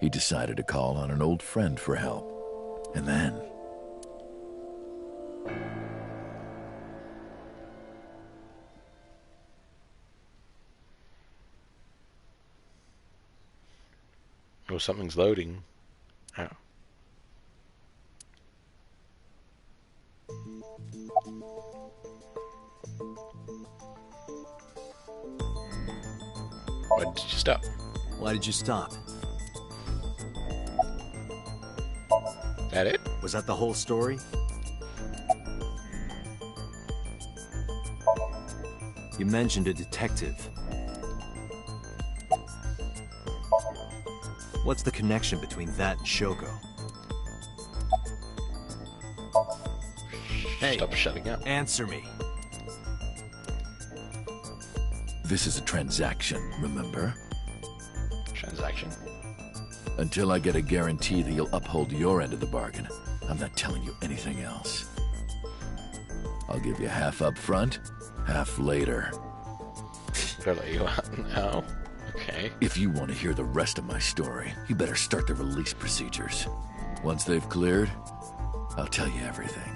he decided to call on an old friend for help. And then... Oh, something's loading. Oh. Why did you stop? Why did you stop? That it? Was that the whole story? You mentioned a detective. What's the connection between that and Shoko? Hey, stop shutting up. Answer me. This is a transaction, remember? Transaction? Until I get a guarantee that you'll uphold your end of the bargain, I'm not telling you anything else. I'll give you half up front, half later. Gotta let you out now. Okay. If you want to hear the rest of my story, you better start the release procedures. Once they've cleared, I'll tell you everything.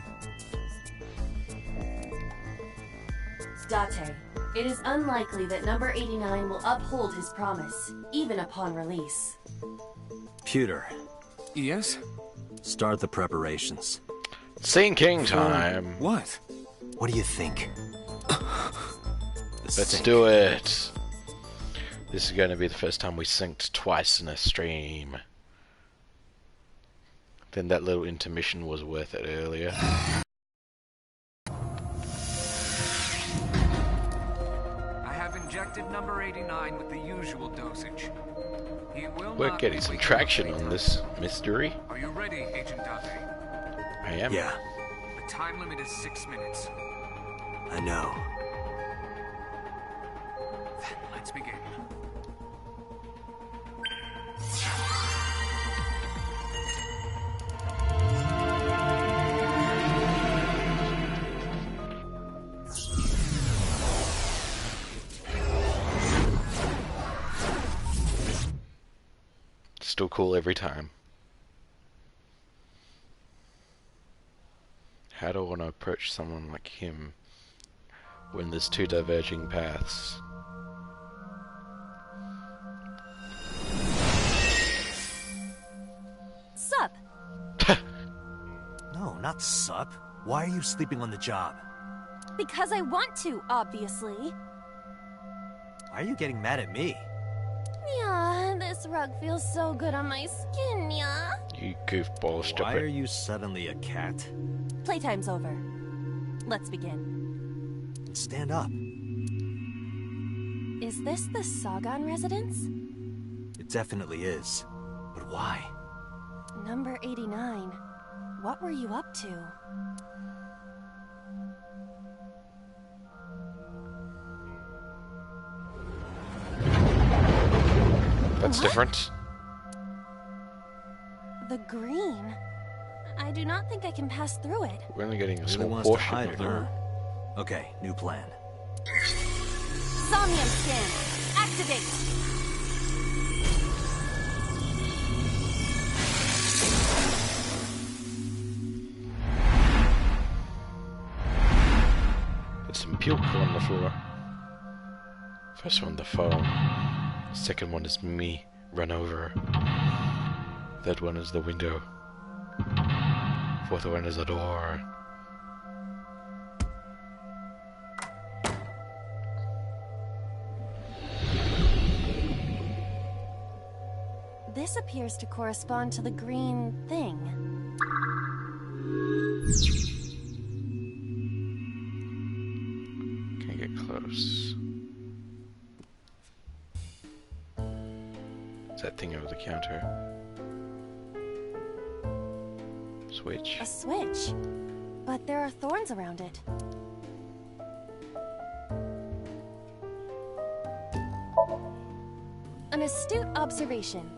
Date, it is unlikely that number 89 will uphold his promise, even upon release. Pewter. Yes? Start the preparations. Sinking time. What? What do you think? Let's do it. This is going to be the first time we synced twice in a stream. Then that little intermission was worth it earlier. I have injected number 89 with the usual dosage. He will We're not getting be some waking traction up on later. this mystery. Are you ready, Agent Date? I am. Yeah, The time limit is 6 minutes. I know. Then let's begin. Still cool every time. How do I want to approach someone like him when there's two diverging paths? Sup? No, not sup. Why are you sleeping on the job? Because I want to, obviously. Why are you getting mad at me? Yeah, this rug feels so good on my skin, yeah? You goofball, stop Why it. are you suddenly a cat? Playtime's over. Let's begin. Stand up. Is this the Sagan residence? It definitely is. But why? Number 89. What were you up to? That's different. The green? I do not think I can pass through it. We're only getting a Really small wants to portion hide of it, it. huh? Okay, new plan. Somnium scan. Activate. There's some puke on the floor. First one, the phone. Second one is me, run over. Third one is the window. Fourth one is the door. This appears to correspond to the green thing. Can't get close. It's that thing over the counter. Switch. A switch. But there are thorns around it. An astute observation.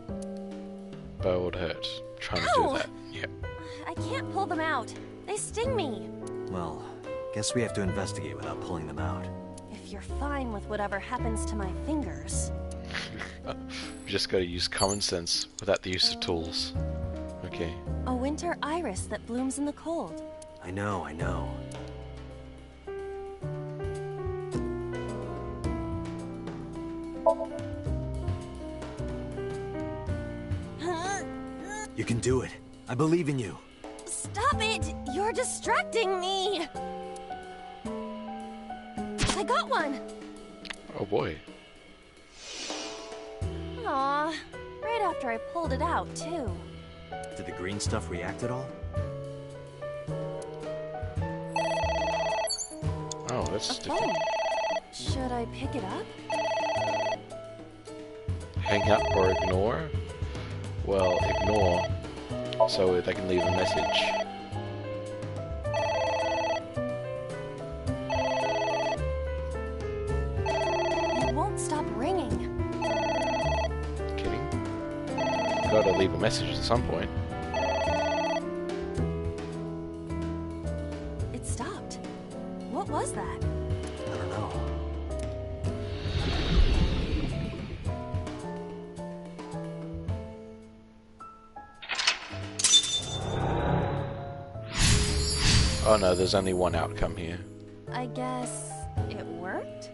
Bow would hurt. Trying to Ow! do that. Yep. I can't pull them out. They sting me. Well, guess we have to investigate without pulling them out. If you're fine with whatever happens to my fingers. You just gotta use common sense without the use of tools. Okay. A winter iris that blooms in the cold. I know, I know. You can do it. I believe in you. Stop it! You're distracting me! I got one! Oh boy. Aw, right after I pulled it out, too. Did the green stuff react at all? Oh, that's A different. phone. Should I pick it up? Hang up or ignore? Well, ignore, so they can leave a message. It won't stop ringing. Kidding? gotta leave a message at some point. It stopped. What was that? I don't know. Oh no, there's only one outcome here. I guess it worked?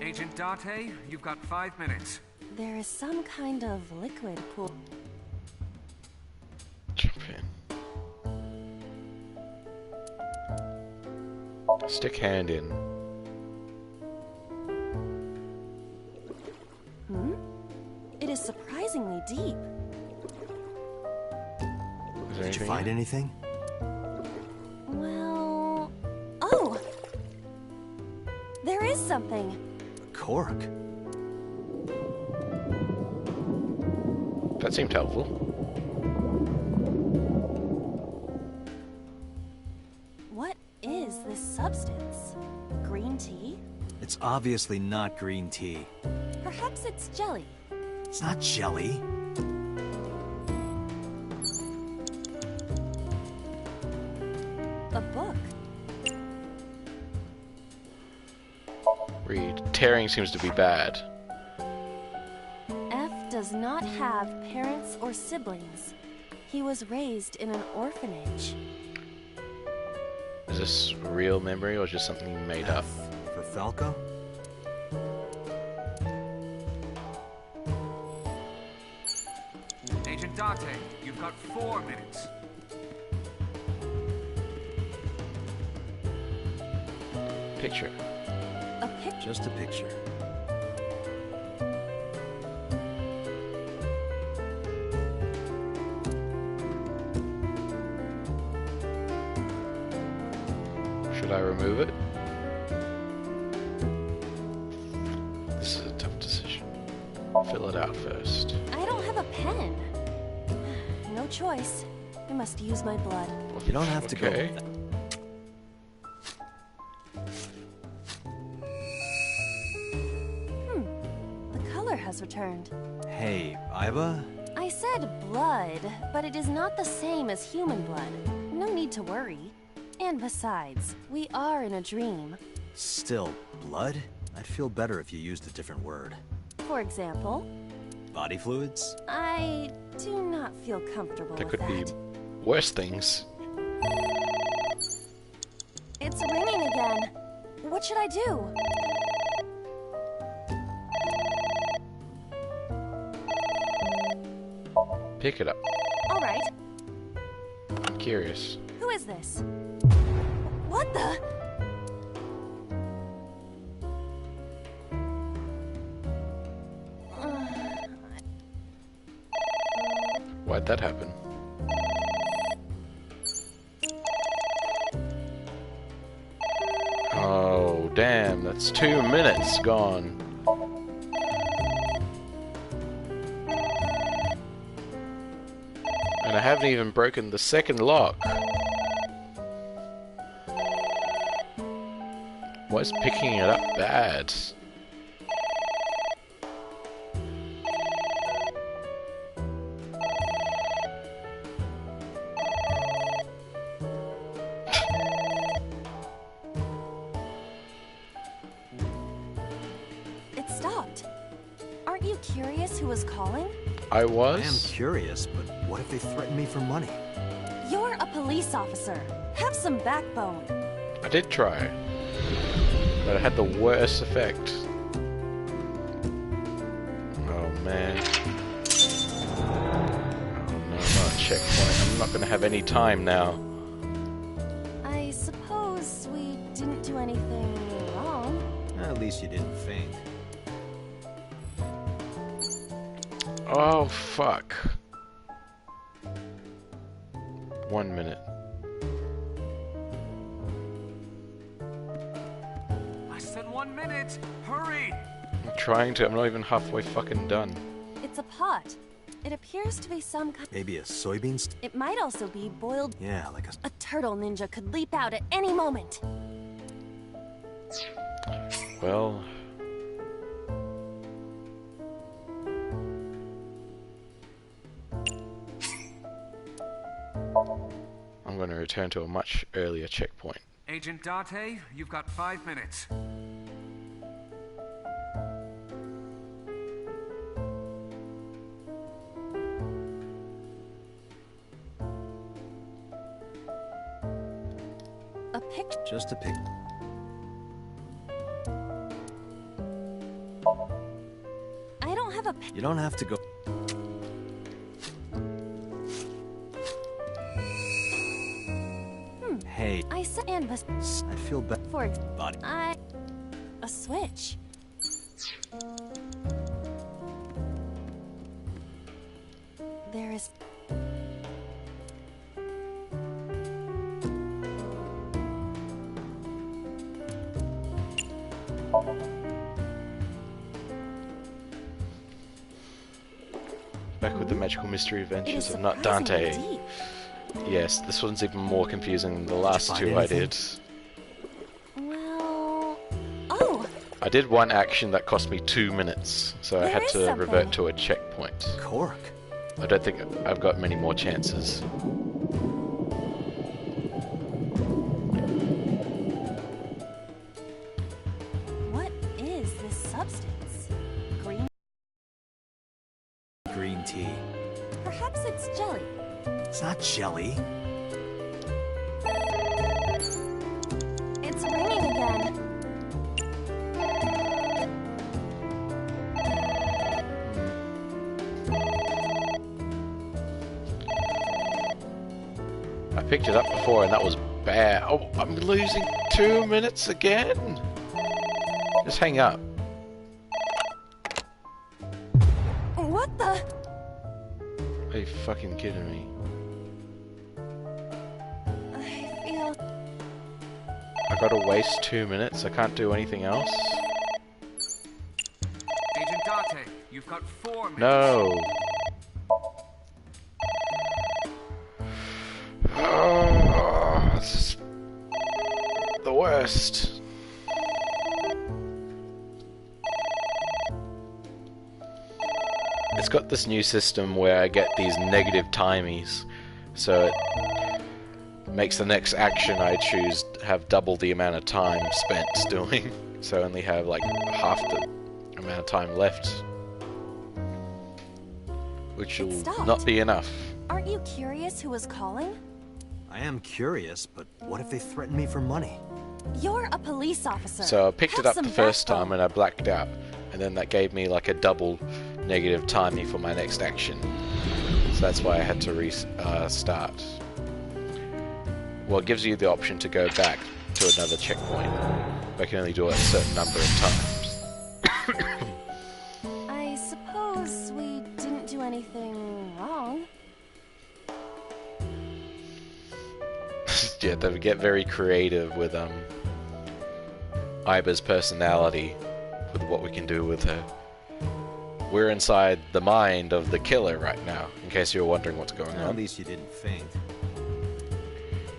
Agent Date, you've got 5 minutes. There is some kind of liquid pool. Jump in. Stick hand in. It is surprisingly deep. Did you find anything? Well... Oh! There is something. A cork. That seemed helpful. What is this substance? Green tea? It's obviously not green tea. Perhaps it's jelly. It's not jelly. A book. Read. Tearing seems to be bad. F does not have parents or siblings. He was raised in an orphanage. Is this a real memory or just something you made up? For Falco? Agent Date, you've got 4 minutes. Picture. A picture? Just a picture. Should I remove it? This is a tough decision. Fill it out first. I don't have a pen. No choice. I must use my blood. You don't have to go. The color has returned. Hey, Iba? I said blood, but it is not the same as human blood. No need to worry. And besides, we are in a dream. Still, blood? I'd feel better if you used a different word. For example? Body fluids? I do not feel comfortable There with could that. be worse things. It's ringing again. What should I do? Pick it up. All right. I'm curious. Who is this? What the? Why'd that happen? Oh, damn, that's 2 minutes gone. And I haven't even broken the second lock. Why is picking it up bad? It stopped. Aren't you curious who was calling? I was? I am curious, but what if they threaten me for money? You're a police officer. Have some backbone. I did try. But it had the worst effect. Oh man. Oh no, not a checkpoint. I'm not gonna have any time now. I suppose we didn't do anything wrong. At least you didn't faint. Oh fuck. 1 minute. I said 1 minute. Hurry! I'm trying to. I'm not even halfway fucking done. It's a pot. It appears to be some kind. Maybe a soybean It might also be boiled. Yeah, like A turtle ninja could leap out at any moment. going to return to a much earlier checkpoint. Agent Date, you've got 5 minutes. A picture? Just a pic. I don't have a You don't have to go. Hey. I said and was. I feel bad. For body. A switch. There is. Back with the Magical Mystery Adventures It is of Not Dante. surprisingly deep. Yes, this one's even more confusing than the last two I did. Well, oh, I did one action that cost me 2 minutes, so I There had is to something. revert to a checkpoint. Cork. I don't think I've got many more chances. what is this substance? Green? Green tea. Perhaps it's jelly. It's not jelly. It's ringing again. I picked it up before and that was bad. Oh, I'm losing 2 minutes again? Just hang up. What the? Are you fucking kidding me? I feel. I gotta waste 2 minutes? I can't do anything else? Agent Date, you've got 4 minutes. No! Oh, this is the worst. It's got this new system where I get these negative timies, so it makes the next action I choose have double the amount of time spent doing, so I only have like half the amount of time left, which will stopped. not be enough. Aren't you curious who was calling? I am curious, but what if they threaten me for money? You're a police officer. So I picked it Have up the some first backbone. time and I blacked out, and then that gave me like a double negative timing for my next action. So that's why I had to restart. Well, it gives you the option to go back to another checkpoint. But I can only do it a certain number of times. I suppose we didn't do anything wrong. Yeah, they get very creative with Iba's personality, with what we can do with her. We're inside the mind of the killer right now, in case you were wondering what's going on. At least you didn't faint.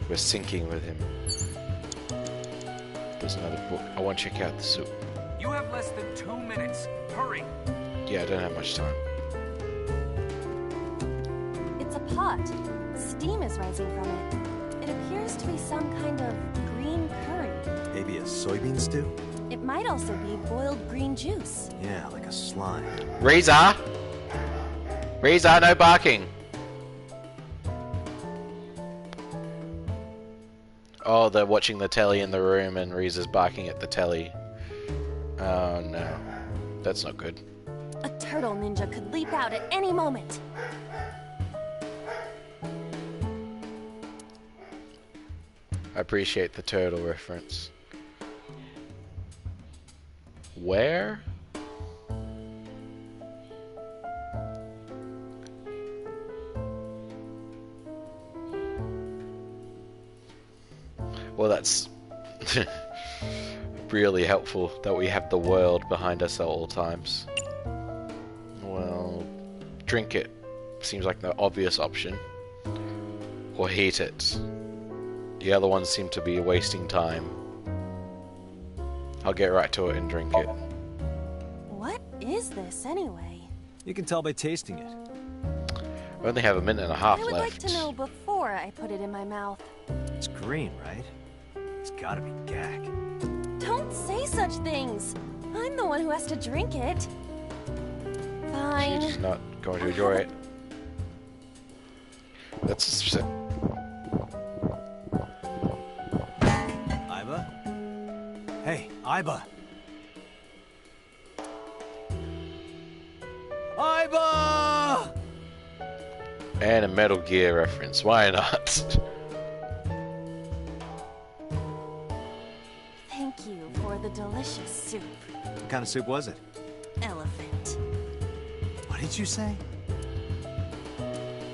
We're syncing with him. There's another book. I want to check out the soup. You have less than 2 minutes. Hurry. Yeah, I don't have much time. It's a pot. Steam is rising from it. It appears to be some kind of green curry. Maybe a soybean stew? It might also be boiled green juice. Yeah, like a slime. Reza! Reza, no barking! Oh, they're watching the telly in the room and Reza's barking at the telly. Oh no. That's not good. A turtle ninja could leap out at any moment. I appreciate the turtle reference. Where? Well, that's really helpful that we have the world behind us at all times. Well, drink it. Seems like the obvious option. Or heat it. The other ones seem to be wasting time. I'll get right to it and drink it. What is this anyway? You can tell by tasting it. I only have a minute and a half I would left. like to know before before I put it in my mouth. It's green, right? It's gotta be gag. Don't say such things. I'm the one who has to drink it. Fine. She's not going to enjoy it. That's just... Iba? Hey, Iba! Iba! And a Metal Gear reference. Why not? Thank you for the delicious soup. What kind of soup was it? Elephant. What did you say?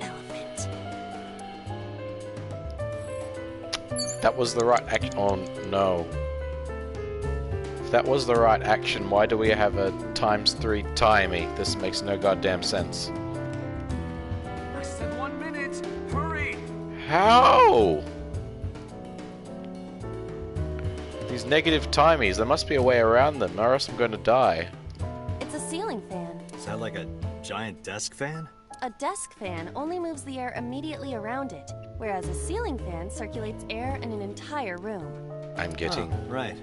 Elephant. That was the right action. Oh no. If that was the right action, why do we have a ×3 timey? This makes no goddamn sense. Less than 1 minute. Hurry! How? These negative timies, there must be a way around them, or else I'm going to die. It's a ceiling fan. Is that like a giant desk fan? A desk fan only moves the air immediately around it, whereas a ceiling fan circulates air in an entire room. I'm getting right.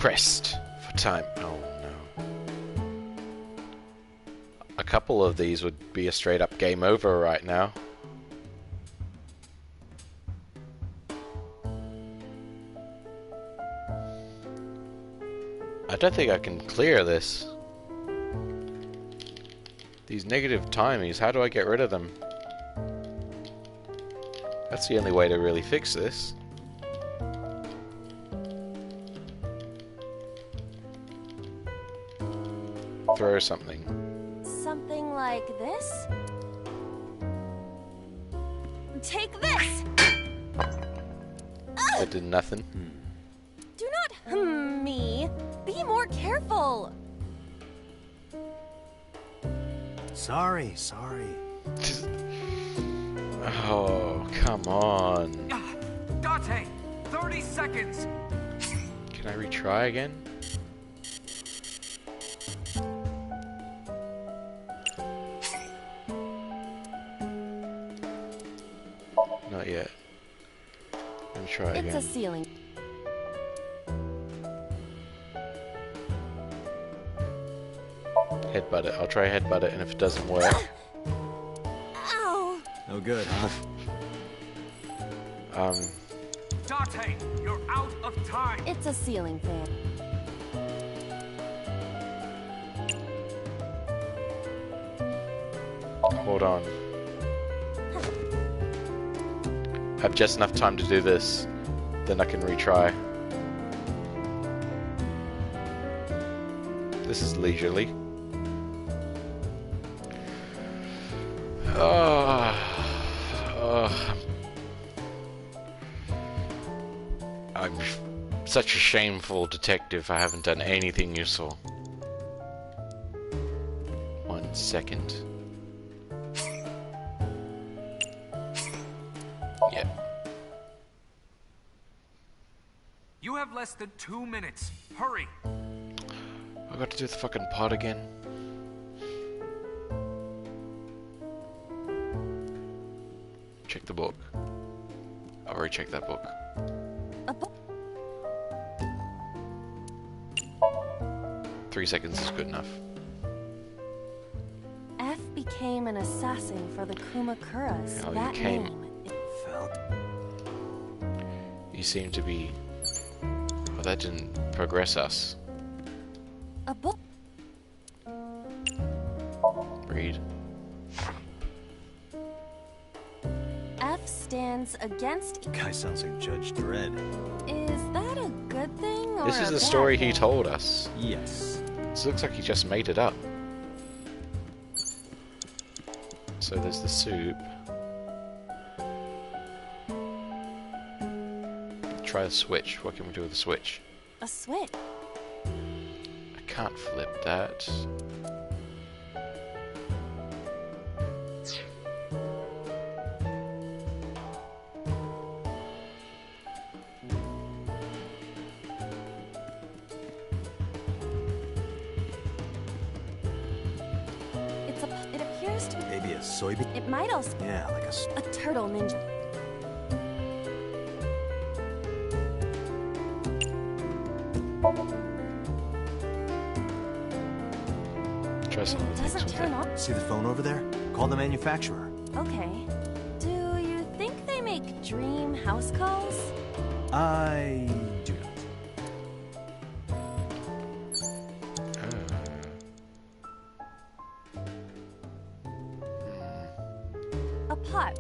pressed for time. Oh no. A couple of these would be a straight up game over right now. I don't think I can clear this. These negative timies, how do I get rid of them? That's the only way to really fix this. Throw something. Something like this? Take this! That did nothing. Do not me. Be more careful. Sorry. Oh, come on. Date, 30 seconds. Can I retry again? Not yet. Let me try again. It's a ceiling. Headbutt it. I'll try headbutt it, and if it doesn't work... Ow! No good, huh? Date, you're out of time. It's a ceiling fan. Hold on. I have just enough time to do this, then I can retry. This is leisurely. I'm such a shameful detective. I haven't done anything useful. 1 second. Yeah. You have less than 2 minutes. Hurry. I got to do the fucking pod again. Check the book. I've already checked that book. A book? 3 seconds is good enough. F became an assassin for the Kumakuras. Oh, that you came. name. You seem to be... Oh, that didn't progress us. A book? Read. F stands against... Guy sounds like Judge Dredd. Is that a good thing or This is a the bad story thing? he told us. Yes. This looks like he just made it up. So there's the soup. Try the switch. What can we do with the switch? A switch? I can't flip that. It appears just... Maybe a soybean? It might also... Yeah, like a turtle ninja. Try some other things Doesn't with turn it. on. See the phone over there? Call the manufacturer. Okay. Do you think they make dream house calls? I do not. A pot.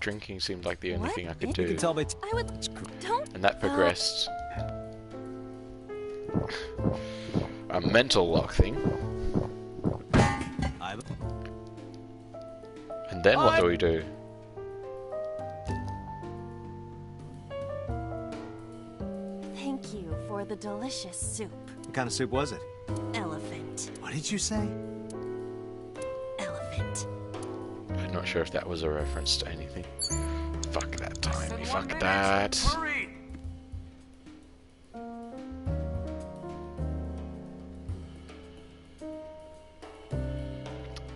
Drinking seemed like the only What? thing I could You do. can tell by... I would... Don't... And that progressed. A mental lock thing. And then what do we do? Thank you for the delicious soup. What kind of soup was it? Elephant. What did you say? Elephant. I'm not sure if that was a reference to anything. Fuck that time. Less than 1 Fuck minute. that. Hurry!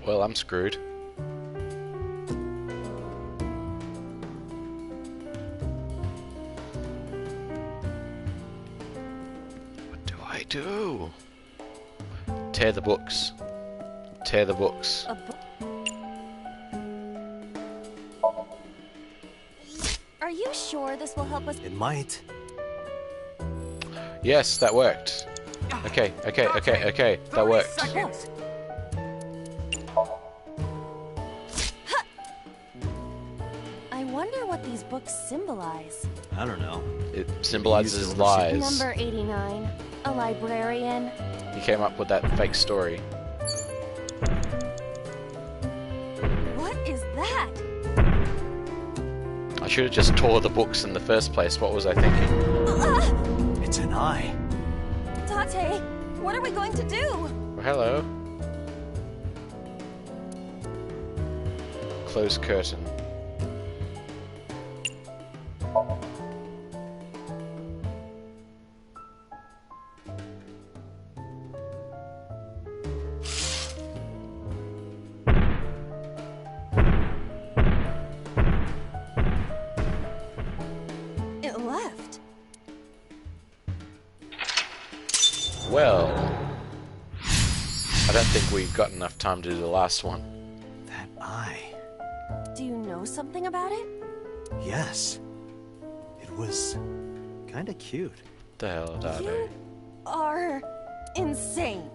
Well, I'm screwed. What do I do? Tear the books. Tear the books. A book? Are you sure this will help us? It might. Yes, that worked. Okay, that worked. I wonder what these books symbolize. I don't know. It symbolizes lies. Number 89, a librarian. He came up with that fake story. What is that? I should have just tore the books in the first place. What was I thinking? It's an eye. Tate, what are we going to do? Oh, hello. Close curtain. It left. Well, I don't think we've got enough time to do the last one. That eye. Do you know something about it? Yes. It was kinda cute. The hell did I do? You are insane.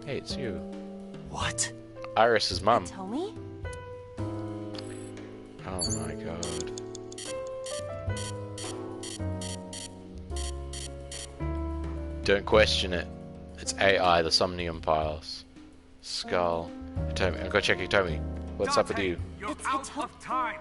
Hey, it's you. What? Iris's mum. Tommy? Oh my god. Don't question it. It's AI, the Somn-EYE-um files. Skull. Hitomi. I'll go check Hitomi. What's up with you? You're out of time.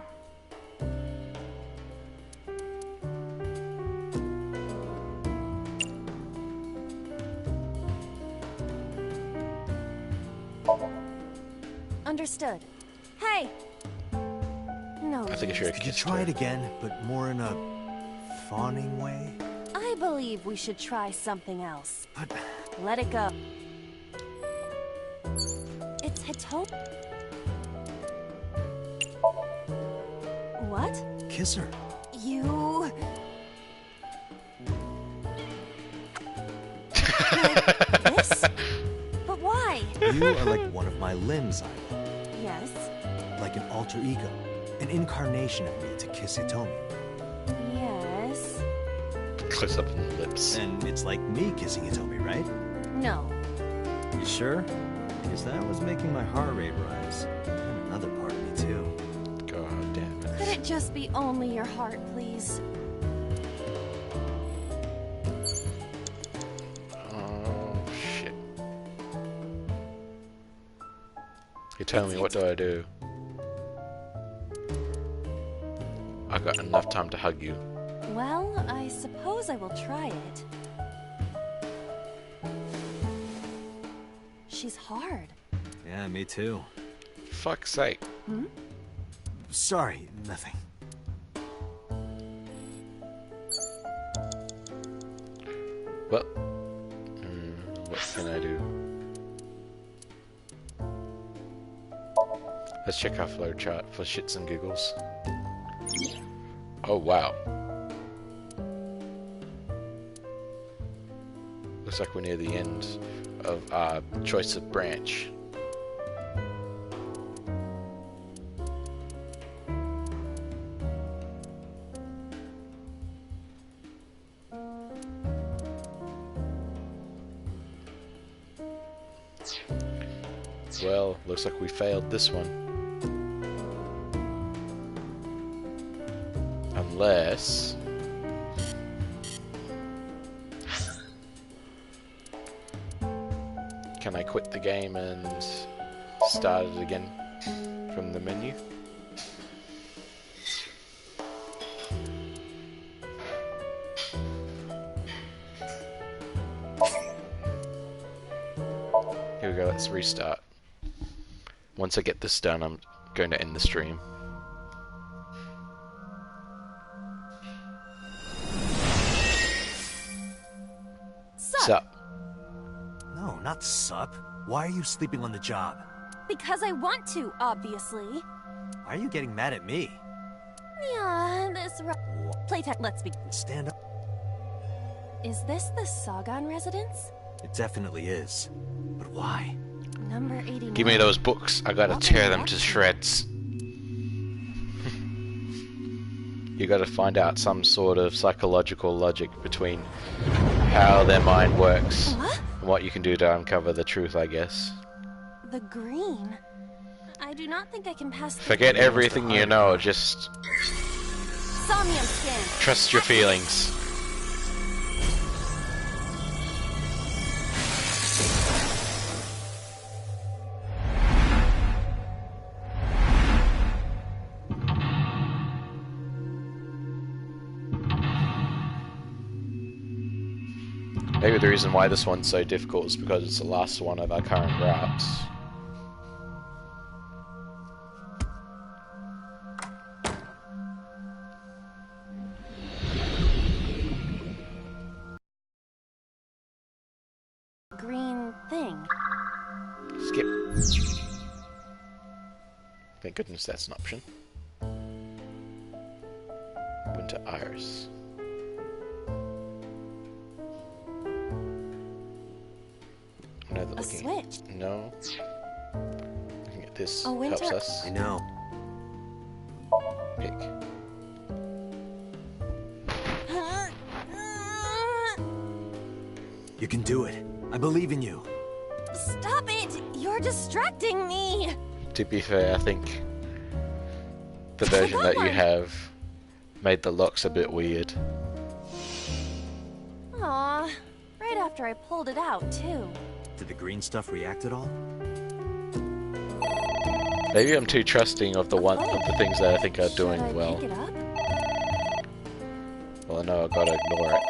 Understood. Hey! No. I think I should have Could you kissed try her. it again, but more in a fawning way? I believe we should try something else. But Let it go. It's Hitomi. What? kiss her. You... This? But why? You are like one of my limbs, Isla. Yes. Like an alter ego. An incarnation of me to kiss Hitomi. Yes. Close up on the lips. And it's like me kissing Hitomi, right? No. You sure? Because that was making my heart rate rise. And another part of me, too. God damn it. Could it just be only your heart, please? Oh, shit. You tell me, what do I do? I got enough time to hug you. Well, I suppose I will try it. she's hard. Yeah, me too. Fuck's sake. Hmm? Sorry, nothing. Well, what can I do? Let's check our flowchart for shits and giggles. Oh wow. Looks like we're near the end of our choice of branch. Well, looks like we failed this one. Unless... Can I quit the game and start it again from the menu? Here we go, let's restart. Once I get this done, I'm going to end the stream. Sup? No, not sup. Why are you sleeping on the job? Because I want to, obviously. Why are you getting mad at me? Yeah, this playtime. Let's be. Stand up. Is this the Sagan residence? It definitely is. But why? Number 89. Give me those books. I gotta tear them to shreds. You gotta find out some sort of psychological logic between how their mind works and what you can do to uncover the truth, I guess. The green. I do not think I can pass. Forget everything you know, just Somn-EYE-um scan. trust your feelings. Maybe the reason why this one's so difficult is because it's the last one of our current routes. Green thing. Skip. Thank goodness that's an option. Winter Iris. No, A switch. No. Looking at this A winter. helps us. I know. Pick. You can do it. I believe in you. Stop it! You're distracting me! To be fair, I think the version that you have made the locks a bit weird. Aw, right after I pulled it out, too. Did the green stuff react at all? Maybe I'm too trusting of the things that I think are doing Should I well. pick it up? Well, I know I've got to ignore it.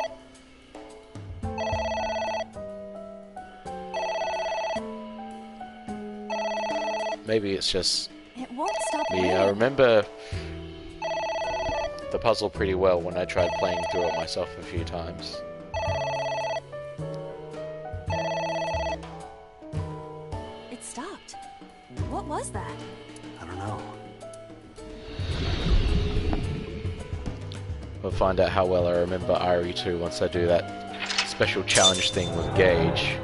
Maybe it's just It won't stop me. raining. I remember the puzzle pretty well when I tried playing through it myself a few times. It stopped. What was that? I don't know. We'll find out how well I remember Irie 2 once I do that special challenge thing with Gage.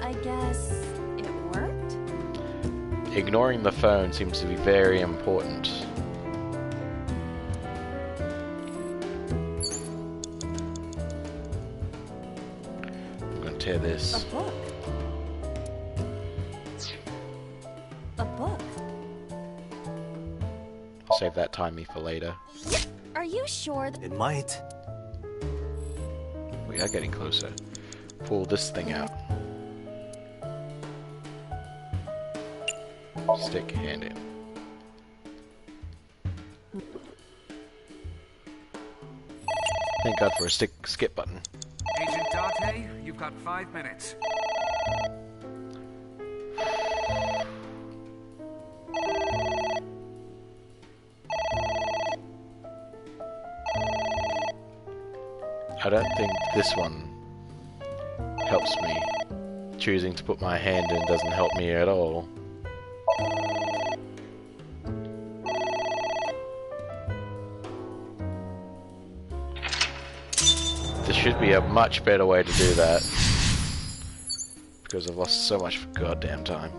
I guess it worked? Ignoring the phone seems to be very important. I'm gonna tear A this. book. A book. I'll save that timey for later. Are you sure It might. We are getting closer. Pull this thing out. Stick hand in. Thank God for a skip button. Agent Date, you've got 5 minutes. I don't think this one helps me. Choosing to put my hand in doesn't help me at all. There should be a much better way to do that. Because I've lost so much goddamn time.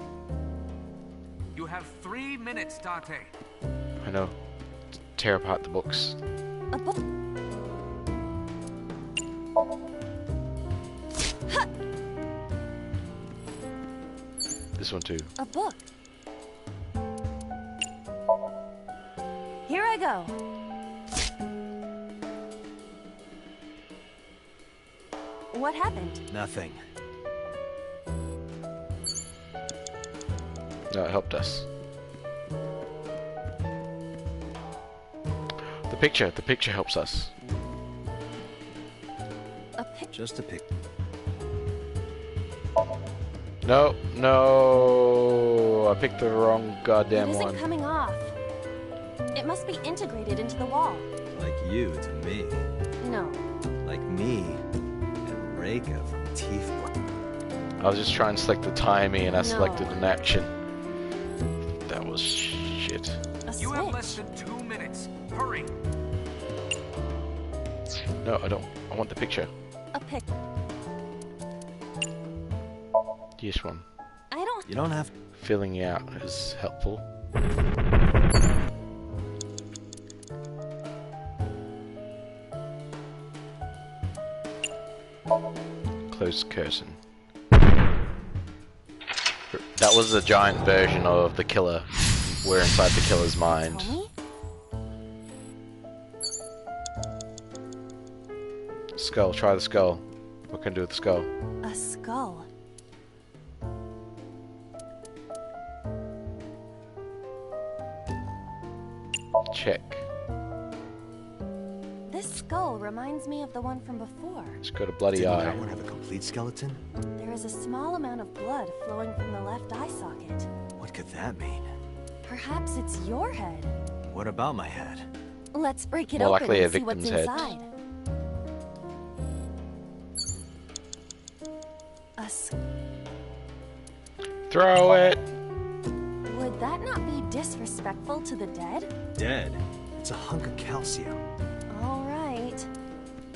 You have 3 minutes, Date. I know. Tear apart the books. A book? This one too. A book. Here I go. What happened? Nothing. No, it helped us. The picture helps us. Just a pic. No, no, I picked the wrong goddamn It isn't one. coming off. It must be integrated into the wall. Like you to me. No. Like me and Reika from Teeth Black. I was just trying to select the timing and I No. selected an action. That was shit. You have less than 2 minutes. Hurry. No, I don't. I want the picture. A pic. This one. I don't. You don't have. Filling out is helpful. Close curtain. That was a giant version of the killer. We're inside the killer's mind. Skull, try the skull. What can I do with the skull? A skull. Check. This skull reminds me of the one from before. It's got a bloody Didn't eye. that one have a complete skeleton? There is a small amount of blood flowing from the left eye socket. What could that mean? Perhaps it's your head. What about my head? Let's break it More open likely a and see what's victim's head. inside. A s- Throw it! Would that not be disrespectful to the dead? Dead. It's a hunk of calcium. All right.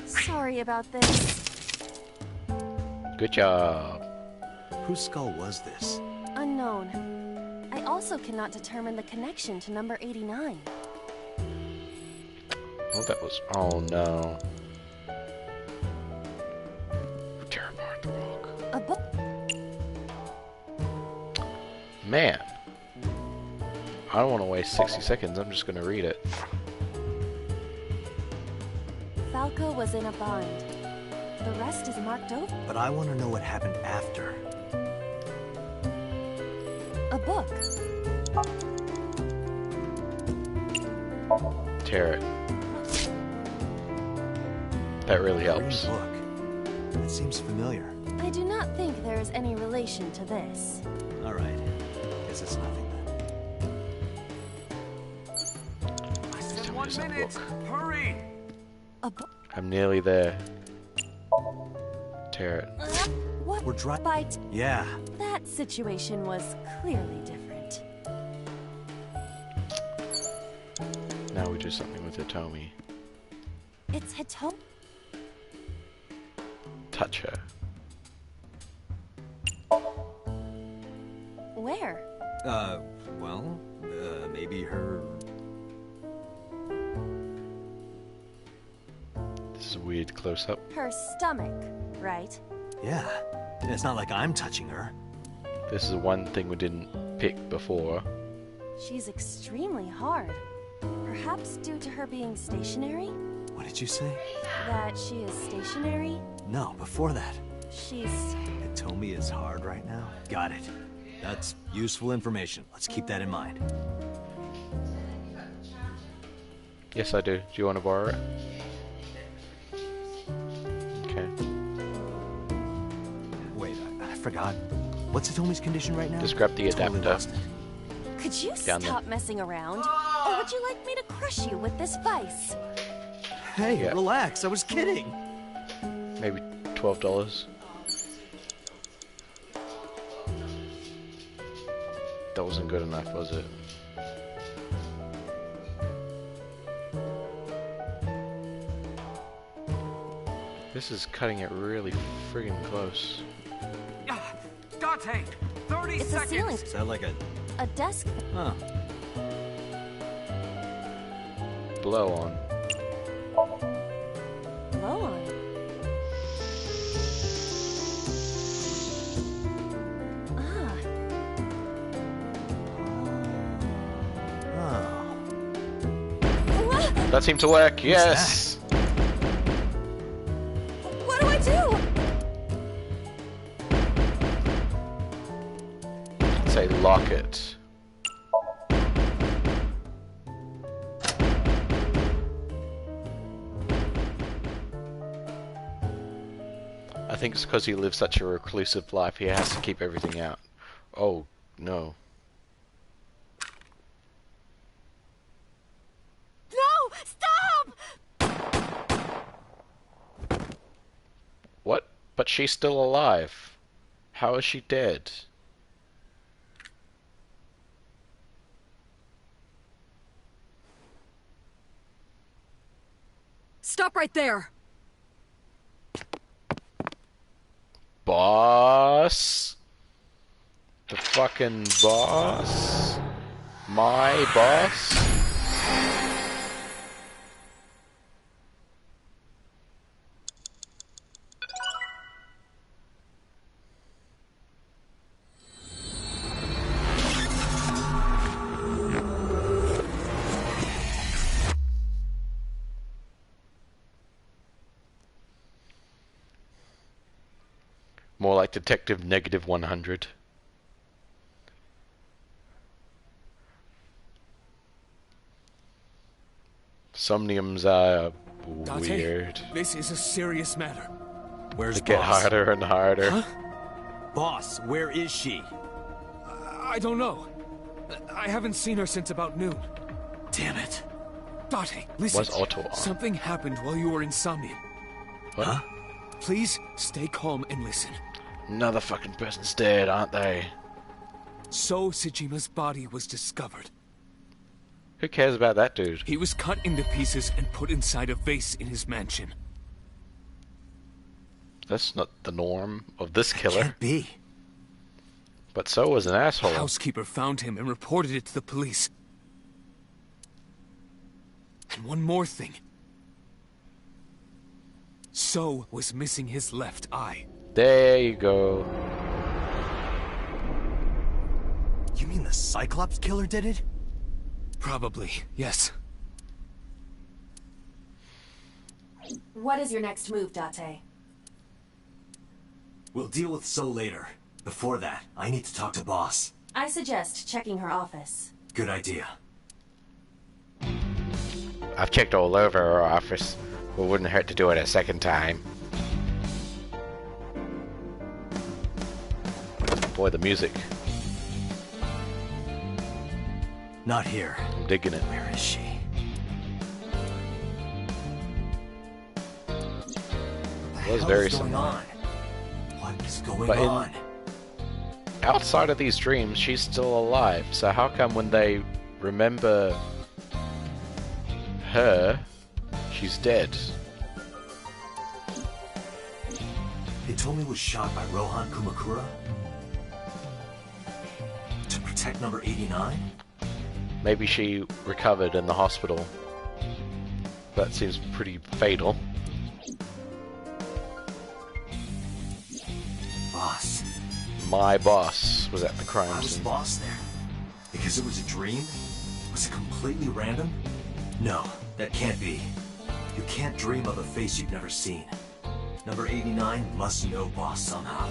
Sorry about this. Good job. Whose skull was this? Unknown. I also cannot determine the connection to number 89. Oh, that was. Oh no. Tear apart the book. A book. Man. I don't want to waste 60 seconds. I'm just going to read it. Falco was in a bind. The rest is marked over. But I want to know what happened after. A book. Tear it. That really helps. Green book. It seems familiar. I do not think there is any relation to this. All right. Guess it's nothing then. I said 1 minute. Hurry. A book. I'm nearly there. Tear it. What? We're dry. Bite. Yeah. That situation was clearly different. Now we do something with Hitomi. It's Hitomi. Touch her. Where? Well, maybe her... This is a weird close-up. Her stomach, right? Yeah. It's not like I'm touching her. This is one thing we didn't pick before. She's extremely hard. Perhaps due to her being stationary? What did you say? That she is stationary? No, before that. She's... Hitomi is hard right now? Got it. That's useful information. Let's keep that in mind. Yes, I do. Do you want to borrow it? Okay. forgot. What's Hitomi's condition right now? Just grab the Totally adapter. lost it. Could you Down stop messing around? Or would you like me to crush you with this vice? Hey, Yeah. relax. I was kidding. Maybe $12. That wasn't good enough, was it? This is cutting it really friggin' close. Dante, 30 It's seconds. a ceiling. Is that like A desk. Huh. Blow on. Blow on. That seemed to work, yes! What do I do? Say lock it. I think it's because he lives such a reclusive life, he has to keep everything out. Oh, no. No! Stop! What? But she's still alive. How is she dead? Stop right there! Boss? The fucking boss? My boss? More like Detective Negative 100. Somniums are Dante, weird. this is a serious matter. Where's They get Boss? harder and harder. Huh? Boss, where is she? I don't know. I haven't seen her since about noon. Damn it. Dante, listen. Was Otto on? Something happened while you were in Somnium. What? Huh? Please stay calm and listen. Another fucking person's dead, aren't they? So Sejima's body was discovered. Who cares about that dude? He was cut into pieces and put inside a vase in his mansion. That's not the norm of this killer. Can't be. But so was an asshole. The housekeeper found him and reported it to the police. And one more thing. So was missing his left eye. There you go. You mean the Cyclops killer did it? Probably, yes. What is your next move, Date? We'll deal with So later. Before that, I need to talk to Boss. I suggest checking her office. Good idea. I've checked all over her office. It wouldn't hurt to do it a second time. Boy, the music. Not here. I'm digging it. Where is she? It was very What's going similar. on? What is going But on? Outside of these dreams, she's still alive. So how come when they remember her, she's dead? Hitomi was shot by Rohan Kumakura? To protect number 89? Maybe she recovered in the hospital. That seems pretty fatal. Boss. My boss was at the crime Why was scene. Boss there? Because it was a dream? Was it completely random? No, that can't be. You can't dream of a face you've never seen. Number 89 must know Boss somehow.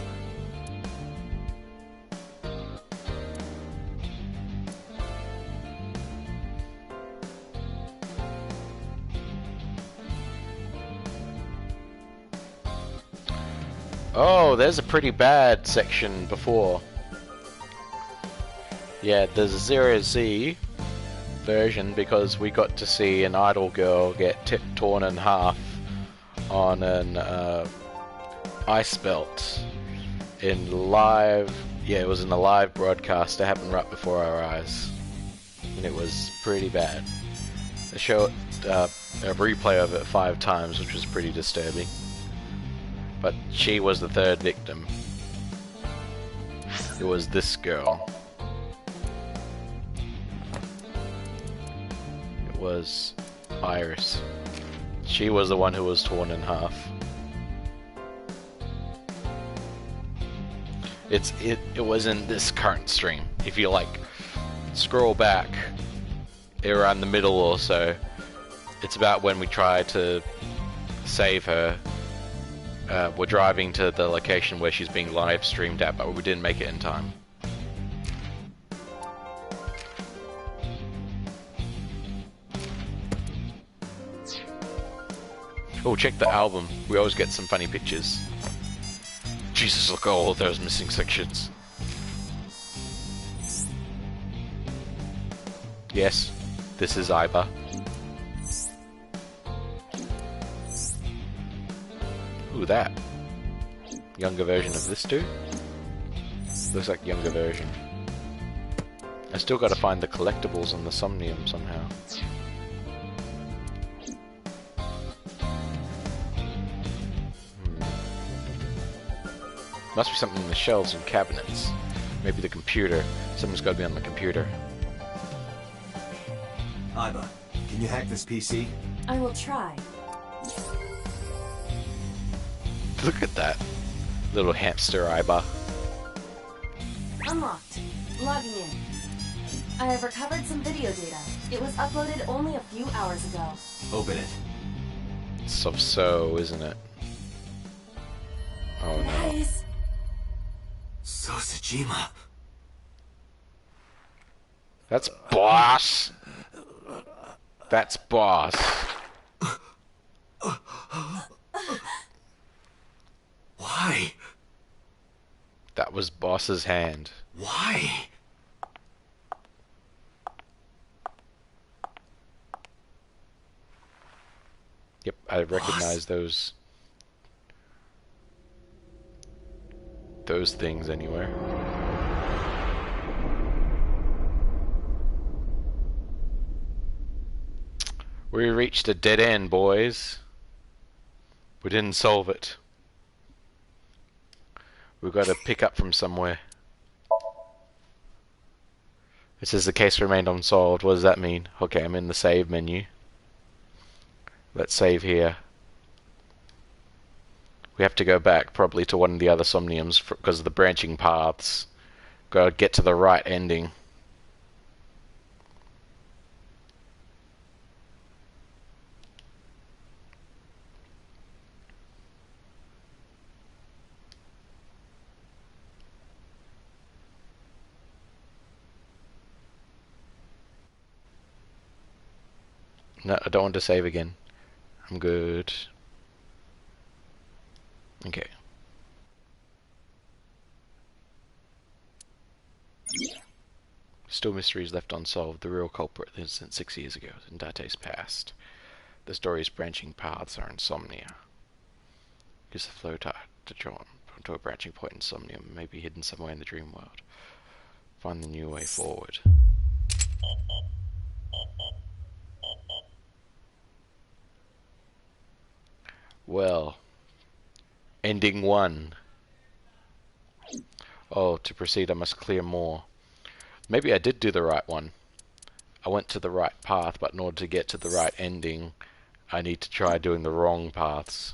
Oh, there's a pretty bad section before. Yeah, there's a 0Z version because we got to see an idol girl get torn in half on an ice belt in live. Yeah, it was in a live broadcast. It happened right before our eyes, and it was pretty bad. They showed a replay of it 5 times, which was pretty disturbing. But she was the 3rd victim. It was this girl. It was Iris. She was the one who was torn in half. It was in this current stream. If you like scroll back around the middle or so, it's about when we try to save her. We're driving to the location where she's being live streamed at, but we didn't make it in time. Oh, check the album. We always get some funny pictures. Jesus, look at all those missing sections. Yes, this is Iba. Ooh, that. Younger version of this dude? Looks like younger version. I still gotta find the collectibles on the Somn-EYE-um somehow. Must be something in the shelves and cabinets. Maybe the computer. Something's gotta be on the computer. Iba, can you hack this PC? I will try. Look at that. Little hamster Iba. Unlocked. Logging in. I have recovered some video data. It was uploaded only a few hours ago. Open it. So, isn't it? Oh no. Nice. Sosajima. That's boss. That's boss. Why? That was boss's hand. Why? Yep, I recognize those things anywhere. We reached a dead end, boys. We didn't solve it. We've got to pick up from somewhere. It says the case remained unsolved. What does that mean? Okay, I'm in the save menu. Let's save here. We have to go back probably to one of the other Somn-EYE-ums because of the branching paths. Gotta get to the right ending. No, I don't want to save again. I'm good. Okay. Still mysteries left unsolved. The real culprit of the incident 6 years ago in Date's past. The story's branching paths are insomnia. Use the flow to draw to a branching point in Somn-EYE may be hidden somewhere in the dream world. Find the new way forward. Well, ending 1. Oh, to proceed I must clear more. Maybe I did do the right one. I went to the right path, but in order to get to the right ending, I need to try doing the wrong paths.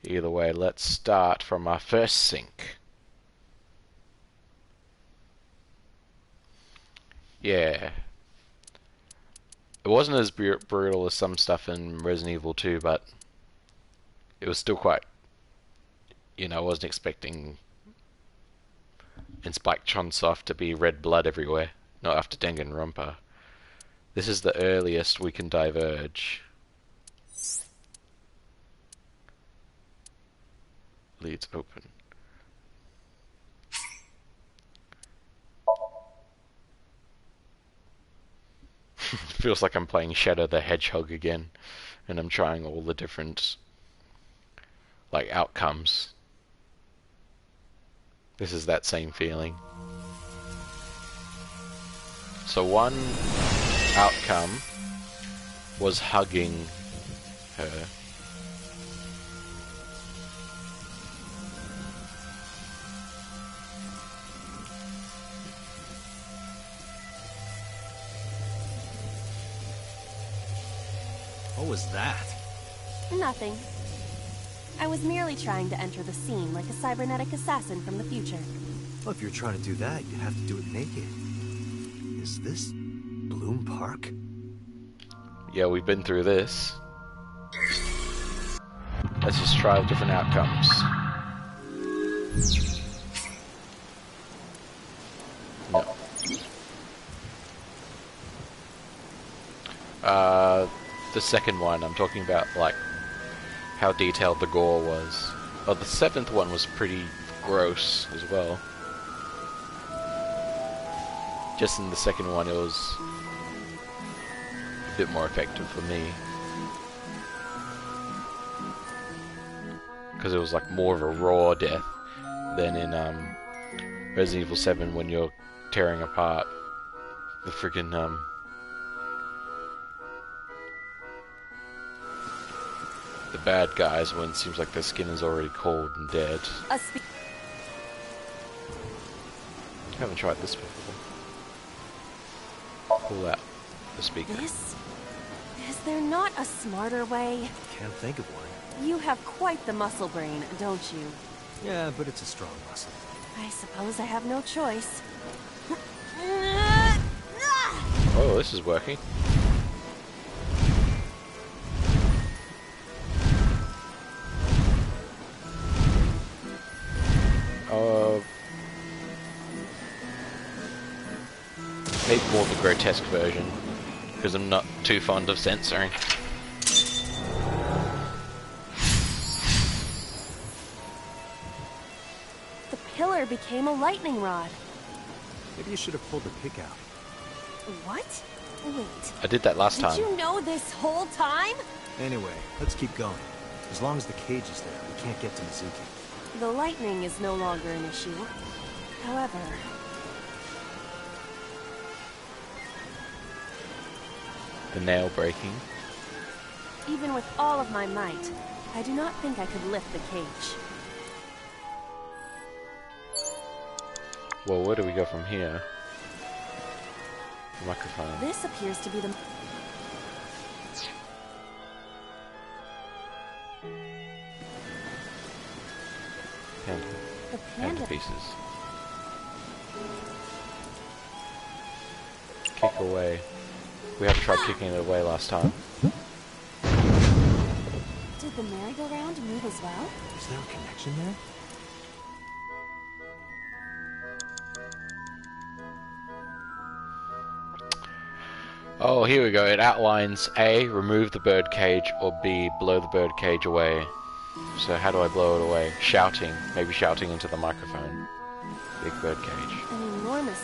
Either way, let's start from our first sink. Yeah. It wasn't as brutal as some stuff in Resident Evil 2, but it was still quite, you know, I wasn't expecting in Spike Chunsoft to be red blood everywhere, not after Danganronpa. This is the earliest we can diverge. Hopefully it's open. Feels like I'm playing Shadow the Hedgehog again, and I'm trying all the different, like, outcomes. This is that same feeling. So one outcome was hugging her. What was that? Nothing. I was merely trying to enter the scene like a cybernetic assassin from the future. Well, if you're trying to do that, you'd have to do it naked. Is this Bloom Park? Yeah, we've been through this. Let's just try different outcomes. No. The second one, I'm talking about, like, how detailed the gore was. Oh, the seventh one was pretty gross as well. Just in the second one, it was a bit more effective for me. Because it was like more of a raw death than in Resident Evil 7 when you're tearing apart the freaking the bad guys when it seems like their skin is already cold and dead. I haven't tried this before. Pull out the speaker. Is there not a smarter way? Can't think of one. You have quite the muscle brain, don't you? Yeah, but it's a strong muscle. I suppose I have no choice. Oh, this is working. Maybe more the grotesque version, because I'm not too fond of censoring. The pillar became a lightning rod. Maybe you should have pulled the pick out. What? Wait. I did that last time. Did you know this whole time? Anyway, let's keep going. As long as the cage is there, we can't get to Mizuki. The lightning is no longer an issue. However... The nail breaking. Even with all of my might, I do not think I could lift the cage. Well, where do we go from here? The microphone. This appears to be the... Panda. The panda. Panda pieces. Kick away. We have tried kicking it away last time. Did the merry-go-round move as well? Is there a connection there? Oh, here we go. It outlines A, remove the bird cage, or B, blow the bird cage away. So how do I blow it away? Shouting. Maybe shouting into the microphone. Big bird cage. An enormous...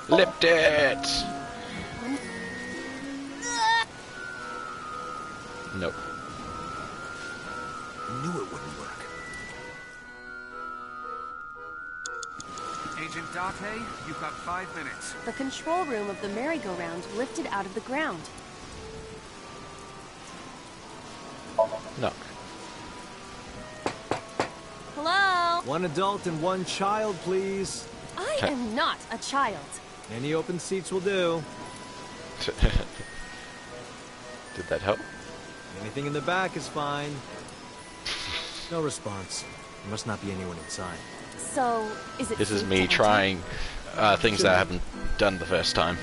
Lift it! Nope. I knew it wouldn't work. Agent Date, you've got 5 minutes. The control room of the merry-go-round lifted out of the ground. No. Hello? One adult and one child, please. I am not a child. Any open seats will do. Did that help? Anything in the back is fine. No response. There must not be anyone inside. So, is it... This is safe me to enter? trying things that I haven't done the first time.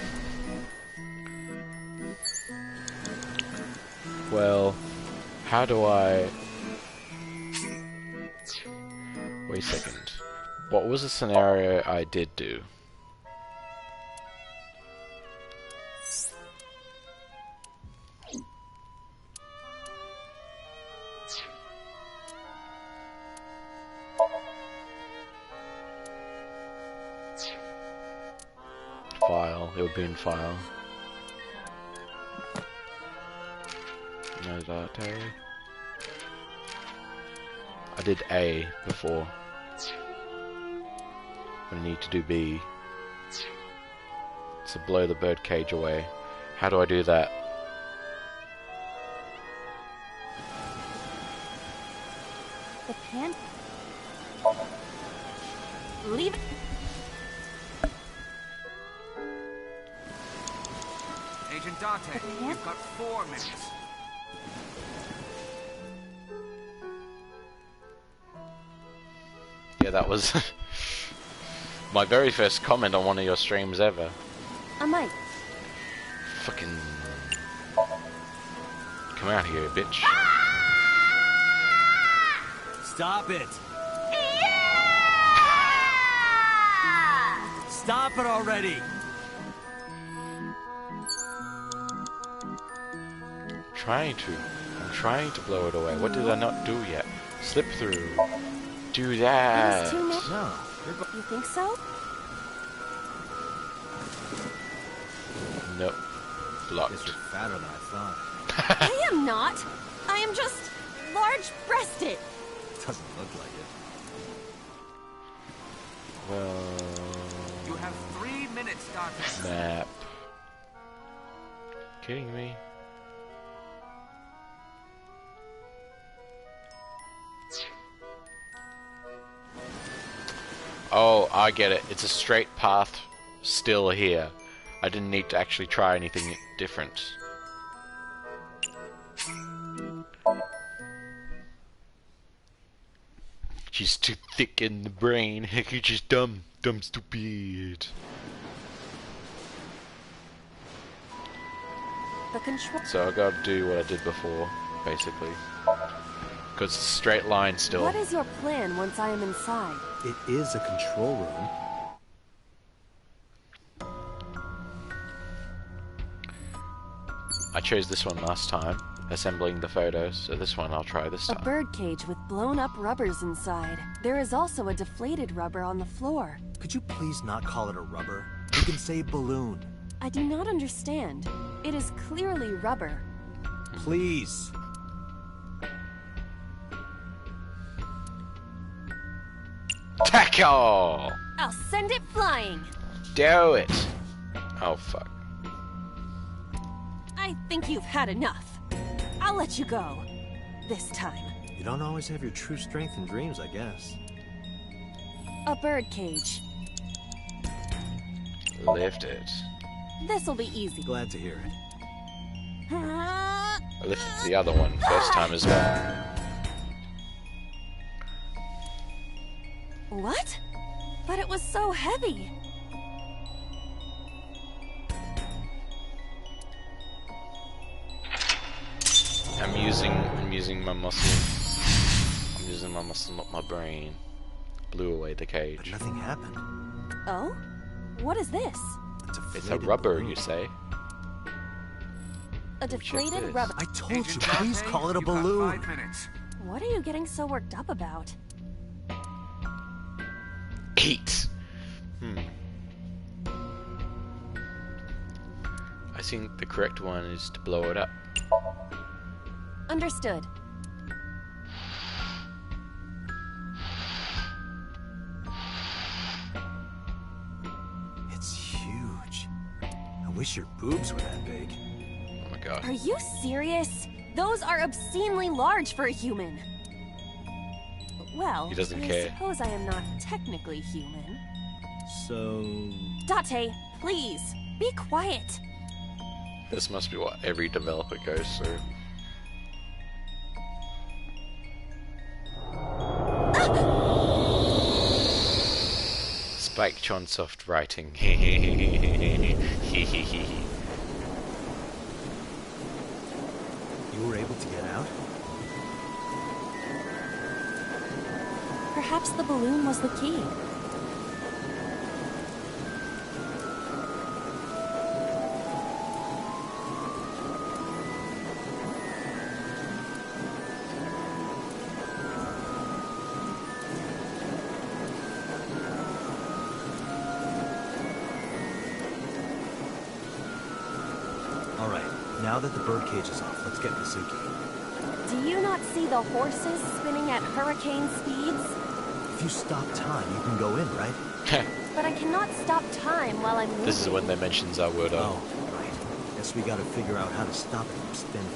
Well, how do I... Wait a second. What was the scenario I did do? a bin file. No data. I did A before. I need to do B. So blow the birdcage away. How do I do that? The pan... Leave it... Agent Dante, you've got 4 minutes. Yeah, that was my very first comment on one of your streams ever. I might. Fucking... Come out here, bitch. Stop it! Stop it already! I'm trying to blow it away. What did I not do yet? Slip through. Do that. No. You think so? Nope. Blocked. Guess you're fatter than I thought. I am not. I am just large-breasted. Doesn't look like it. Well... You have 3 minutes, Dante. Map. Kidding me? Oh, I get it. It's a straight path still here. I didn't need to actually try anything different. She's too thick in the brain. You're just dumb. Dumb stupid. The control... So I gotta do what I did before, basically. Because it's a straight line still. What is your plan once I am inside? It is a control room. I chose this one last time, assembling the photos, so this one I'll try this A time. birdcage with blown-up rubbers inside. There is also a deflated rubber on the floor. Could you please not call it a rubber? You can say balloon. I do not understand. It is clearly rubber. Please. Tackle! I'll send it flying. Do it! Oh fuck. I think you've had enough. I'll let you go. This time. You don't always have your true strength in dreams, I guess. A birdcage. Lift it. This'll be easy. Glad to hear it. I lifted the other one first time as well. What? But it was so heavy. I'm using my muscle. I'm using my muscle, not my brain. Blew away the cage. But nothing happened. Oh? What is this? It's a rubber, you say? A deflated rubber. I told you, please call it a balloon. What are you getting so worked up about? Heat. I think the correct one is to blow it up. Understood. It's huge. I wish your boobs were that big. Oh my god. Are you serious? Those are obscenely large for a human. Well, He doesn't I care. suppose I am not technically human. So... Date, please, be quiet. This must be what every developer goes through. Spike Chunsoft writing. You were able to get out? Perhaps the balloon was the key. Now that the birdcage is off, let's get Mizuki. Do you not see the horses spinning at hurricane speeds? If you stop time, you can go in, right? But I cannot stop time while I'm moving. This is when they mention Zawudo. Oh, right. Guess we gotta figure out how to stop it from spinning.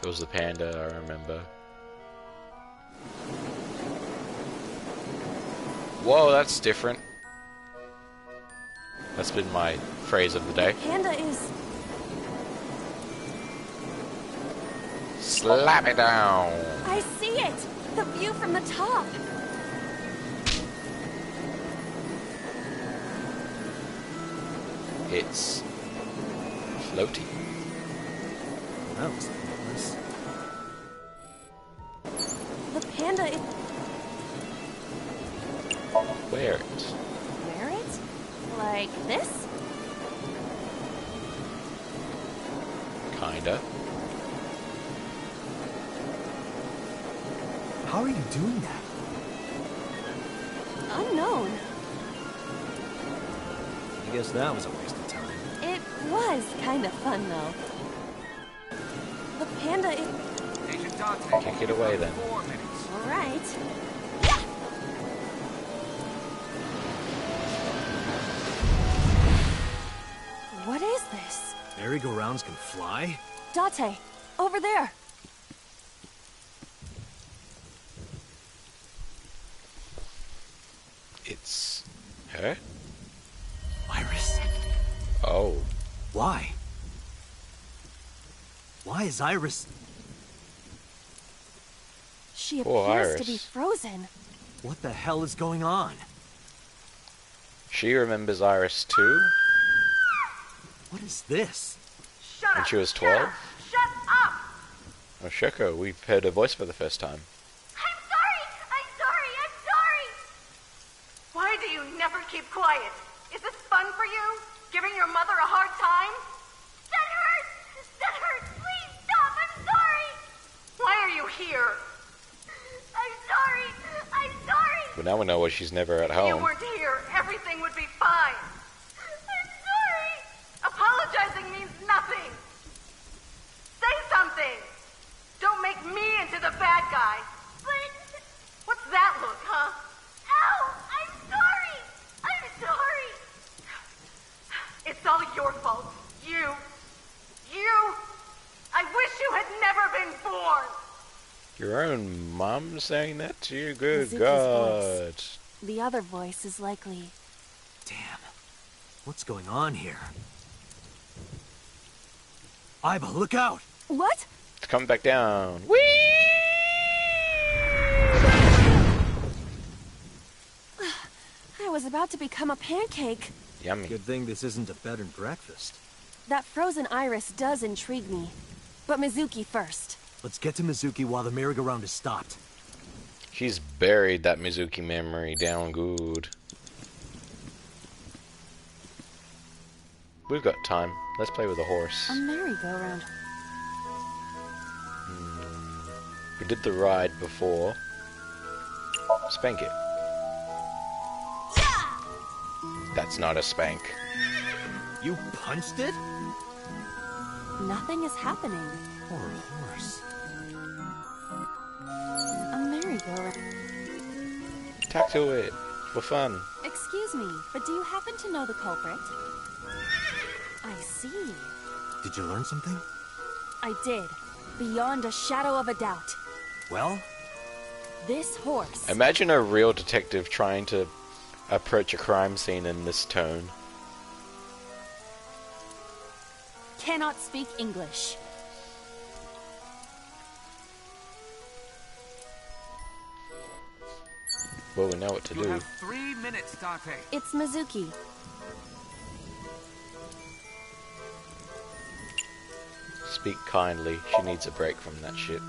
It was the panda, I remember. Whoa, that's different. That's been my phrase of the day. Panda is... Slap it down! I see it! The view from the top! It's... floaty. That was nice. The panda is... Wear it. Wear it? Like this? Kinda. How are you doing that? Unknown. I guess that was a waste of time. It was kind of fun, though. The panda is... Agent Dante. Kick it away, then. 4 minutes. All right. What is this? Merry-go-rounds can fly? Date, over there. It's... her? Iris. Oh. Why? Why is Iris... She Poor appears Iris. to be frozen. What the hell is going on? She remembers Iris too? What is this? Shut When up! she was 12? Shut up! Oh, Shoko, we've heard her voice for the first time. I'm sorry! I'm sorry! I'm sorry! Why do you never keep quiet? Is this fun for you? Giving your mother a hard time? That hurts! That hurts! Please stop! I'm sorry! Why are you here? I'm sorry! I'm sorry! But now we know why she's never at If you home. weren't here, everything would be fine. I'm sorry! Apologizing means nothing. Say something! Don't make me into the bad guy. But... what's that look, huh? Ow! I'm sorry! I'm sorry! It's all your fault. You... I wish you had never been born! Your own mom saying that to you? Good Mizuki's God. voice. The other voice is likely... Damn. What's going on here? Iba, look out! What? It's coming back down. Whee! I was about to become a pancake. Yummy. Good thing this isn't a bed and breakfast. That frozen iris does intrigue me. But Mizuki first. Let's get to Mizuki while the merry-go-round is stopped. She's buried that Mizuki memory down good. We've got time. Let's play with a horse. A merry-go-round. We did the ride before. Spank it. That's not a spank. You punched it? Nothing is happening. Poor horse. A merry-go-round. Tack to it. For fun. Excuse me, but do you happen to know the culprit? I see. Did you learn something? I did. Beyond a shadow of a doubt. Well? This horse... Imagine a real detective trying to approach a crime scene in this tone. cannot speak English. Well, we know what to You do. have 3 minutes, Date. It's Mizuki. Speak kindly. She needs a break from that shit.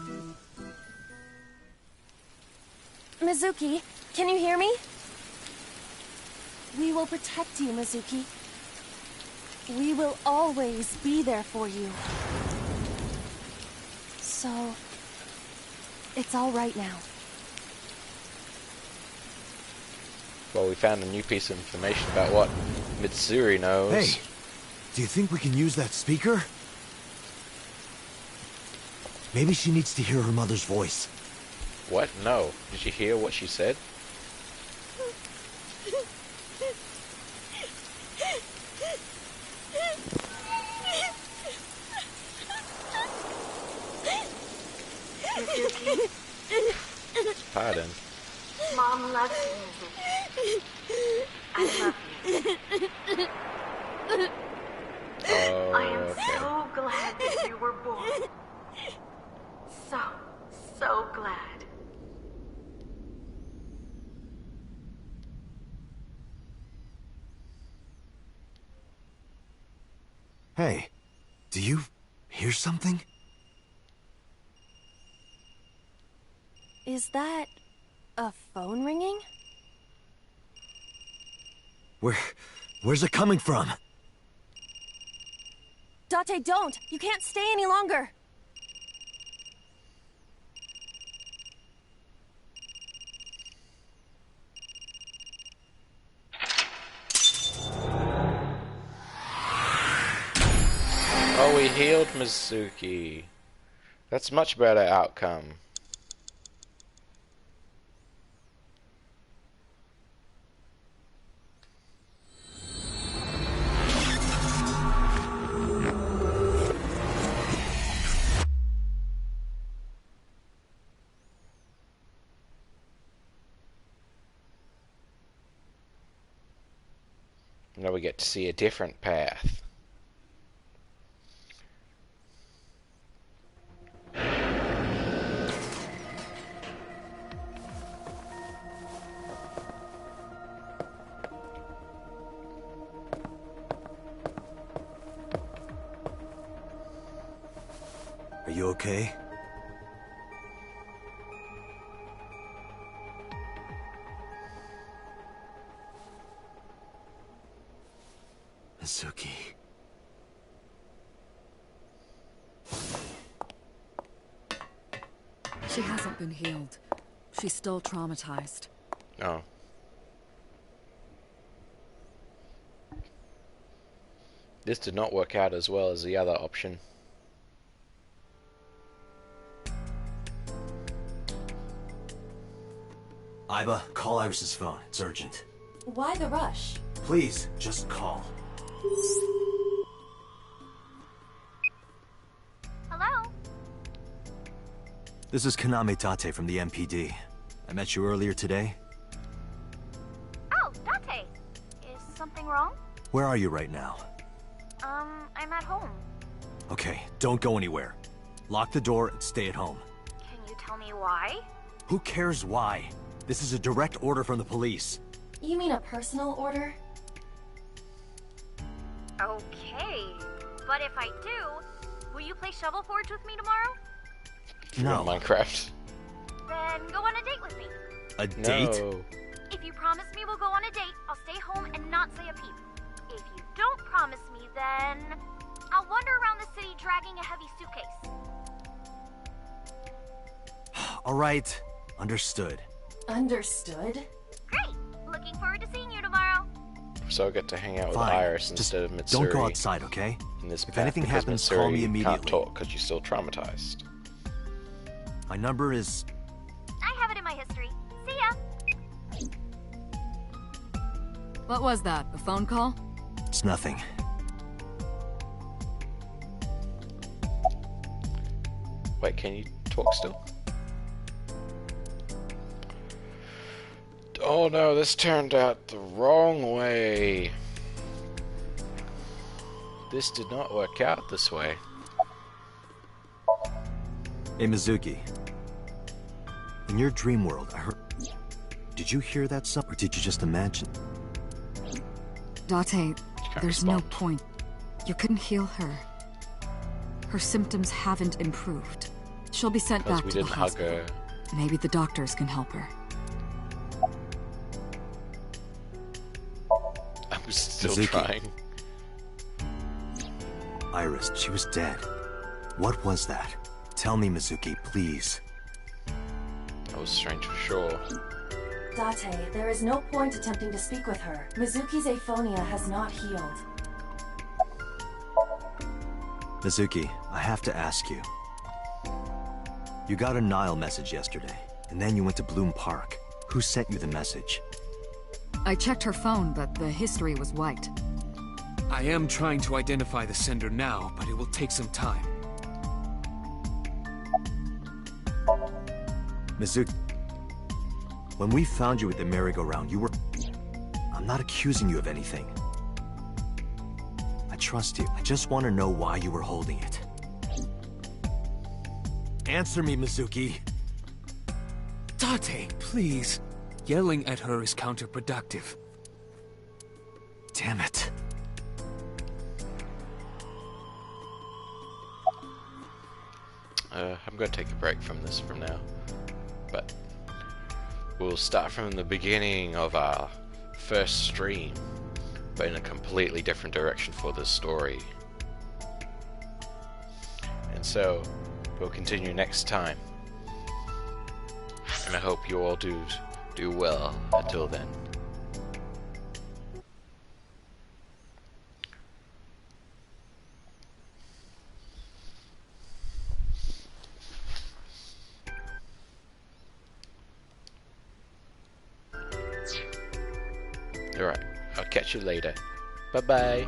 Mizuki, can you hear me? We will protect you, Mizuki. We will always be there for you. So, it's all right now. Well, we found a new piece of information about what Mitsuri knows. Hey, Do you think we can use that speaker? Maybe she needs to hear her mother's voice. What? No. Did you hear what she said? Pardon. Mom loves music. I love you. Oh, I am okay. so glad that you were born. So glad. Hey, do you hear something? Is that a phone ringing? Where's it coming from? Date, don't! You can't stay any longer! Oh, we healed Mizuki. That's much better outcome. Now we get to see a different path. Are you okay? Mizuki. She hasn't been healed. She's still traumatized. Oh. This did not work out as well as the other option. Iba, call Iris's phone. It's urgent. Why the rush? Please, just call. Hello? This is Kaname Tate from the MPD. I met you earlier today. Oh, Date. Is something wrong? Where are you right now? I'm at home. Okay, don't go anywhere. Lock the door and stay at home. Can you tell me why? Who cares why? This is a direct order from the police. You mean a personal order? Okay. But if I do, will you play Shovel Forge with me tomorrow? No. Minecraft. Then go on a date with me. A date? No. If you promise me we'll go on a date, I'll stay home and not say a peep. If you don't promise me, then I'll wander around the city dragging a heavy suitcase. All right. Understood. Understood? Great! Looking forward to seeing you tomorrow. So I get to hang out with Fine. Iris Just instead of Mitsuri. don't go outside, okay? In this If path, anything because happens, Mitsuri call me can't immediately. talk because she's still traumatized. My number is... I have it in my history. See ya! What was that? A phone call? It's nothing. Wait, can you talk still? Oh no, this turned out the wrong way. This did not work out this way. Hey, Mizuki. In your dream world, I heard... Did you hear that something, or did you just imagine? Date, there's no point. You couldn't heal her. Her symptoms haven't improved. She'll be sent back to the hospital. Maybe the doctors can help her. I'm still Mizuki. trying. Iris, she was dead. What was that? Tell me, Mizuki, please. That was strange for sure. Date, there is no point attempting to speak with her. Mizuki's aphonia has not healed. Mizuki, I have to ask you. You got a Nile message yesterday, and then you went to Bloom Park. Who sent you the message? I checked her phone, but the history was wiped. I am trying to identify the sender now, but it will take some time. Mizuki, when we found you at the merry-go-round, you were... I'm not accusing you of anything. I trust you. I just want to know why you were holding it. Answer me, Mizuki. Date, please. Yelling at her is counterproductive. Damn it. I'm going to take a break from this from now, but we'll start from the beginning of our first stream, but in a completely different direction for this story. And so, we'll continue next time. And I hope you all do well until then. Alright, I'll catch you later. Bye-bye.